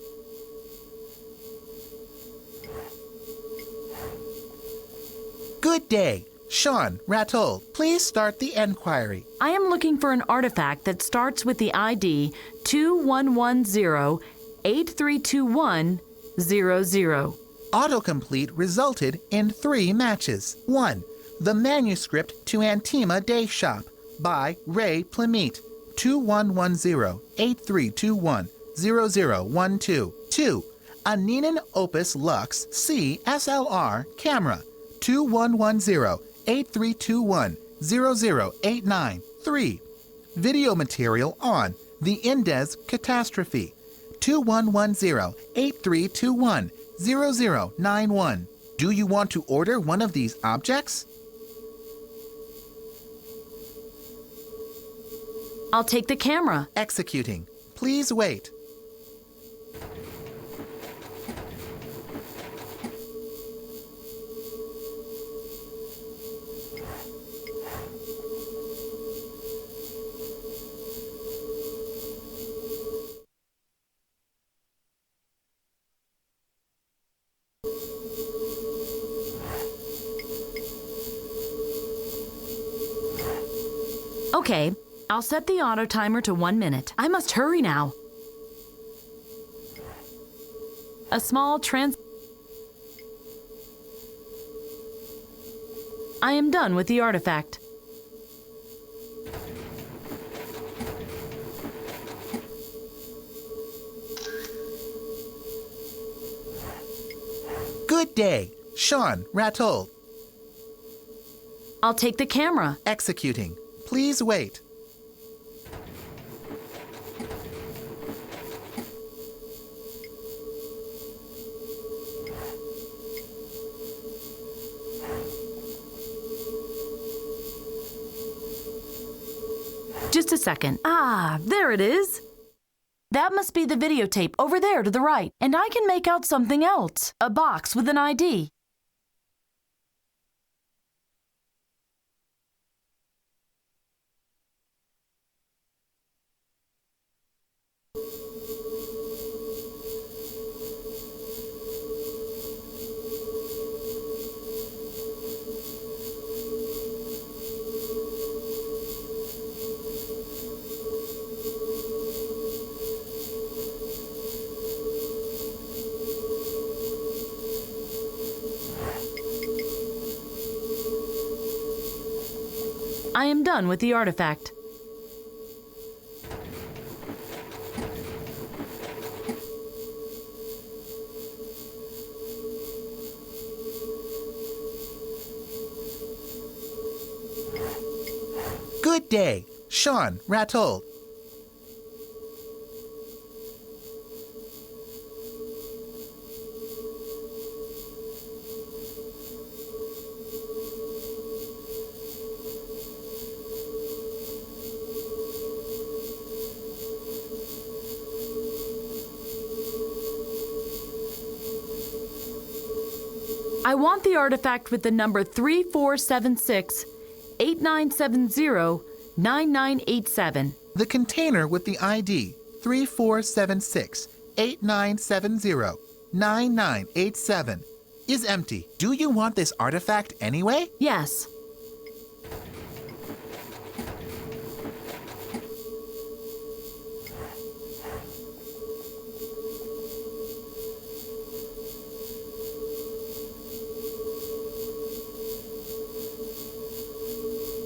Speaker 12: Good day. Sean, Ratol, please start the enquiry.
Speaker 6: I am looking for an artifact that starts with the ID 2110-8321-00.
Speaker 12: Autocomplete resulted in 3 matches. 1. The Manuscript to Antima Day Shop by Ray Plamete. 2110-8321-0012. 2. A Ninan Opus Lux C SLR camera. 2110-8321-0089. 3. Video material on the Indez catastrophe. 2110-8321-0091. Do you want to order one of these objects?
Speaker 6: I'll take the camera.
Speaker 12: Executing. Please wait.
Speaker 6: Okay, I'll set the auto timer to 1 minute. I must hurry now. A small I am done with the artifact.
Speaker 12: Good day. Sean, Ratol.
Speaker 6: I'll take the camera.
Speaker 12: Executing. Please wait.
Speaker 6: Just a second. Ah, there it is. That must be the videotape over there to the right. And I can make out something else. A box with an ID. I am done with the artifact.
Speaker 12: Good day. Sean, Ratol.
Speaker 6: I want the artifact with the number 3476-8970-9987.
Speaker 12: The container with the ID 3476-8970-9987 is empty. Do you want this artifact anyway?
Speaker 6: Yes.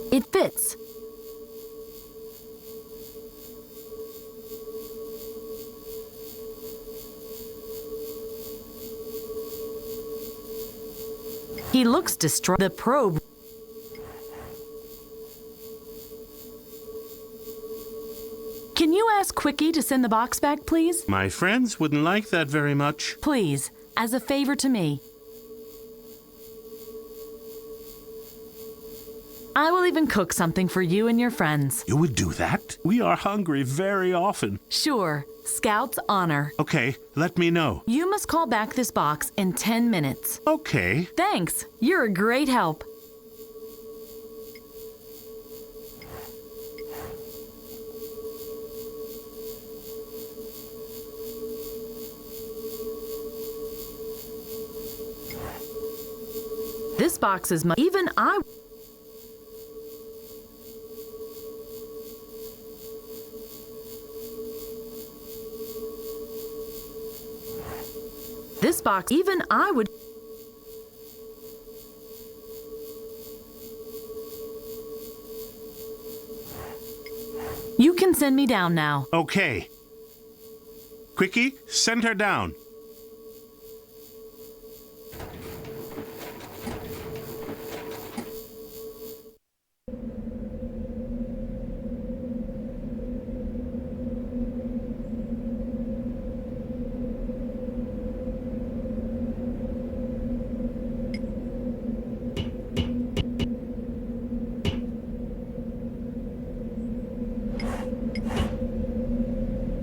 Speaker 6: It fits. He looks distraught. The probe. Can you ask Quickie to send the box back, please?
Speaker 3: My friends wouldn't like that very much.
Speaker 6: Please, as a favor to me. I will even cook something for you and your friends.
Speaker 13: You would do that? We are hungry very often.
Speaker 6: Sure. Scout's honor.
Speaker 3: Okay, let me know.
Speaker 6: You must call back this box in 10 minutes.
Speaker 3: Okay.
Speaker 6: Thanks. You're a great help. This box is even I... This box, even I would... You can send me down now.
Speaker 3: Okay. Quickie, send her down.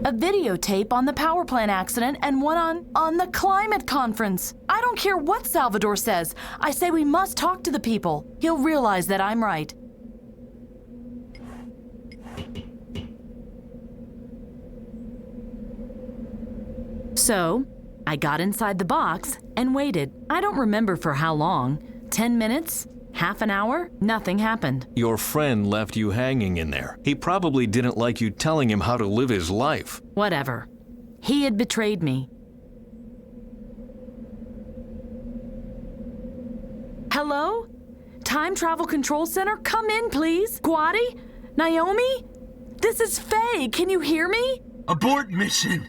Speaker 6: A videotape on the power plant accident and one on the climate conference. I don't care what Salvador says. I say we must talk to the people. He'll realize that I'm right. So, I got inside the box and waited. I don't remember for how long. 10 minutes? Half an hour? Nothing happened.
Speaker 8: Your friend left you hanging in there. He probably didn't like you telling him how to live his life.
Speaker 6: Whatever. He had betrayed me. Hello? Time Travel Control Center? Come in, please. Guadi? Naomi? This is Faye. Can you hear me?
Speaker 2: Abort mission.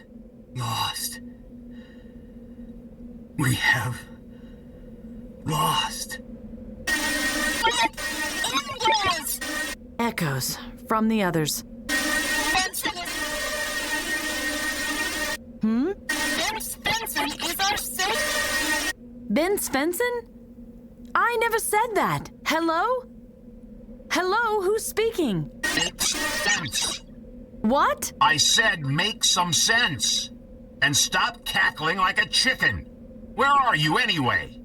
Speaker 2: Lost. We have lost.
Speaker 6: Echoes from the others. Hmm?
Speaker 10: Ben Svensson is our safe.
Speaker 6: Ben Svensson? I never said that. Hello? Hello, who's speaking?
Speaker 4: Make sense.
Speaker 6: What?
Speaker 4: I said make some sense. And stop cackling like a chicken. Where are you anyway?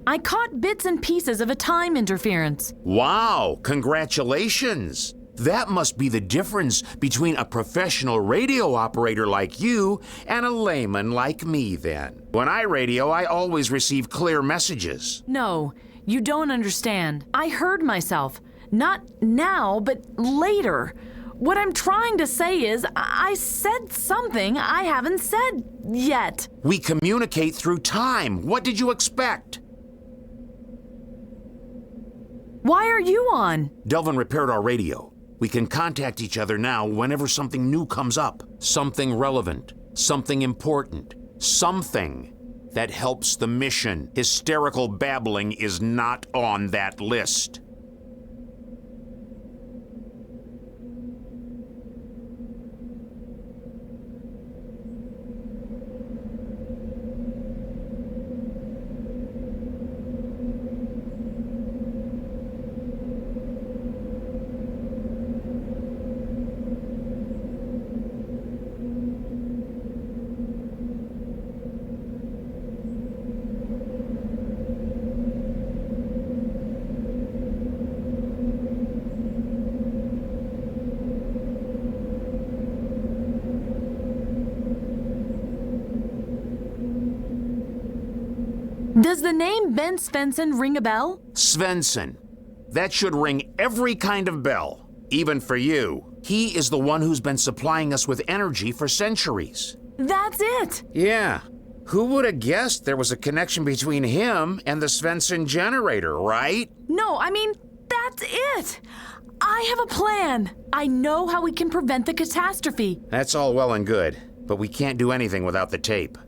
Speaker 6: I caught bits and pieces of a time interference.
Speaker 4: Wow, congratulations. That must be the difference between a professional radio operator like you and a layman like me, then. When I radio, I always receive clear messages.
Speaker 6: No, you don't understand. I heard myself. Not now, but later. What I'm trying to say is, I said something I haven't said yet.
Speaker 4: We communicate through time. What did you expect?
Speaker 6: Why are you on?
Speaker 4: Delvin repaired our radio. We can contact each other now whenever something new comes up. Something relevant, something important, something that helps the mission. Hysterical babbling is not on that list.
Speaker 6: Does the name Ben Svensson ring a bell?
Speaker 4: Svensson. That should ring every kind of bell, even for you. He is the one who's been supplying us with energy for centuries.
Speaker 6: That's it!
Speaker 4: Yeah. Who would have guessed there was a connection between him and the Svensson generator, right?
Speaker 6: No, I mean, that's it! I have a plan. I know how we can prevent the catastrophe.
Speaker 4: That's all well and good, but we can't do anything without the tape.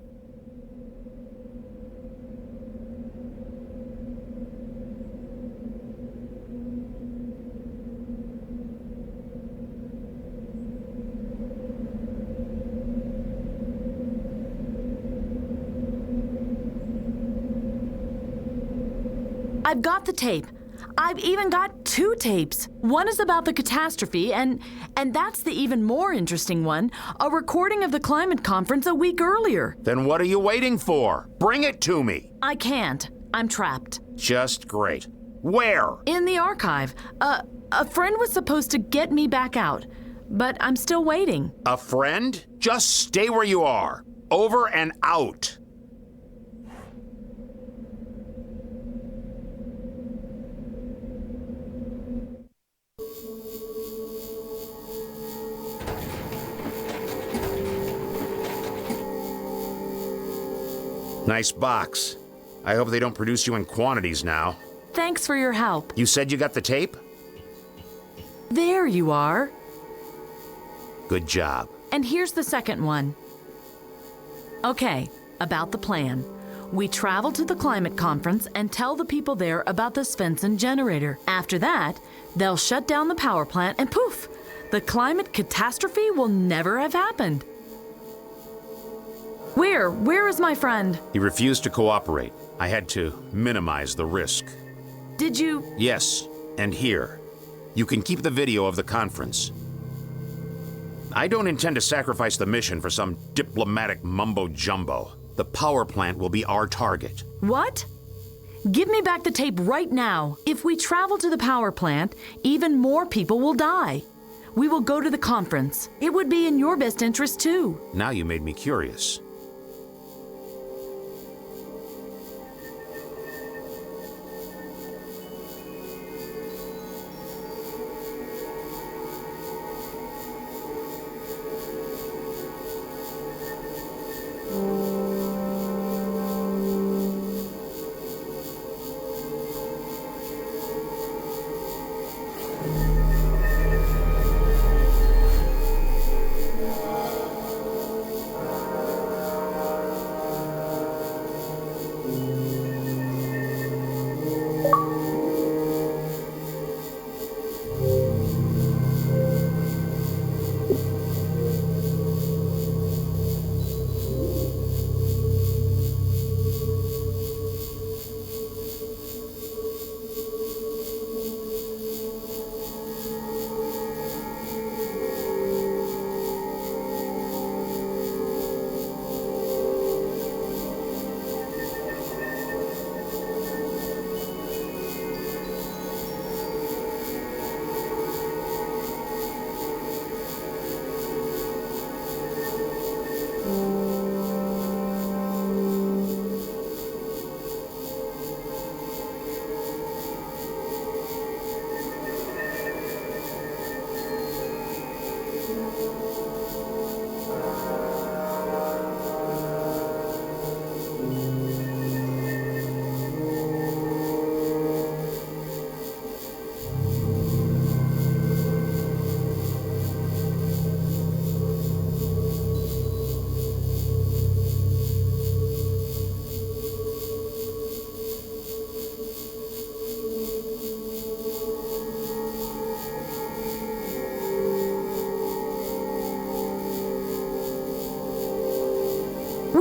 Speaker 6: I've got the tape. I've even got 2 tapes. One is about the catastrophe, and that's the even more interesting one, a recording of the climate conference a week earlier.
Speaker 4: Then what are you waiting for? Bring it to me.
Speaker 6: I can't. I'm trapped.
Speaker 4: Just great. Where?
Speaker 6: In the archive. A friend was supposed to get me back out, but I'm still waiting.
Speaker 4: A friend? Just stay where you are. Over and out. Nice box. I hope they don't produce you in quantities now.
Speaker 6: Thanks for your help.
Speaker 4: You said you got the tape?
Speaker 6: There you are.
Speaker 4: Good job.
Speaker 6: And here's the second one. Okay, about the plan. We travel to the climate conference and tell the people there about the Svensson generator. After that, they'll shut down the power plant and poof, the climate catastrophe will never have happened. Where is my friend?
Speaker 4: He refused to cooperate. I had to minimize the risk.
Speaker 6: Did you?
Speaker 4: Yes, and here. You can keep the video of the conference. I don't intend to sacrifice the mission for some diplomatic mumbo-jumbo. The power plant will be our target.
Speaker 6: What? Give me back the tape right now. If we travel to the power plant, even more people will die. We will go to the conference. It would be in your best interest, too.
Speaker 4: Now you made me curious.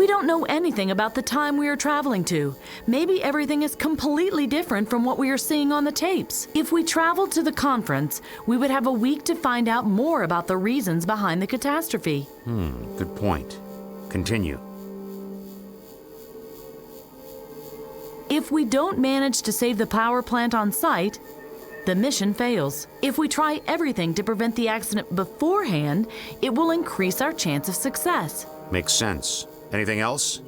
Speaker 6: don't know anything about the time we are traveling to. Maybe everything is completely different from what we are seeing on the tapes. If we traveled to the conference, we would have a week to find out more about the reasons behind the catastrophe.
Speaker 4: Good point. Continue.
Speaker 6: If we don't manage to save the power plant on site, the mission fails. If we try everything to prevent the accident beforehand, it will increase our chance of success.
Speaker 4: Makes sense. Anything else?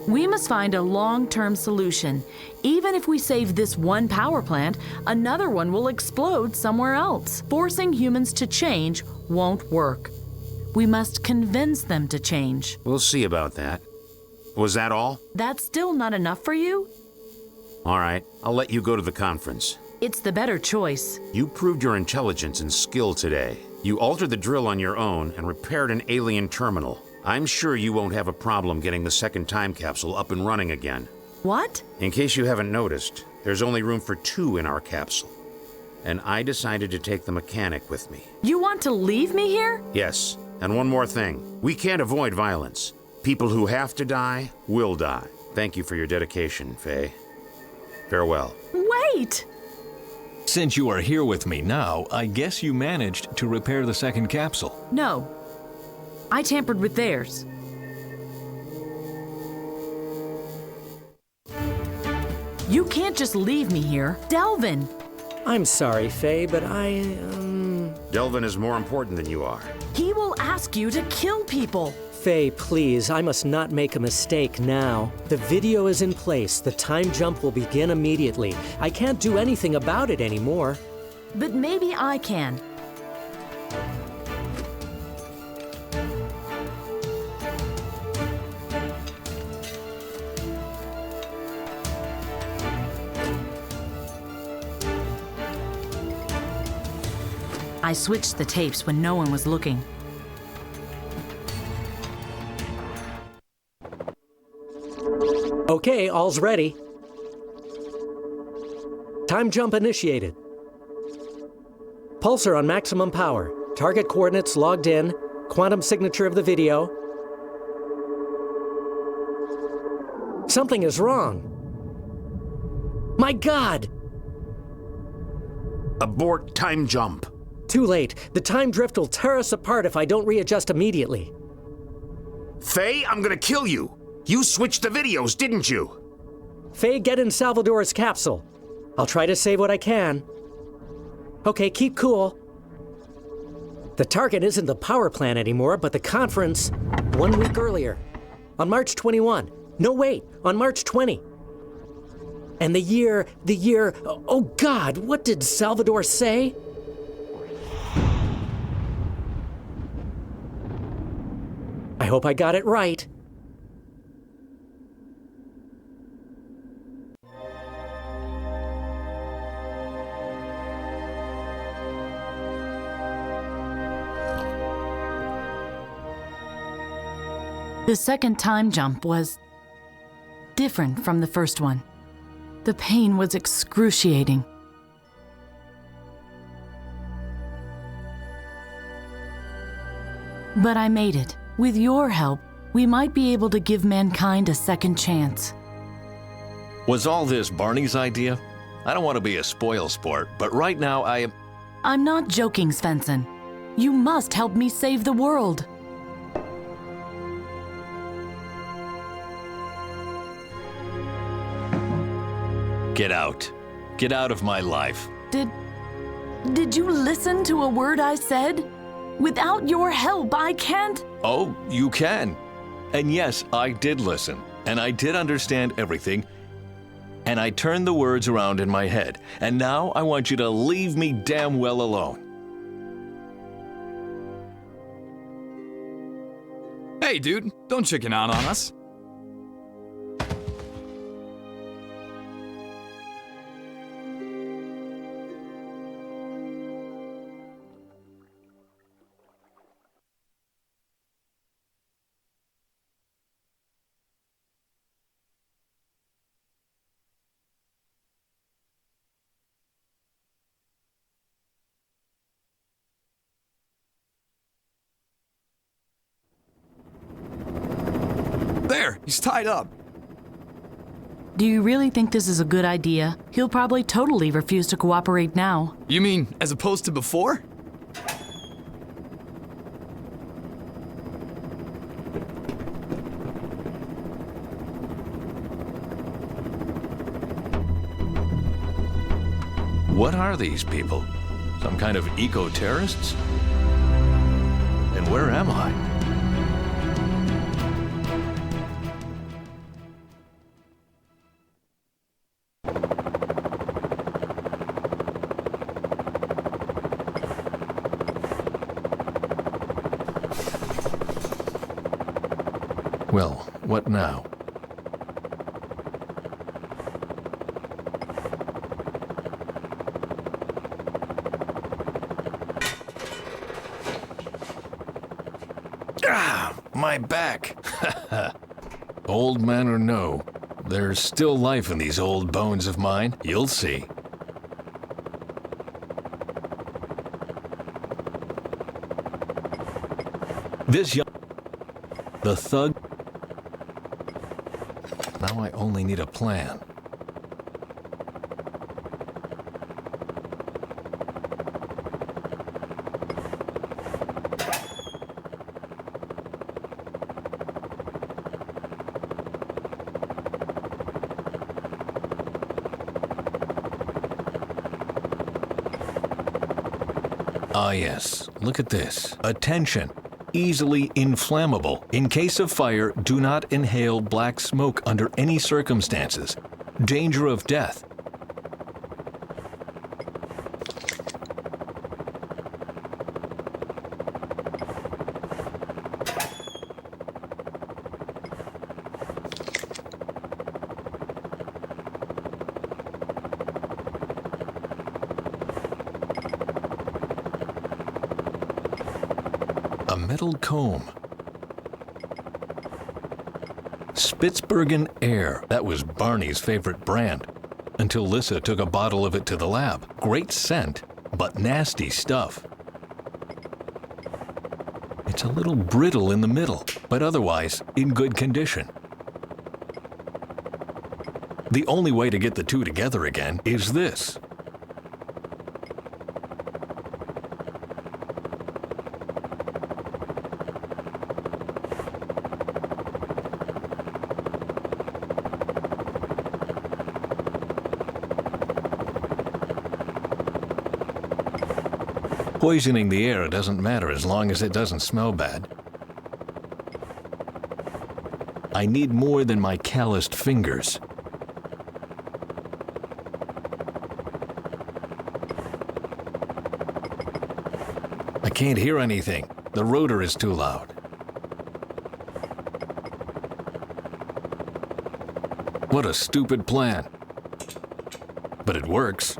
Speaker 6: We must find a long-term solution. Even if we save this one power plant, another one will explode somewhere else. Forcing humans to change won't work. We must convince them to change.
Speaker 4: We'll see about that. Was that all?
Speaker 6: That's still not enough for you?
Speaker 4: All right, I'll let you go to the conference.
Speaker 6: It's the better choice.
Speaker 4: You proved your intelligence and skill today. You altered the drill on your own and repaired an alien terminal. I'm sure you won't have a problem getting the second time capsule up and running again.
Speaker 6: What?
Speaker 4: In case you haven't noticed, there's only room for 2 in our capsule. And I decided to take the mechanic with me.
Speaker 6: You want to leave me here?
Speaker 4: Yes, and one more thing. We can't avoid violence. People who have to die will die. Thank you for your dedication, Faye. Farewell.
Speaker 6: Wait!
Speaker 8: Since you are here with me now, I guess you managed to repair the second capsule.
Speaker 6: No. I tampered with theirs. You can't just leave me here. Delvin!
Speaker 11: I'm sorry, Faye, but
Speaker 4: Delvin is more important than you are.
Speaker 6: He will ask you to kill people.
Speaker 11: Faye, please, I must not make a mistake now. The video is in place. The time jump will begin immediately. I can't do anything about it anymore.
Speaker 6: But maybe I can. I switched the tapes when no one was looking.
Speaker 11: Okay, all's ready. Time jump initiated. Pulsar on maximum power. Target coordinates logged in. Quantum signature of the video. Something is wrong. My God!
Speaker 4: Abort time jump.
Speaker 11: Too late. The time drift will tear us apart if I don't readjust immediately.
Speaker 4: Faye, I'm gonna kill you. You switched the videos, didn't you?
Speaker 11: Faye, get in Salvador's capsule. I'll try to save what I can. Okay, keep cool. The target isn't the power plant anymore, but the conference 1 week earlier. On March 21. No, wait, on March 20. And the year, oh God, what did Salvador say? I hope I got it right.
Speaker 6: The second time jump was different from the first one. The pain was excruciating. But I made it. With your help, we might be able to give mankind a second chance.
Speaker 8: Was all this Barney's idea? I don't want to be a spoilsport, but right now I am...
Speaker 6: I'm not joking, Svensson. You must help me save the world.
Speaker 8: Get out. Get out of my life.
Speaker 6: Did you listen to a word I said? Without your help, I can't...
Speaker 8: Oh, you can. And yes, I did listen, and I did understand everything, and I turned the words around in my head, and now I want you to leave me damn well alone.
Speaker 14: Hey, dude, don't chicken out on us. There, he's tied up.
Speaker 6: Do you really think this is a good idea? He'll probably totally refuse to cooperate now.
Speaker 14: You mean as opposed to before?
Speaker 8: What are these people? Some kind of eco-terrorists? And where am I? Well, what now? My back. Old man or no, there's still life in these old bones of mine. You'll see. This young... The thug... Now I only need a plan. Ah yes, look at this. Attention! Easily inflammable. In case of fire, do not inhale black smoke under any circumstances. Danger of death. A metal comb. Spitsbergen Air. That was Barney's favorite brand. Until Lissa took a bottle of it to the lab. Great scent, but nasty stuff. It's a little brittle in the middle, but otherwise in good condition. The only way to get the two together again is this. Poisoning the air doesn't matter as long as it doesn't smell bad. I need more than my calloused fingers. I can't hear anything. The rotor is too loud. What a stupid plan. But it works.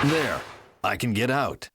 Speaker 8: There, I can get out.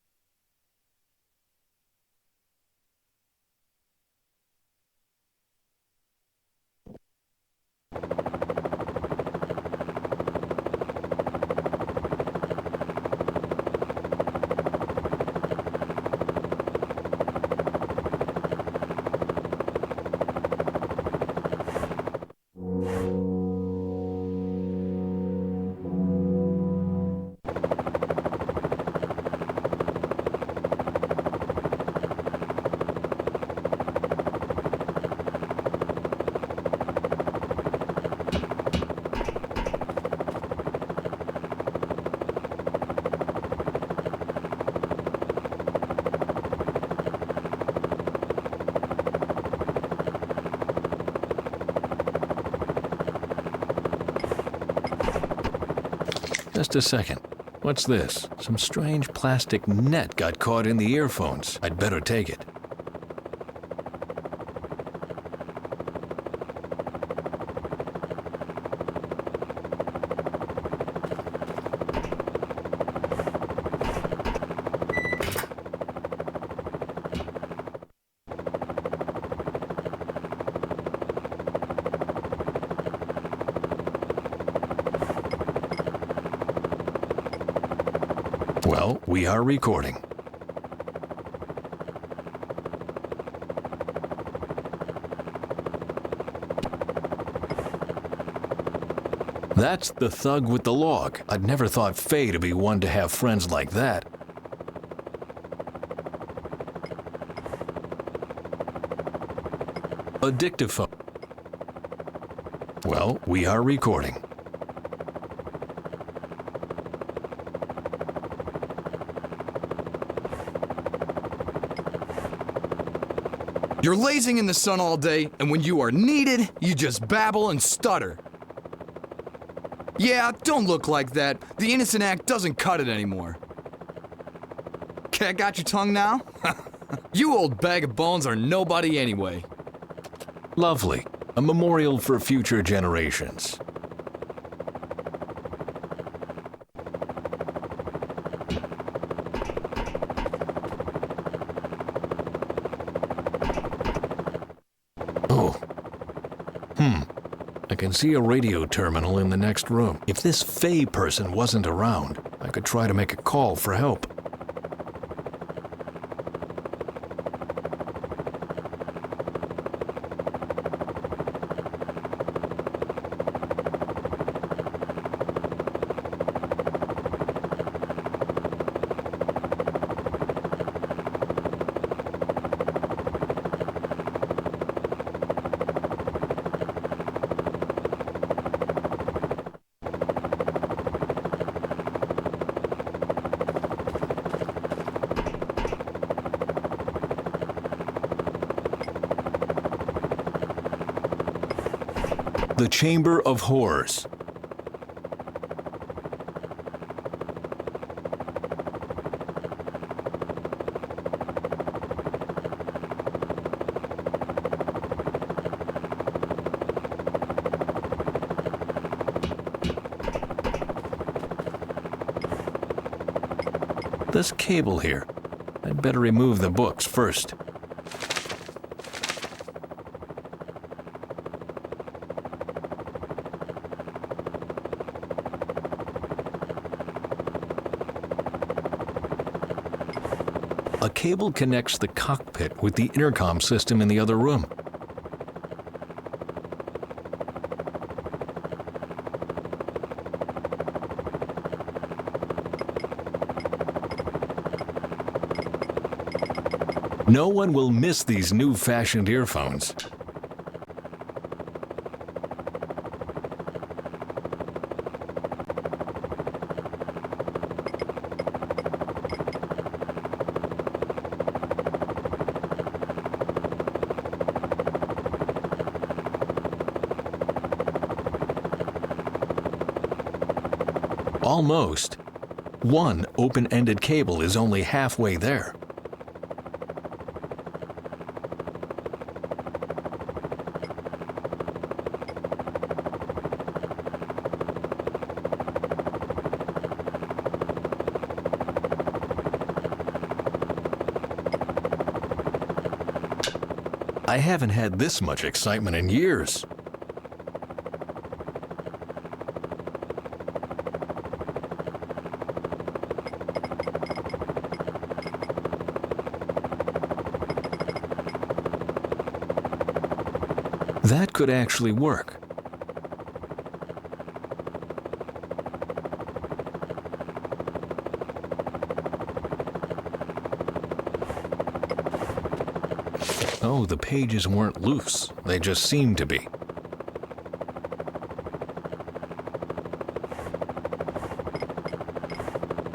Speaker 8: Just a second. What's this? Some strange plastic net got caught in the earphones. I'd better take it. Well, we are recording. That's the thug with the log. I'd never thought Faye to be one to have friends like that. A dictaphone. Well, we are recording.
Speaker 14: You're lazing in the sun all day, and when you are needed, you just babble and stutter. Yeah, don't look like that. The innocent act doesn't cut it anymore. Okay, got your tongue now? You old bag of bones are nobody anyway.
Speaker 8: Lovely. A memorial for future generations. I can see a radio terminal in the next room. If this Faye person wasn't around, I could try to make a call for help. The Chamber of Horrors. This cable here. I'd better remove the books first. A cable connects the cockpit with the intercom system in the other room. No one will miss these new-fashioned earphones. Almost. One open-ended cable is only halfway there. I haven't had this much excitement in years. That could actually work. Oh, the pages weren't loose. They just seemed to be.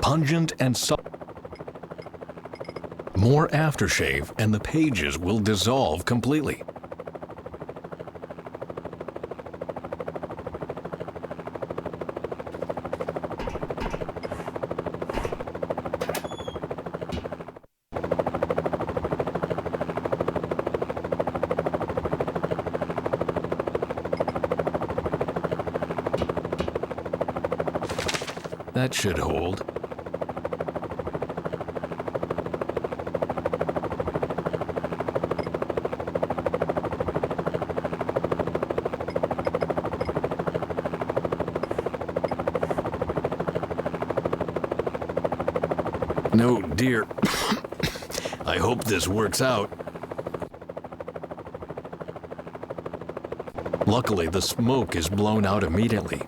Speaker 8: Pungent and more aftershave, and the pages will dissolve completely. That should hold. No, dear. I hope this works out. Luckily, the smoke is blown out immediately.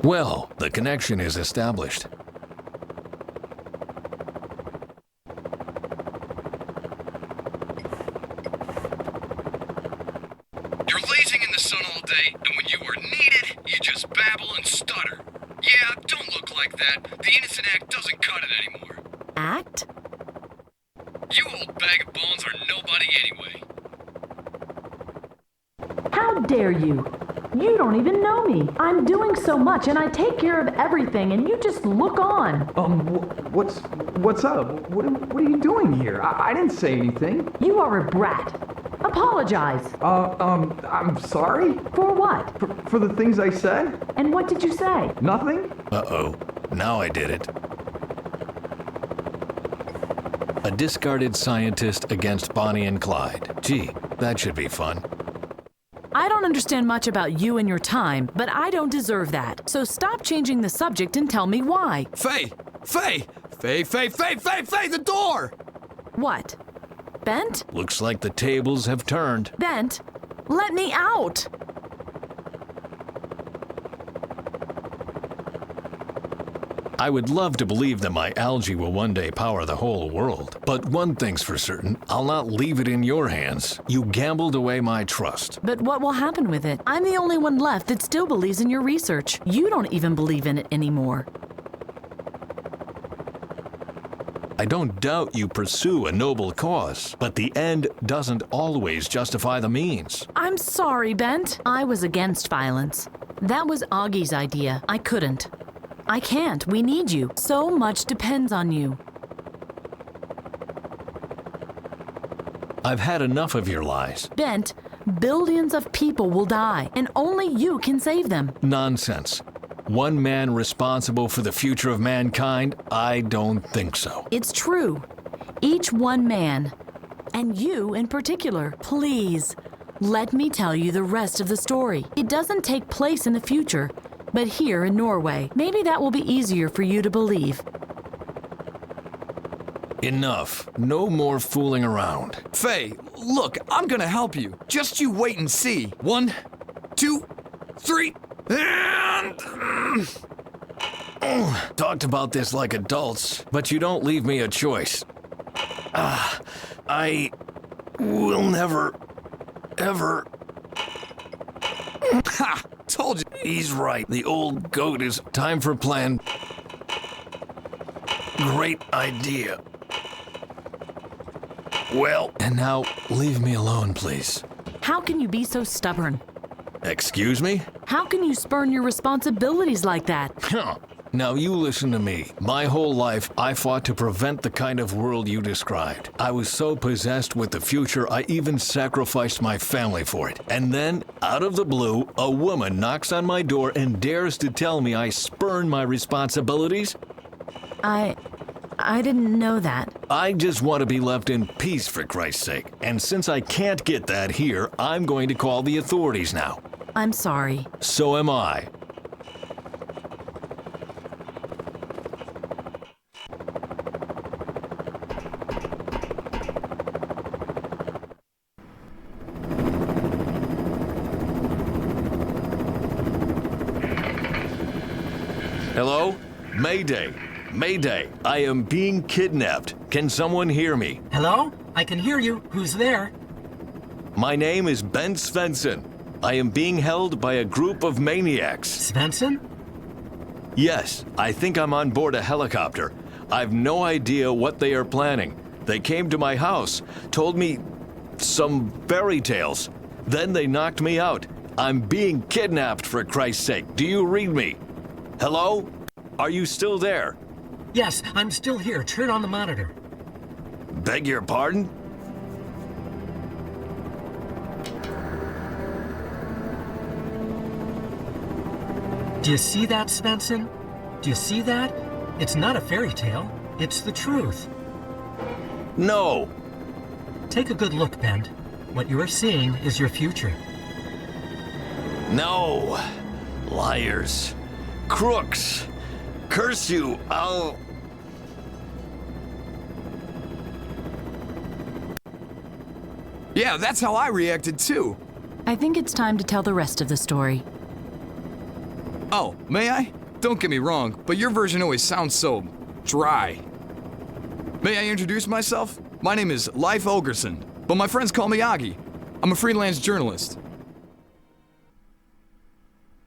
Speaker 8: Well, the connection is established.
Speaker 14: You're lazing in the sun all day, and when you are needed, you just babble and stutter. Yeah, don't look like that. The Innocent Act doesn't cut it anymore.
Speaker 6: Act?
Speaker 14: You old bag of bones are nobody anyway.
Speaker 6: How dare you? You don't even know me. I'm doing so much and I take care of everything and you just look on.
Speaker 15: What's up? What are you doing here? I didn't say anything.
Speaker 6: You are a brat. Apologize.
Speaker 15: I'm sorry?
Speaker 6: For what?
Speaker 15: For the things I said?
Speaker 6: And what did you say?
Speaker 15: Nothing?
Speaker 8: Uh-oh. Now I did it. A discarded scientist against Bonnie and Clyde. Gee, that should be fun.
Speaker 6: I don't understand much about you and your time, but I don't deserve that. So stop changing the subject and tell me why.
Speaker 14: Faye! Faye! Faye, Faye, Faye, Faye, Faye, the door!
Speaker 6: What? Bent?
Speaker 8: Looks like the tables have turned.
Speaker 6: Bent, let me out!
Speaker 8: I would love to believe that my algae will one day power the whole world. But one thing's for certain, I'll not leave it in your hands. You gambled away my trust.
Speaker 6: But what will happen with it? I'm the only one left that still believes in your research. You don't even believe in it anymore.
Speaker 8: I don't doubt you pursue a noble cause, but the end doesn't always justify the means.
Speaker 6: I'm sorry, Bent. I was against violence. That was Augie's idea. I couldn't. I can't. We need you. So much depends on you.
Speaker 8: I've had enough of your lies.
Speaker 6: Bent, billions of people will die, and only you can save them.
Speaker 8: Nonsense. One man responsible for the future of mankind? I don't think so.
Speaker 6: It's true. Each one man. And you in particular. Please, let me tell you the rest of the story. It doesn't take place in the future, but here in Norway. Maybe that will be easier for you to believe.
Speaker 8: Enough. No more fooling around.
Speaker 14: Faye, look, I'm gonna help you. Just you wait and see. 1, 2, 3, and...
Speaker 8: Talked about this like adults, but you don't leave me a choice. I will never, ever...
Speaker 14: Ha! Told you.
Speaker 8: He's right. The old goat is time for plan. Great idea. Well, and now leave me alone, please.
Speaker 6: How can you be so stubborn?
Speaker 8: Excuse me?
Speaker 6: How can you spurn your responsibilities like that?
Speaker 8: Now you listen to me. My whole life, I fought to prevent the kind of world you described. I was so possessed with the future, I even sacrificed my family for it. And then, out of the blue, a woman knocks on my door and dares to tell me I spurn my responsibilities?
Speaker 6: I didn't know that.
Speaker 8: I just want to be left in peace, for Christ's sake. And since I can't get that here, I'm going to call the authorities now.
Speaker 6: I'm sorry.
Speaker 8: So am I. Hello? Mayday. Mayday. I am being kidnapped. Can someone hear me?
Speaker 2: Hello? I can hear you. Who's there?
Speaker 8: My name is Ben Svensson. I am being held by a group of maniacs.
Speaker 2: Svensson?
Speaker 8: Yes, I think I'm on board a helicopter. I've no idea what they are planning. They came to my house, told me some fairy tales. Then they knocked me out. I'm being kidnapped, for Christ's sake. Do you read me? Hello? Are you still there?
Speaker 2: Yes, I'm still here. Turn on the monitor.
Speaker 8: Beg your pardon?
Speaker 2: Do you see that, Svensson? Do you see that? It's not a fairy tale. It's the truth.
Speaker 8: No.
Speaker 2: Take a good look, Bend. What you are seeing is your future.
Speaker 8: No. Liars. Crooks. Curse you. I'll...
Speaker 14: Yeah, that's how I reacted too.
Speaker 6: I think it's time to tell the rest of the story.
Speaker 14: Oh, may I? Don't get me wrong, but your version always sounds so dry. May I introduce myself? My name is Leif Olgerson, but my friends call me Augie. I'm a freelance journalist.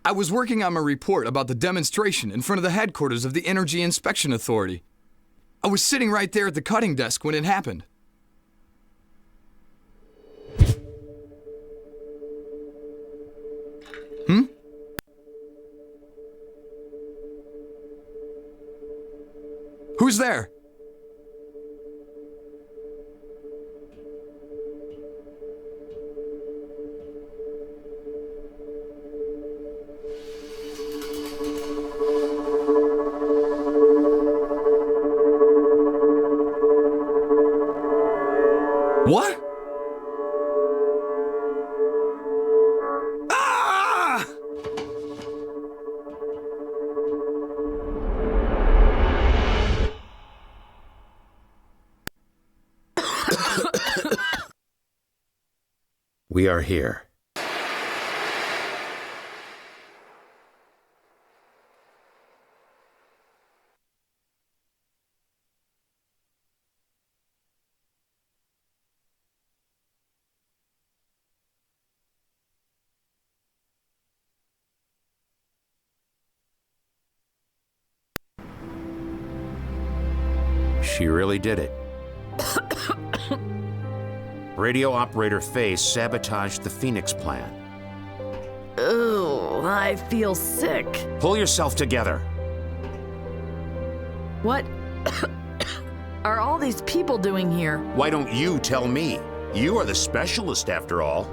Speaker 14: I was working on my report about the demonstration in front of the headquarters of the Energy Inspection Authority. I was sitting right there at the cutting desk when it happened. Who's there? What? Ah!
Speaker 4: We are here. She really did it. Radio operator Faye sabotaged the Phoenix plan.
Speaker 6: Oh, I feel sick.
Speaker 4: Pull yourself together.
Speaker 6: What are all these people doing here?
Speaker 4: Why don't you tell me? You are the specialist, after all.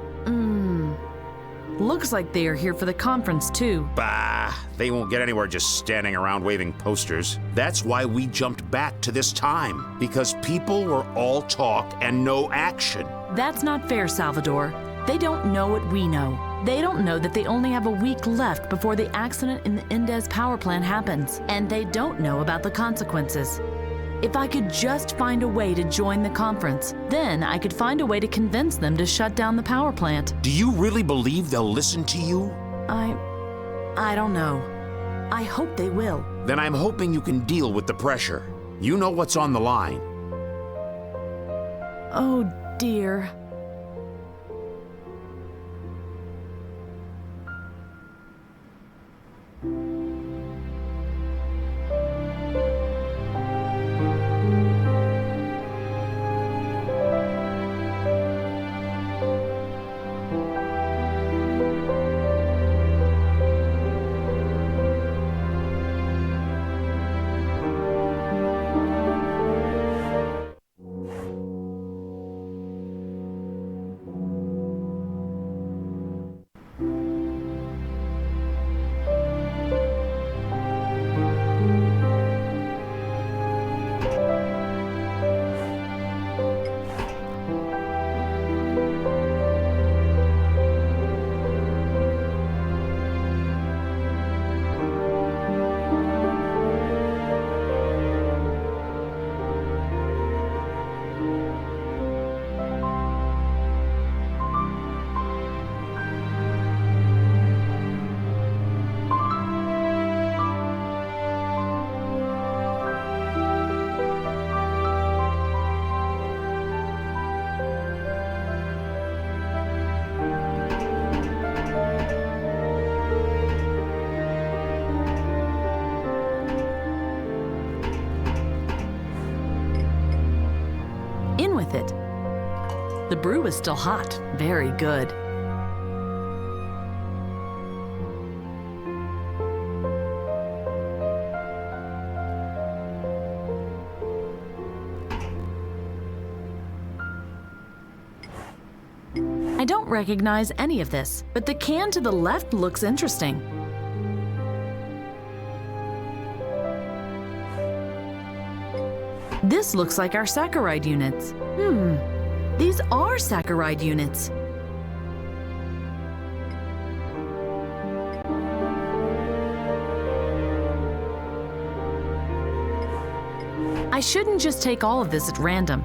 Speaker 6: Looks like they are here for the conference, too.
Speaker 4: Bah, they won't get anywhere just standing around waving posters. That's why we jumped back to this time, because people were all talk and no action.
Speaker 6: That's not fair, Salvador. They don't know what we know. They don't know that they only have a week left before the accident in the Indez power plant happens, and they don't know about the consequences. If I could just find a way to join the conference, then I could find a way to convince them to shut down the power plant.
Speaker 4: Do you really believe they'll listen to you?
Speaker 6: I don't know. I hope they will.
Speaker 4: Then I'm hoping you can deal with the pressure. You know what's on the line.
Speaker 6: Oh, dear. with it. The brew is still hot. Very good. I don't recognize any of this, but the can to the left looks interesting. This looks like our saccharide units. These are saccharide units. I shouldn't just take all of this at random.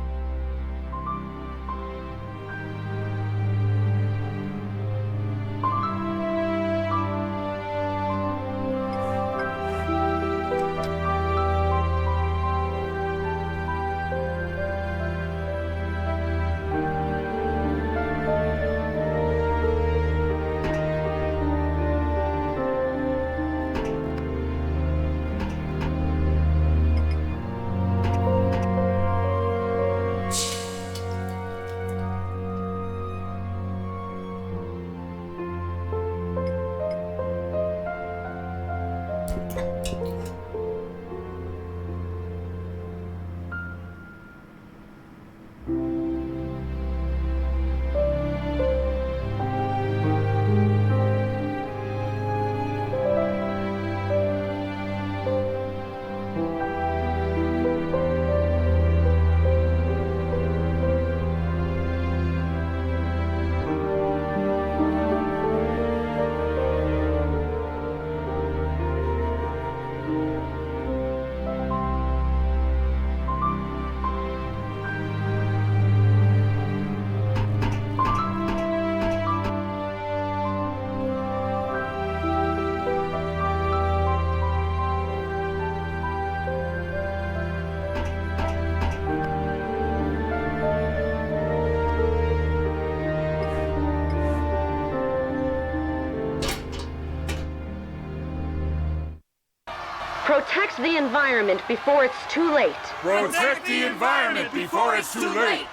Speaker 16: Protect the environment before it's too late.
Speaker 17: Protect the environment before it's too late.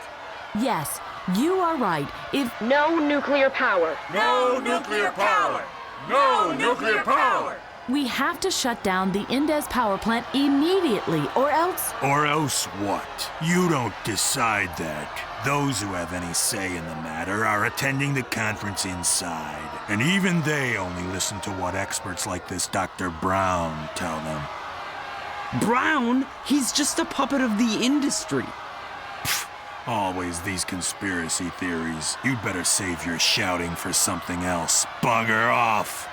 Speaker 6: Yes, you are right. If
Speaker 16: no nuclear power.
Speaker 17: No nuclear power. No nuclear power.
Speaker 6: We have to shut down the Indes power plant immediately, or else...
Speaker 18: Or else what? You don't decide that. Those who have any say in the matter are attending the conference inside. And even they only listen to what experts like this Dr. Brown tell them.
Speaker 5: Brown? He's just a puppet of the industry.
Speaker 18: Always these conspiracy theories. You'd better save your shouting for something else. Bugger off!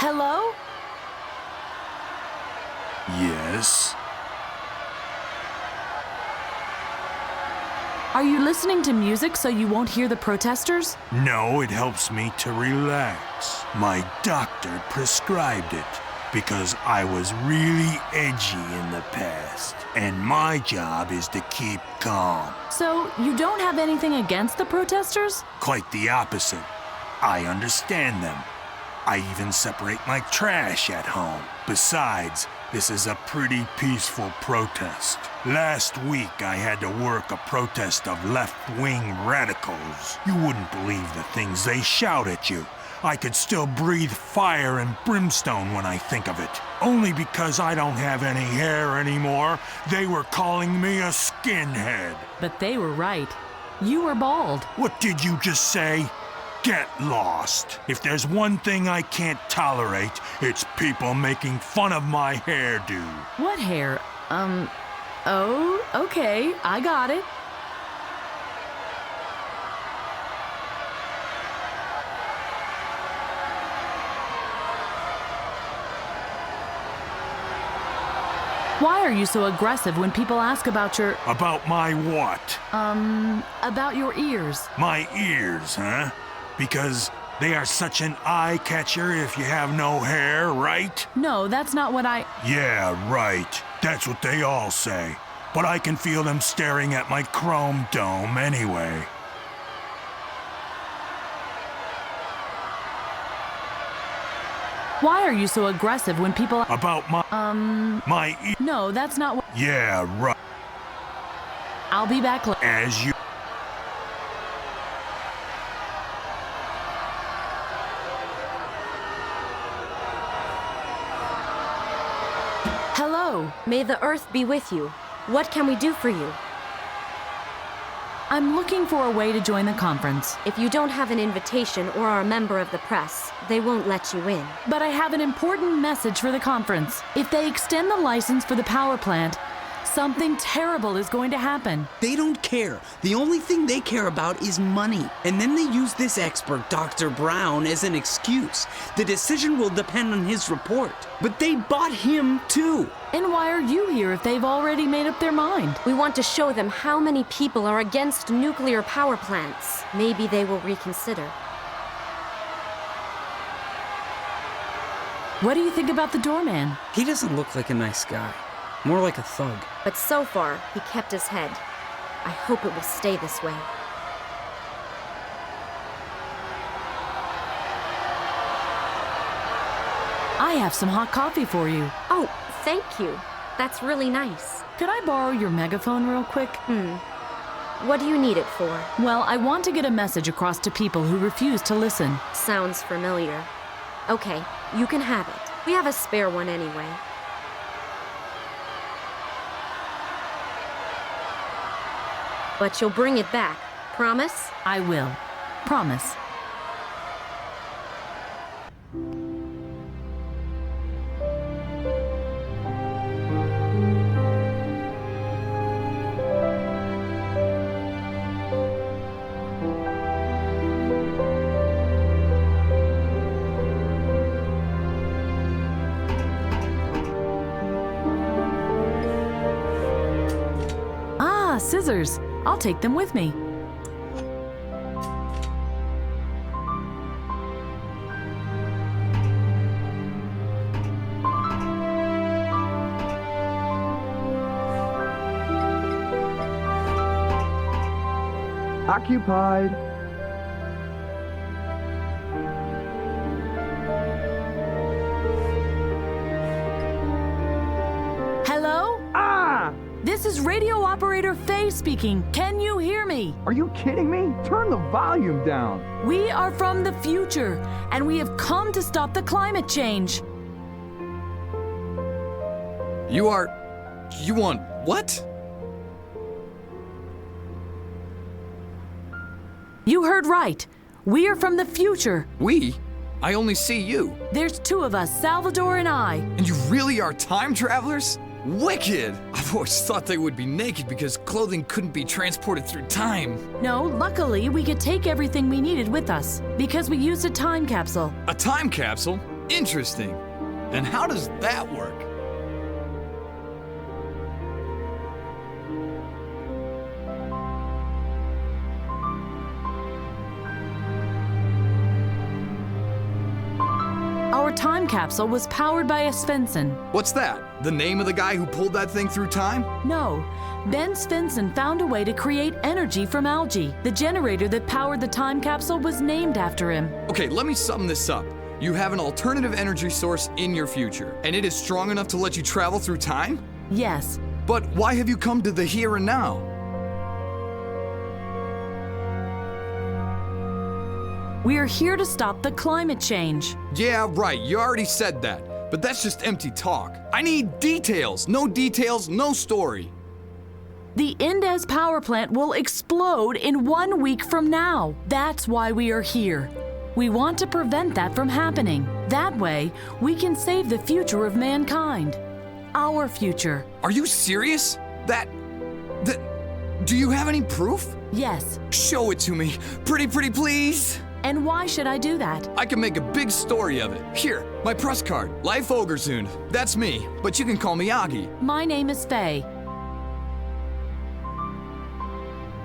Speaker 6: Hello?
Speaker 18: Yes?
Speaker 6: Are you listening to music so you won't hear the protesters?
Speaker 18: No, it helps me to relax. My doctor prescribed it because I was really edgy in the past. And my job is to keep calm.
Speaker 6: So, you don't have anything against the protesters?
Speaker 18: Quite the opposite. I understand them. I even separate my trash at home. Besides, this is a pretty peaceful protest. Last week, I had to work a protest of left-wing radicals. You wouldn't believe the things they shout at you. I could still breathe fire and brimstone when I think of it. Only because I don't have any hair anymore, they were calling me a skinhead.
Speaker 6: But they were right. You were bald.
Speaker 18: What did you just say? Get lost. If there's one thing I can't tolerate, it's people making fun of my hairdo.
Speaker 6: What hair? Oh, okay, I got it. Why are you so aggressive when people ask about your...
Speaker 18: About my what?
Speaker 6: About your ears.
Speaker 18: My ears, huh? Because they are such an eye catcher if you have no hair, right?
Speaker 6: No, that's not what I.
Speaker 18: Yeah, right. That's what they all say. But I can feel them staring at my chrome dome anyway.
Speaker 6: Why are you so aggressive when people.
Speaker 18: About my.
Speaker 6: No, that's not what.
Speaker 18: Yeah, right.
Speaker 6: I'll be back later.
Speaker 18: As you.
Speaker 6: Hello.
Speaker 16: May the Earth be with you. What can we do for you?
Speaker 6: I'm looking for a way to join the conference.
Speaker 16: If you don't have an invitation or are a member of the press, they won't let you in.
Speaker 6: But I have an important message for the conference. If they extend the license for the power plant, something terrible is going to happen.
Speaker 5: They don't care. The only thing they care about is money. And then they use this expert, Dr. Brown, as an excuse. The decision will depend on his report. But they bought him too.
Speaker 6: And why are you here if they've already made up their mind?
Speaker 16: We want to show them how many people are against nuclear power plants. Maybe they will reconsider.
Speaker 6: What do you think about the doorman?
Speaker 5: He doesn't look like a nice guy. More like a thug.
Speaker 16: But so far, he kept his head. I hope it will stay this way.
Speaker 6: I have some hot coffee for you.
Speaker 16: Oh, thank you. That's really nice.
Speaker 6: Could I borrow your megaphone real quick?
Speaker 16: What do you need it for?
Speaker 6: Well, I want to get a message across to people who refuse to listen.
Speaker 16: Sounds familiar. Okay, you can have it. We have a spare one anyway. But you'll bring it back. Promise?
Speaker 6: I will. Promise. Ah, scissors. I'll take them with me.
Speaker 15: Occupied.
Speaker 6: Hello?
Speaker 15: Ah!
Speaker 6: This is radio operator Faye speaking. Can you hear me?
Speaker 15: Are you kidding me? Turn the volume down.
Speaker 6: We are from the future, and we have come to stop the climate change.
Speaker 14: You want what?
Speaker 6: You heard right. We are from the future.
Speaker 14: We? I only see you.
Speaker 6: There's two of us, Salvador and I.
Speaker 14: And you really are time travelers? Wicked! I've always thought they would be naked because clothing couldn't be transported through time.
Speaker 6: No, luckily we could take everything we needed with us because we used a time capsule.
Speaker 14: A time capsule? Interesting. And how does that work?
Speaker 6: Our time capsule was powered by a Svensson.
Speaker 14: What's that? The name of the guy who pulled that thing through time?
Speaker 6: No. Ben Svensson found a way to create energy from algae. The generator that powered the time capsule was named after him.
Speaker 14: Okay, let me sum this up. You have an alternative energy source in your future, and it is strong enough to let you travel through time?
Speaker 6: Yes.
Speaker 14: But why have you come to the here and now?
Speaker 6: We are here to stop the climate change.
Speaker 14: Yeah, right, you already said that. But that's just empty talk. I need details. No details, no story.
Speaker 6: The Indez power plant will explode in 1 week from now. That's why we are here. We want to prevent that from happening. That way, we can save the future of mankind. Our future.
Speaker 14: Are you serious? Do you have any proof?
Speaker 6: Yes.
Speaker 14: Show it to me. Pretty please.
Speaker 6: And why should I do that?
Speaker 14: I can make a big story of it. Here, my press card, Leif Ogersund. That's me, but you can call me Augie.
Speaker 6: My name is Faye.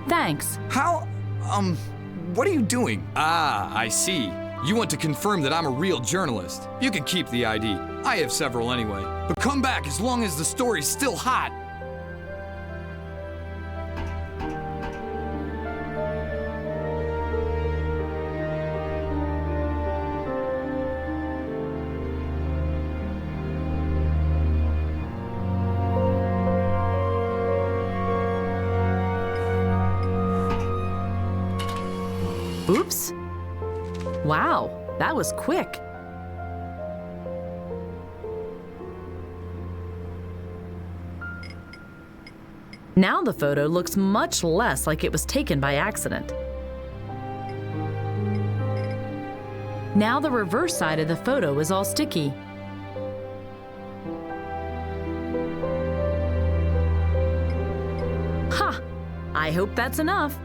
Speaker 6: Thanks.
Speaker 14: How, what are you doing? Ah, I see. You want to confirm that I'm a real journalist. You can keep the ID. I have several anyway. But come back as long as the story's still hot.
Speaker 6: Oops. Wow, that was quick. Now the photo looks much less like it was taken by accident. Now the reverse side of the photo is all sticky. Ha! I hope that's enough.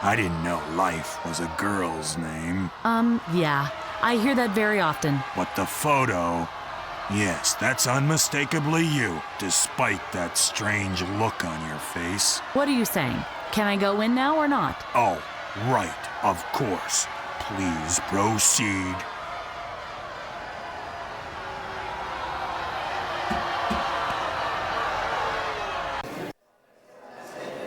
Speaker 18: I didn't know life was a girl's name.
Speaker 6: Yeah. I hear that very often.
Speaker 18: But the photo, yes, that's unmistakably you, despite that strange look on your face.
Speaker 6: What are you saying? Can I go in now or not?
Speaker 18: Oh, right, of course. Please proceed.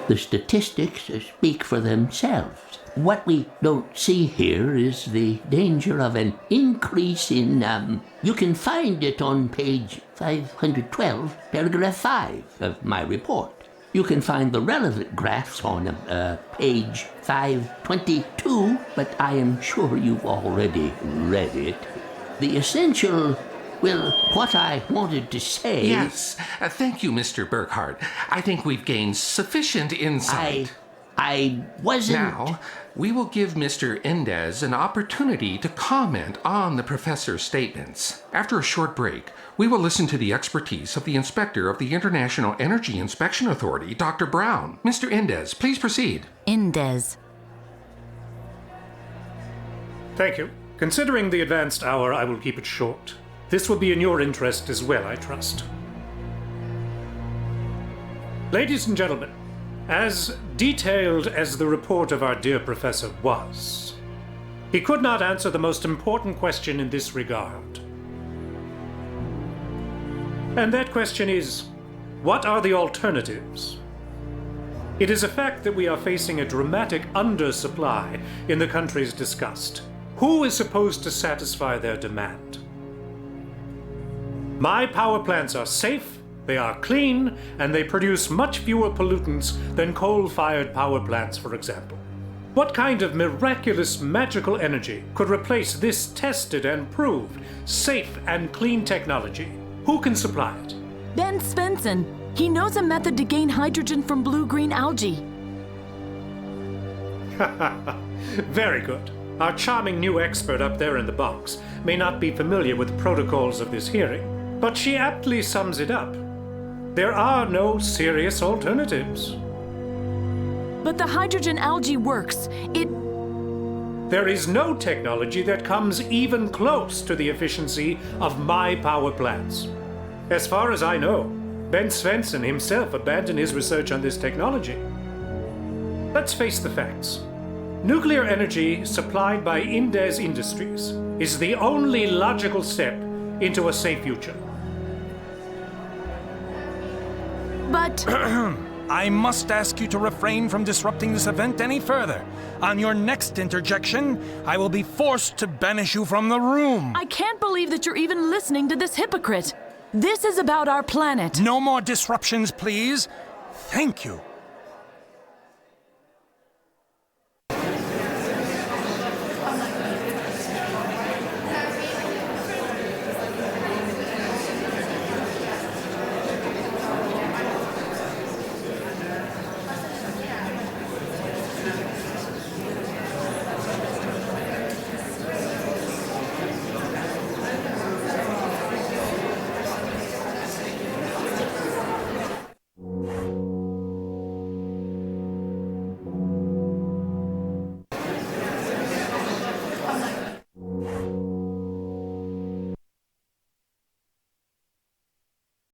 Speaker 19: The statistics speak for themselves. What we don't see here is the danger of an increase in, you can find it on page 512, paragraph 5 of my report. You can find the relevant graphs on page 522, but I am sure you've already read it. The essential, well, what I wanted to say...
Speaker 20: Yes. Thank you, Mr. Burkhardt. I think we've gained sufficient insight.
Speaker 19: I wasn't...
Speaker 20: Now, we will give Mr. Endez an opportunity to comment on the professor's statements. After a short break, we will listen to the expertise of the inspector of the International Energy Inspection Authority, Dr. Brown. Mr. Endez, please proceed.
Speaker 6: Endez.
Speaker 21: Thank you. Considering the advanced hour, I will keep it short. This will be in your interest as well, I trust. Ladies and gentlemen, as detailed as the report of our dear professor was, he could not answer the most important question in this regard. And that question is, what are the alternatives? It is a fact that we are facing a dramatic undersupply in the countries discussed. Who is supposed to satisfy their demand? My power plants are safe, they are clean, and they produce much fewer pollutants than coal-fired power plants, for example. What kind of miraculous magical energy could replace this tested and proved safe and clean technology? Who can supply it?
Speaker 6: Ben Svensson. He knows a method to gain hydrogen from blue-green algae.
Speaker 21: Very good. Our charming new expert up there in the box may not be familiar with the protocols of this hearing, but she aptly sums it up. There are no serious alternatives.
Speaker 6: But the hydrogen algae works.
Speaker 21: There is no technology that comes even close to the efficiency of my power plants. As far as I know, Ben Svensson himself abandoned his research on this technology. Let's face the facts. Nuclear energy supplied by Endez Industries is the only logical step into a safe future.
Speaker 6: But...
Speaker 22: I must ask you to refrain from disrupting this event any further. On your next interjection, I will be forced to banish you from the room.
Speaker 6: I can't believe that you're even listening to this hypocrite. This is about our planet.
Speaker 22: No more disruptions, please. Thank you.